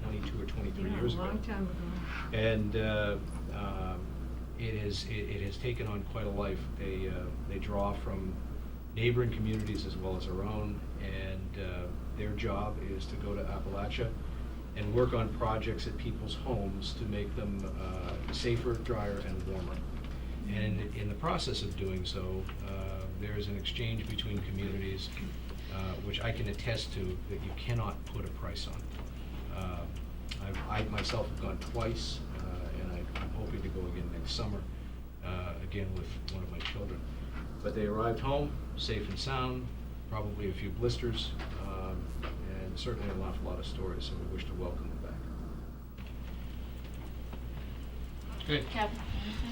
22 or 23 Yeah, years a ago. long time ago. And it has taken on quite a life. They draw from neighboring communities as well as our own, and their job is to go to Appalachia and work on projects at people's homes to make them safer, drier, and warmer. And in the process of doing so, there's an exchange between communities, which I can attest to, that you cannot put a price on. I myself have gone twice, and I'm hoping to go again next summer, again with one of my children. But they arrived home, safe and sound, probably a few blisters, and certainly an awful lot of stories, so we wish to welcome them back. Good. Kevin,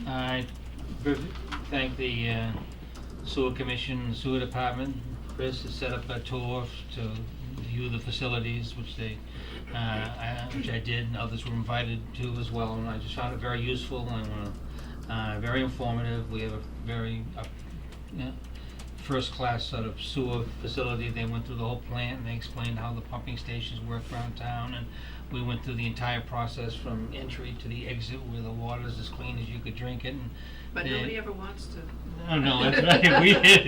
anything? I thank the sewer commission, sewer department, Chris has set up a tour to view the facilities, which I did, and others were invited to as well, and I just found it very useful and very informative. We have a very first-class sort of sewer facility. They went through the whole plant, and they explained how the pumping stations work around town, and we went through the entire process from entry to the exit, where the water's as clean as you could drink it. And But nobody ever wants to. Oh, no, that's right, we did,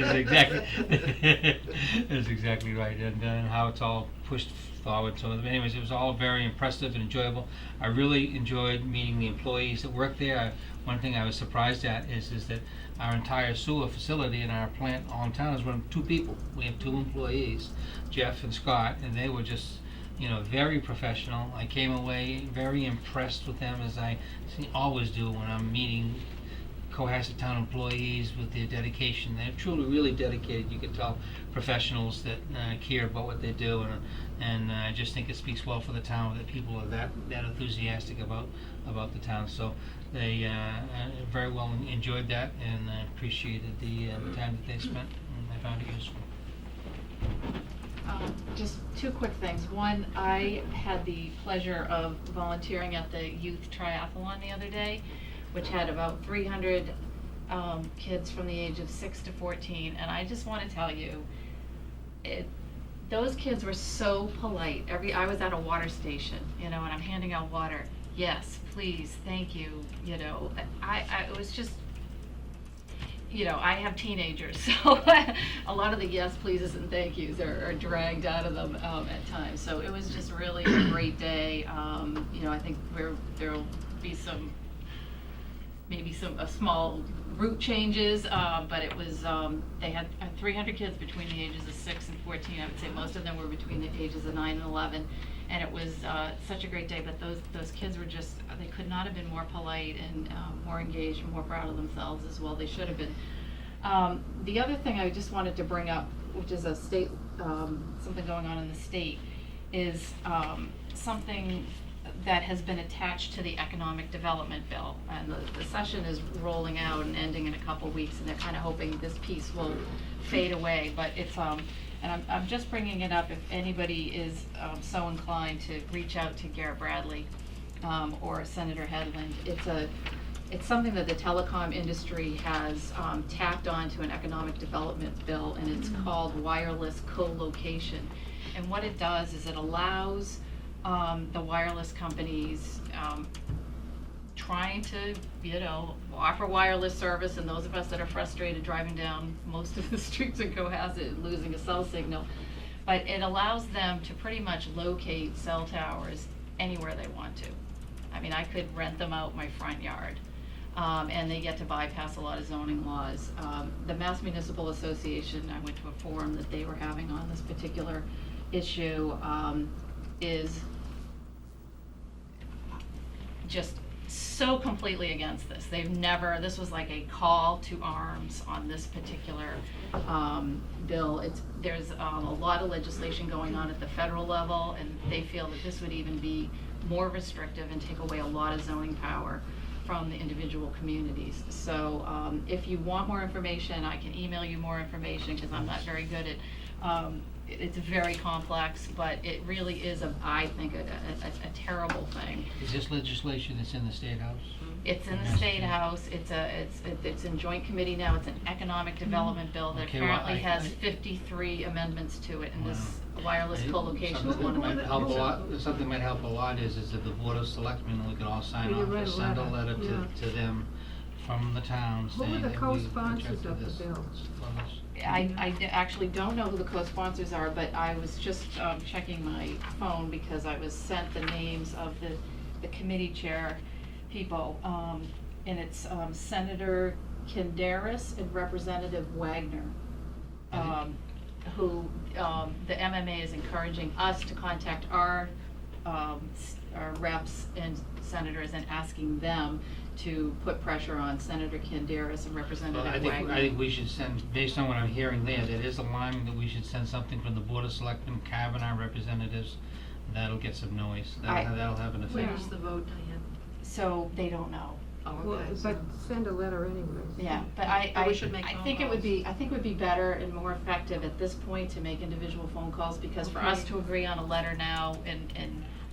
that's exactly right, and then how it's all pushed forward. So anyways, it was all very impressive and enjoyable. I really enjoyed meeting the employees that work there. One thing I was surprised at is that our entire sewer facility in our plant all in town is run by 2 people. We have 2 employees, Jeff and Scott, and they were just, very professional. I came away very impressed with them, as I always do when I'm meeting Cohasset Town employees, with their dedication. They're truly, really dedicated. You can tell professionals that care about what they do, and I just think it speaks well for the town that people are that enthusiastic about the town. So they very well enjoyed that, and appreciated the time that they spent, and I found it useful. Just 2 quick things. One, I had the pleasure of volunteering at the youth triathlon the other day, which had about 300 kids from the age of 6 to 14, and I just want to tell you, those kids were so polite. I was at a water station, and I'm handing out water. Yes, please, thank you. It was just, I have teenagers, so a lot of the yes, pleases, and thank yous are dragged out of them at times. So it was just really a great day. I think there'll be maybe small route changes, but it was, they had 300 kids between the ages of 6 and 14. I would say most of them were between the ages of 9 and 11, and it was such a great day. But those kids were just, they could not have been more polite and more engaged and more proud of themselves as well. They should have been. The other thing I just wanted to bring up, which is a state, something going on in the state, is something that has been attached to the economic development bill, and the session is rolling out and ending in a couple weeks, and they're kind of hoping this piece will fade away, but it's and I'm just bringing it up if anybody is so inclined to reach out to Garrett Bradley or Senator Headland. It's something that the telecom industry has tacked onto an economic development bill, and it's called wireless co-location. And what it does is it allows the wireless companies trying to, offer wireless service, and those of us that are frustrated driving down most of the streets in Cohasset and losing a cell signal, but it allows them to pretty much locate cell towers anywhere they want to. I mean, I could rent them out my front yard, and they get to bypass a lot of zoning laws. The Mass Municipal Association, I went to a forum that they were having on this particular issue, is just so completely against this. This was like a call to arms on this particular bill. There's a lot of legislation going on at the federal level, and they feel that this would even be more restrictive and take away a lot of zoning power from the individual communities. So if you want more information, I can email you more information, because I'm not very good at it's very complex, but it really is I think a terrible thing. Is this legislation that's in the State House? It's in the State House. It's in joint committee now. It's an economic development bill that Okay, well, apparently has 53 amendments to it, and this wireless I- co-location is one of Something them. might help a lot. Something might help a lot is if the Board of Selectmen, we could all sign We off, write or a send a letter, letter to them from the town Who are saying the that we co-sponsors rejected of the this. bill? Actually don't know who the co-sponsors are, but I was just checking my phone because I was sent the names of the committee chair people, and it's Senator Kinderis and Representative Wagner, who the MMA is encouraging us to contact our reps and senators and asking them to put pressure on Senator Kinderis and Representative Well, Wagner. I think we should send, based on what I'm hearing there, that is alarming, that we should send something from the Board of Selectmen, carve in our representatives. That'll get some noise. That'll have an effect. Where is the vote, Diane? So they don't know. Oh, Well, okay. but send a letter anyway. Yeah, but But we should make phone think it would calls. be, I think it would be better and more effective at this point to make individual phone calls, because for us Okay. to agree on a letter now and,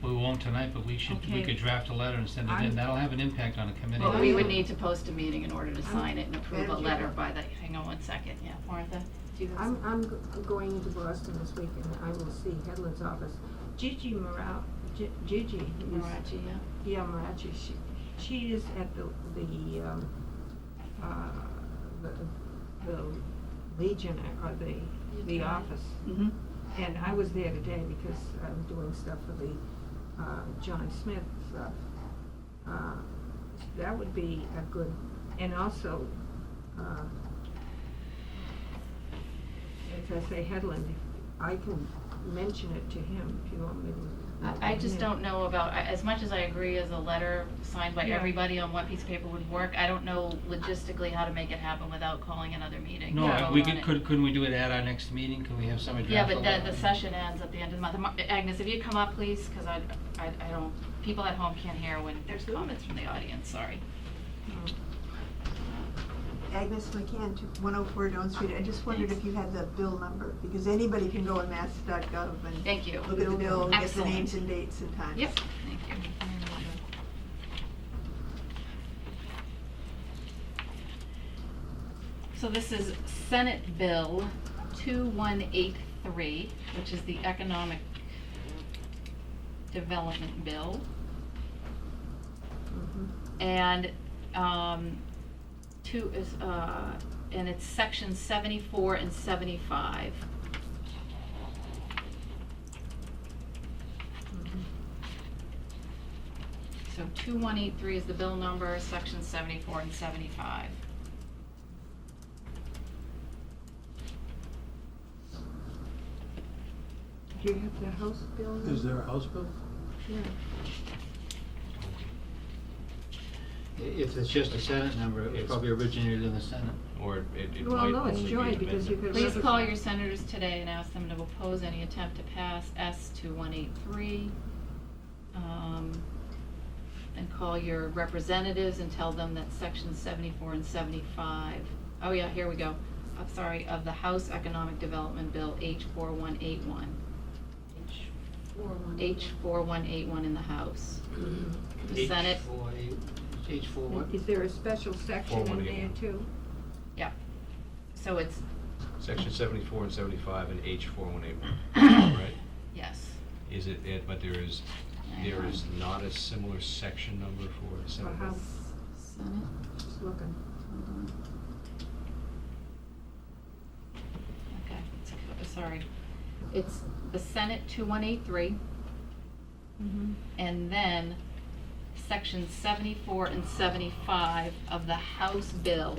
We won't tonight, but we Okay. could draft a letter and send it in. I'm- That'll have an impact on a committee. well, we would need to post a meeting in order to I'm- sign it and approve a Madam letter Chair. by the, hang on one second, yeah, Martha, do you have I'm, some? I'm going into Boston this week and I will see Headland's office. Gigi, who's, Marachi, yeah. yeah, Marachi, she is at the Legion, or the office. Mm-hmm. And I was there today because I'm doing stuff for the, John Smith stuff. That would be a good, and also, if I say Headland, I can mention it to him if you want me to. I just don't know about, as much as I agree as a letter signed by Yeah. everybody on what piece of paper would work, I don't know logistically how to make it happen without calling another meeting. No, to we vote on could, it. couldn't we do it at our next meeting? Could we have somebody Yeah, draft a but letter? the session ends at the end of the month. Agnes, if you come up, please, because I don't, people at home can't hear when there's comments from the audience, sorry. Agnes McCann, 104 Don Street. I just wondered if you had the bill number, because anybody can go on mass.gov and Thank you. look at the bill and get the Excellent. names and dates and times. Yep, thank you. So this is Senate Bill 2183, which is the Economic Development Bill. And, and it's section 74 and 75. So 2183 is the bill number, section 74 and 75. Do you have the House bill? Is there a House bill? Yeah. If it's just a Senate number, it probably originated in the Senate. Or it Well, might no, it's only be joint an because you amendment. could. Please call your senators today and ask them to oppose any attempt to pass S2183. And call your representatives and tell them that sections 74 and 75, oh yeah, here we go. I'm sorry, of the House Economic Development Bill H4181. H4181 in the House. The Senate, H4 what? Is there a special section in there 4181. too? yeah. So it's, Section 74 and 75 and H4181, right? yes. Is it, but there is not a similar section number for For Senate? House, Senate, just looking. hold on. Okay, sorry. It's the Senate 2183. And then section 74 and 75 of the House bill,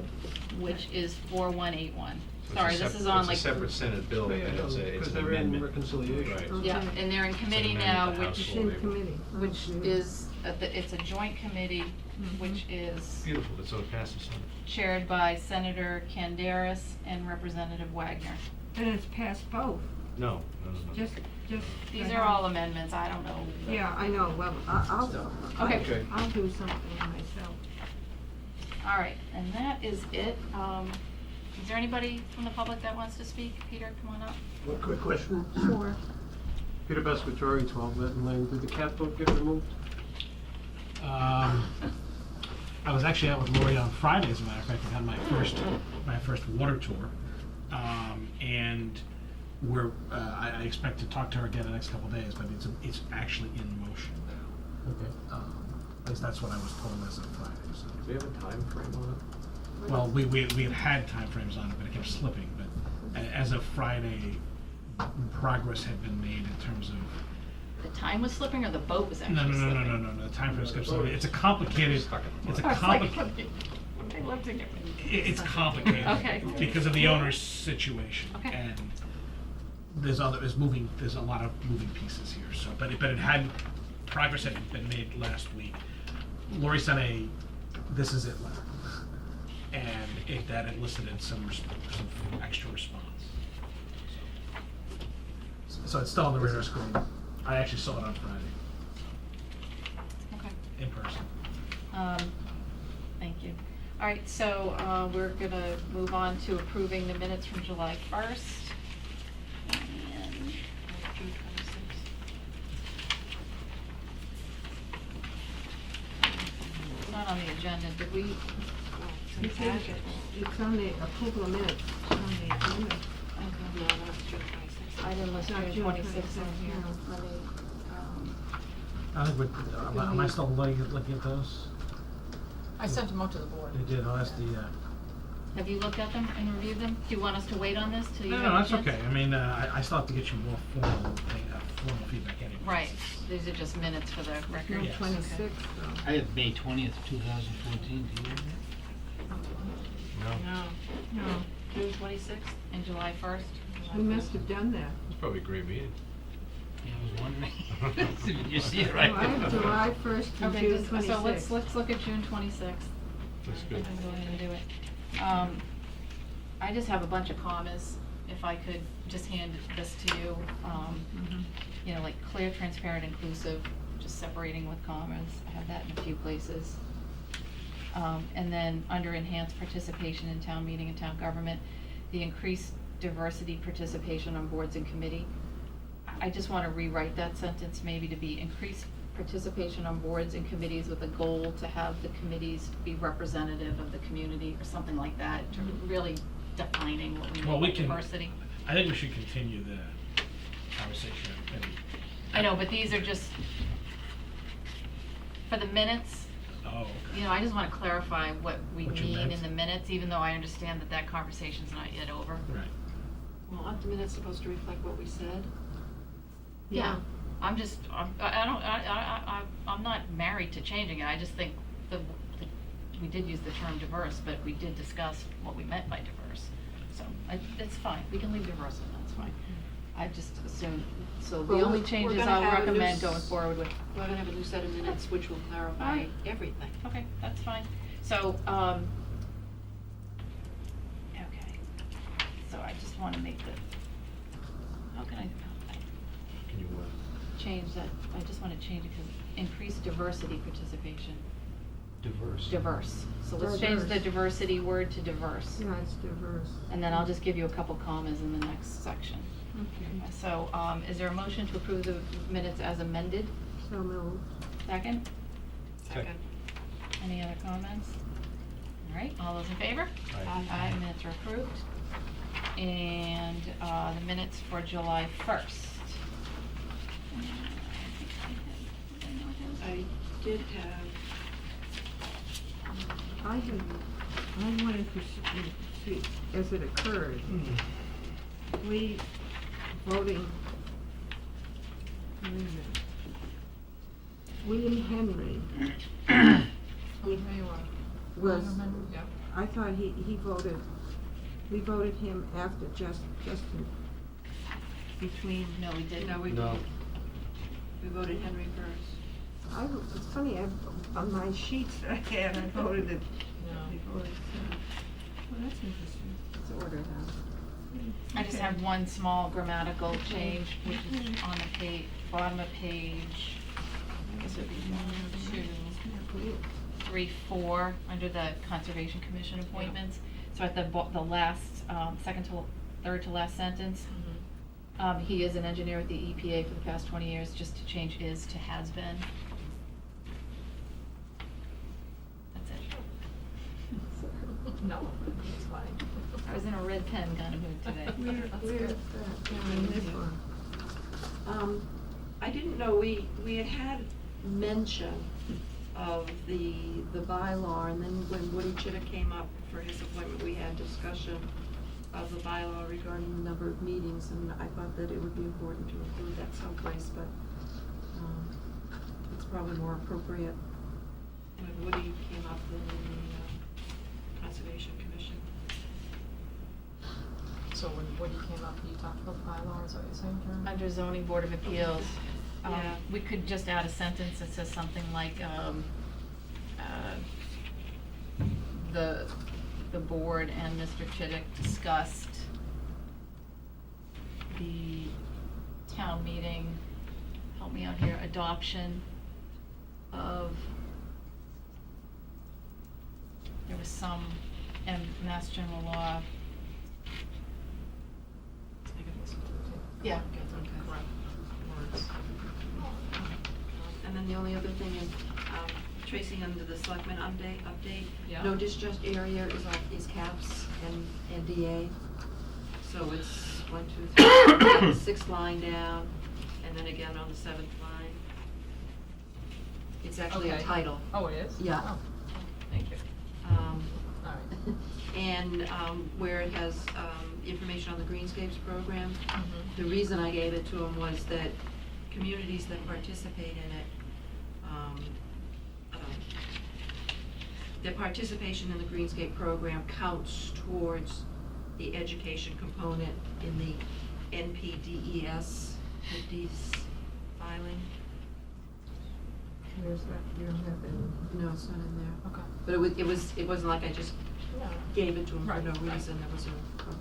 which is 4181. So Sorry, it's a this is separate- on like. It's a separate Senate bill, and it's an amendment. reconciliation. Right. Yeah, and they're in committee amendment now, to which, House It's Law. in committee. Oh, which good. is, it's a joint committee, which is Beautiful, so it passes Senate. chaired by Senator Canderas and Representative Wagner. And it's passed both, No. just. These the are all House. amendments, I don't know. Yeah, I know, well, Okay. I'll do something myself. All right, and that is it. Is there anybody from the public that wants to speak? Peter, come on up. One quick question. Sure. Peter Pescatori, 12 Benton Lane. Did the cat boat get removed? I was actually out with Lori on Friday, as a matter of fact. I had my first water tour, and I expect to talk to her again the next couple of days. But it's actually in motion now. Okay. At least that's what I was told as of Friday. So. Do we have a time frame on it? Well, we had timeframes on it, but it kept slipping. But as of Friday, progress had been made in terms of. The time was slipping or the boat was actually No. slipping? The timeframes kept slipping. It's a complicated. It's a Oh, it's like- complicated. They looked at me. It's complicated. Okay. Because of the owner's situation. Okay. And there's a lot of moving pieces here, so, but it had, progress had been made last week. Lori sent a, this is it letter, and that elicited some extra response. So it's still on the radar screen. I actually saw it on Friday, Okay. in person. Thank you. All right, so we're gonna move on to approving the minutes from July 1st. And June 26th. it's not on the agenda, did we? It's on the approval of minutes, it's on the agenda. No, that's June 26th. I didn't list Not June June 26th on 26th, here. no. Let me, I think am I still looking at those? I sent them out to the board. You did, oh, that's the, have you looked at them and reviewed them? Do you want us to wait on this till you have no, a that's chance? okay. I mean, I still have to get you more formal feedback anyway. Right, these are just minutes for the record. June Yes. 26th, though. I have May 20th, 2014, do you have that? No, No. No, June 26th? And July 1st? we must have done that. it's probably a great meeting. Yeah, I was wondering. Did you see it No, right? I have July 1st and Okay, June just- 26th. so let's look at June 26th. That's I good. can go ahead and do it. I just have a bunch of commas, if I could just hand this to you. You know, like clear, transparent, inclusive, just separating with commas. I have that in a few places. And then under enhanced participation in town meeting and town government, the increased diversity participation on boards and committee. I just want to rewrite that sentence maybe to be increased participation on boards and committees with a goal to have the committees be representative of the community or something like that, to really defining what we Well, mean we by can- diversity. I think we should continue the conversation and. I know, but these are just, for the minutes, Oh, you know, I just want to clarify what we What you mean meant. in the minutes, even though I understand that that conversation's not yet over. right. Well, aren't the minutes supposed to reflect what we said? Yeah, I'm just, I'm not married to changing it, I just think we did use the term diverse, but we did discuss what we meant by diverse. So, it's fine, we can leave diverse in, that's fine. I just assume, so the Well, only we're changes gonna I'll have a new recommend going forward with. We're gonna have a new set of minutes which will clarify Alright. everything. Okay, that's fine. So, okay, so I just wanna make the, how can I Can you, change that? I just wanna change it because increased diversity participation. diverse? Diverse. So let's change the Diverse. diversity word to diverse. Yeah, it's diverse. And then I'll just give you a couple commas in the next section. Okay, So, is there a motion to approve the minutes as amended? so moved. Second? Second. Any other comments? All right, all those in favor? Aye. Aye, minutes are approved. And, the minutes for July 1st. I did have, I wanted to see, as it occurred, we voting, wait a minute. William Henry was, I thought he voted, we voted him after Justin, between, No, we didn't. no, we No. didn't. We voted Henry first. it's funny, on my sheets that I had, I voted it. I voted, well, that's interesting, it's ordered out. I just Okay. have one small grammatical change, which is on the page, bottom of page, I guess it would be 1, 2, 3, 4, under the Conservation Commission appointments. So at the last, second to, third to last sentence, he is an engineer at the EPA for the past 20 years, just to change is to has been. That's it. No, it's fine. I was in a red pen kind of mood today. Where's that? Yeah, This one. I didn't know, we had mention of the bylaw, and then when Woody Chitta came up for his appointment, we had discussion of the bylaw regarding the number of meetings, and I thought that it would be important to include that someplace, but, it's probably more appropriate when Woody came up than in the Conservation Commission. So when Woody came up, you talked about bylaws, is that what you're saying, Karen? Under zoning board of appeals, Yeah. we could just add a sentence that says something like, the board and Mr. Chittick discussed the town meeting, help me out here, adoption of there was some, Mass General Law. Yeah. And then the only other thing is, Tracy, under the Selectmen update, Yeah. no discharge area is caps and DA. So it's 1, 2, 3, 6th line down, and then again on the 7th line. It's actually a Okay. title. Oh, it is? Yeah. Oh, thank you. Um, All right. And where it has information on the Greenscapes program, Mhm. the reason I gave it to them was that communities that participate in it, their participation in the Greenscape program counts towards the education component in the NPDES, the DES filing. Where's that? You don't have any? No, it's not in there. Okay. But it wasn't like I just Yeah. gave it to them for Right, no right. reason, there was a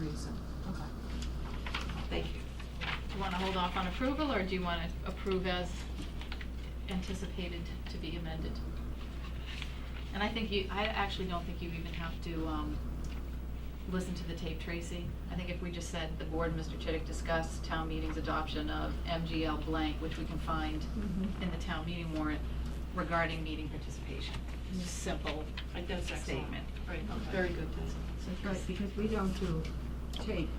reason. Okay. Thank you. Do you wanna hold off on approval, or do you wanna approve as anticipated to be amended? And I actually don't think you even have to, listen to the tape, Tracy. I think if we just said, the board, Mr. Chittick discussed town meeting's adoption of MGL blank, which we can find in the town meeting warrant regarding meeting participation. It's just simple That's excellent. statement. Right, very good, Tessa. Right, because we don't do tape,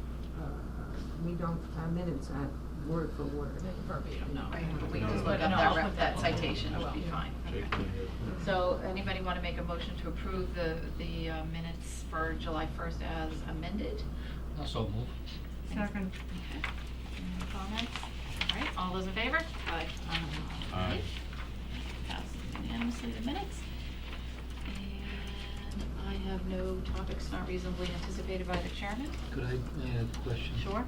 we don't, our minutes aren't word for word. Verbatim, no. Right, but we No. just look No, up I'll that put that that citation, I it'll will. be fine. Okay. So, anybody wanna make a motion to approve the minutes for July 1st as amended? Also move. Second. Okay. Any comments? All right, all those in favor? Aye. Aye. Passes unanimously, the minutes. And I have no topics not reasonably anticipated by the chairman. Could I add a question? Sure.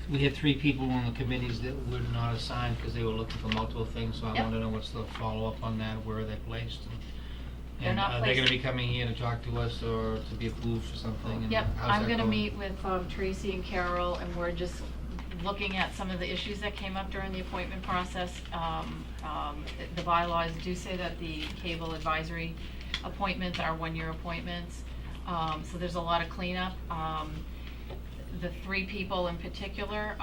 We had 3 people on the committees that were not assigned because they were looking for multiple things, so I Yep. want to know what's the follow-up on that, where are they placed? They're And not are they gonna placed- be coming here to talk to us or to be approved for something? and Yep, how's I'm that gonna going? meet with Tracy and Carol, and we're just looking at some of the issues that came up during the appointment process. The bylaws do say that the cable advisory appointments are 1-year appointments, so there's a lot of cleanup. The 3 people in particular,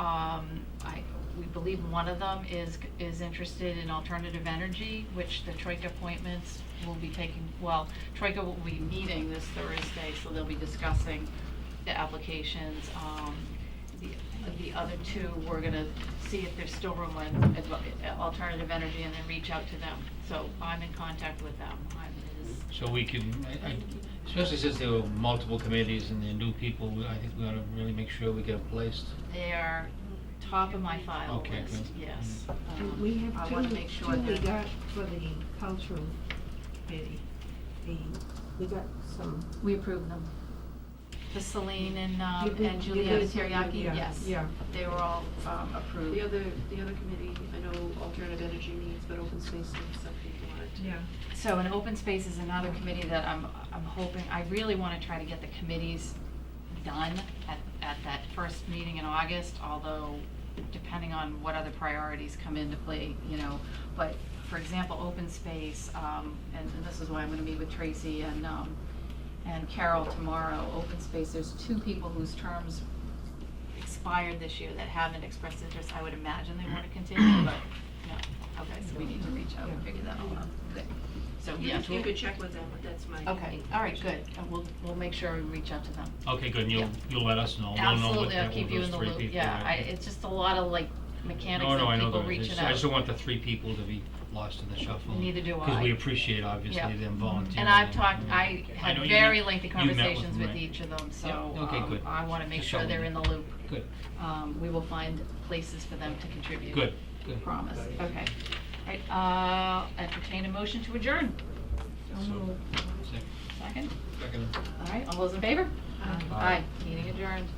we believe one of them is interested in alternative energy, which the Troika appointments will be taking, Troika will be meeting this Thursday, so they'll be discussing the applications. The other 2, we're gonna see if there's still room on alternative energy and then reach out to them. So I'm in contact with them. So we can, especially since there were multiple committees and they're new people, I think we ought to really make sure we get them placed. They are top of my file Okay, list, good. yes. And we have I two, wanna make sure two we that- got for the cultural committee. We got some. We approved them. The Celine You and did- and you Juliana did, Teriyaki, yeah, yes. yeah. They were all approved. The other committee, I know alternative energy needs, but open space needs some people on it too. So an open space is another committee that I'm hoping, I really wanna try to get the committees done at that first meeting in August, although depending on what other priorities come into play, but for example, open space, and this is why I'm gonna meet with Tracy and Carol tomorrow. Open space, there's 2 people whose terms expired this year that haven't expressed interest. I would imagine they wanna continue, but no. Okay, so we need to reach out and figure that all out. Good. So, yes, You could check with them, but that's my. Okay, all right, good. And we'll make sure we reach out to them. Okay, good, and Yeah. you'll let us know. We'll know what Absolutely, I'll that- keep what you those in the 3 loop. people Yeah, are. it's just a lot of mechanics No, I of know people that. reaching It's- out. I just don't want the 3 people to be lost in the shuffle. Neither do Because we I. appreciate, obviously, Yeah. them volunteering. And I've talked, I I had know you very met- lengthy you met with conversations them, with right? each of them, so Yeah, okay, good. I wanna make Just sure so we they're in know. the loop. Good. We will find places for them to contribute. Good, good. Promise, okay. All right, entertain a motion to adjourn. So, Second? second. All right, all those in favor? Aye. Aye, meeting adjourned.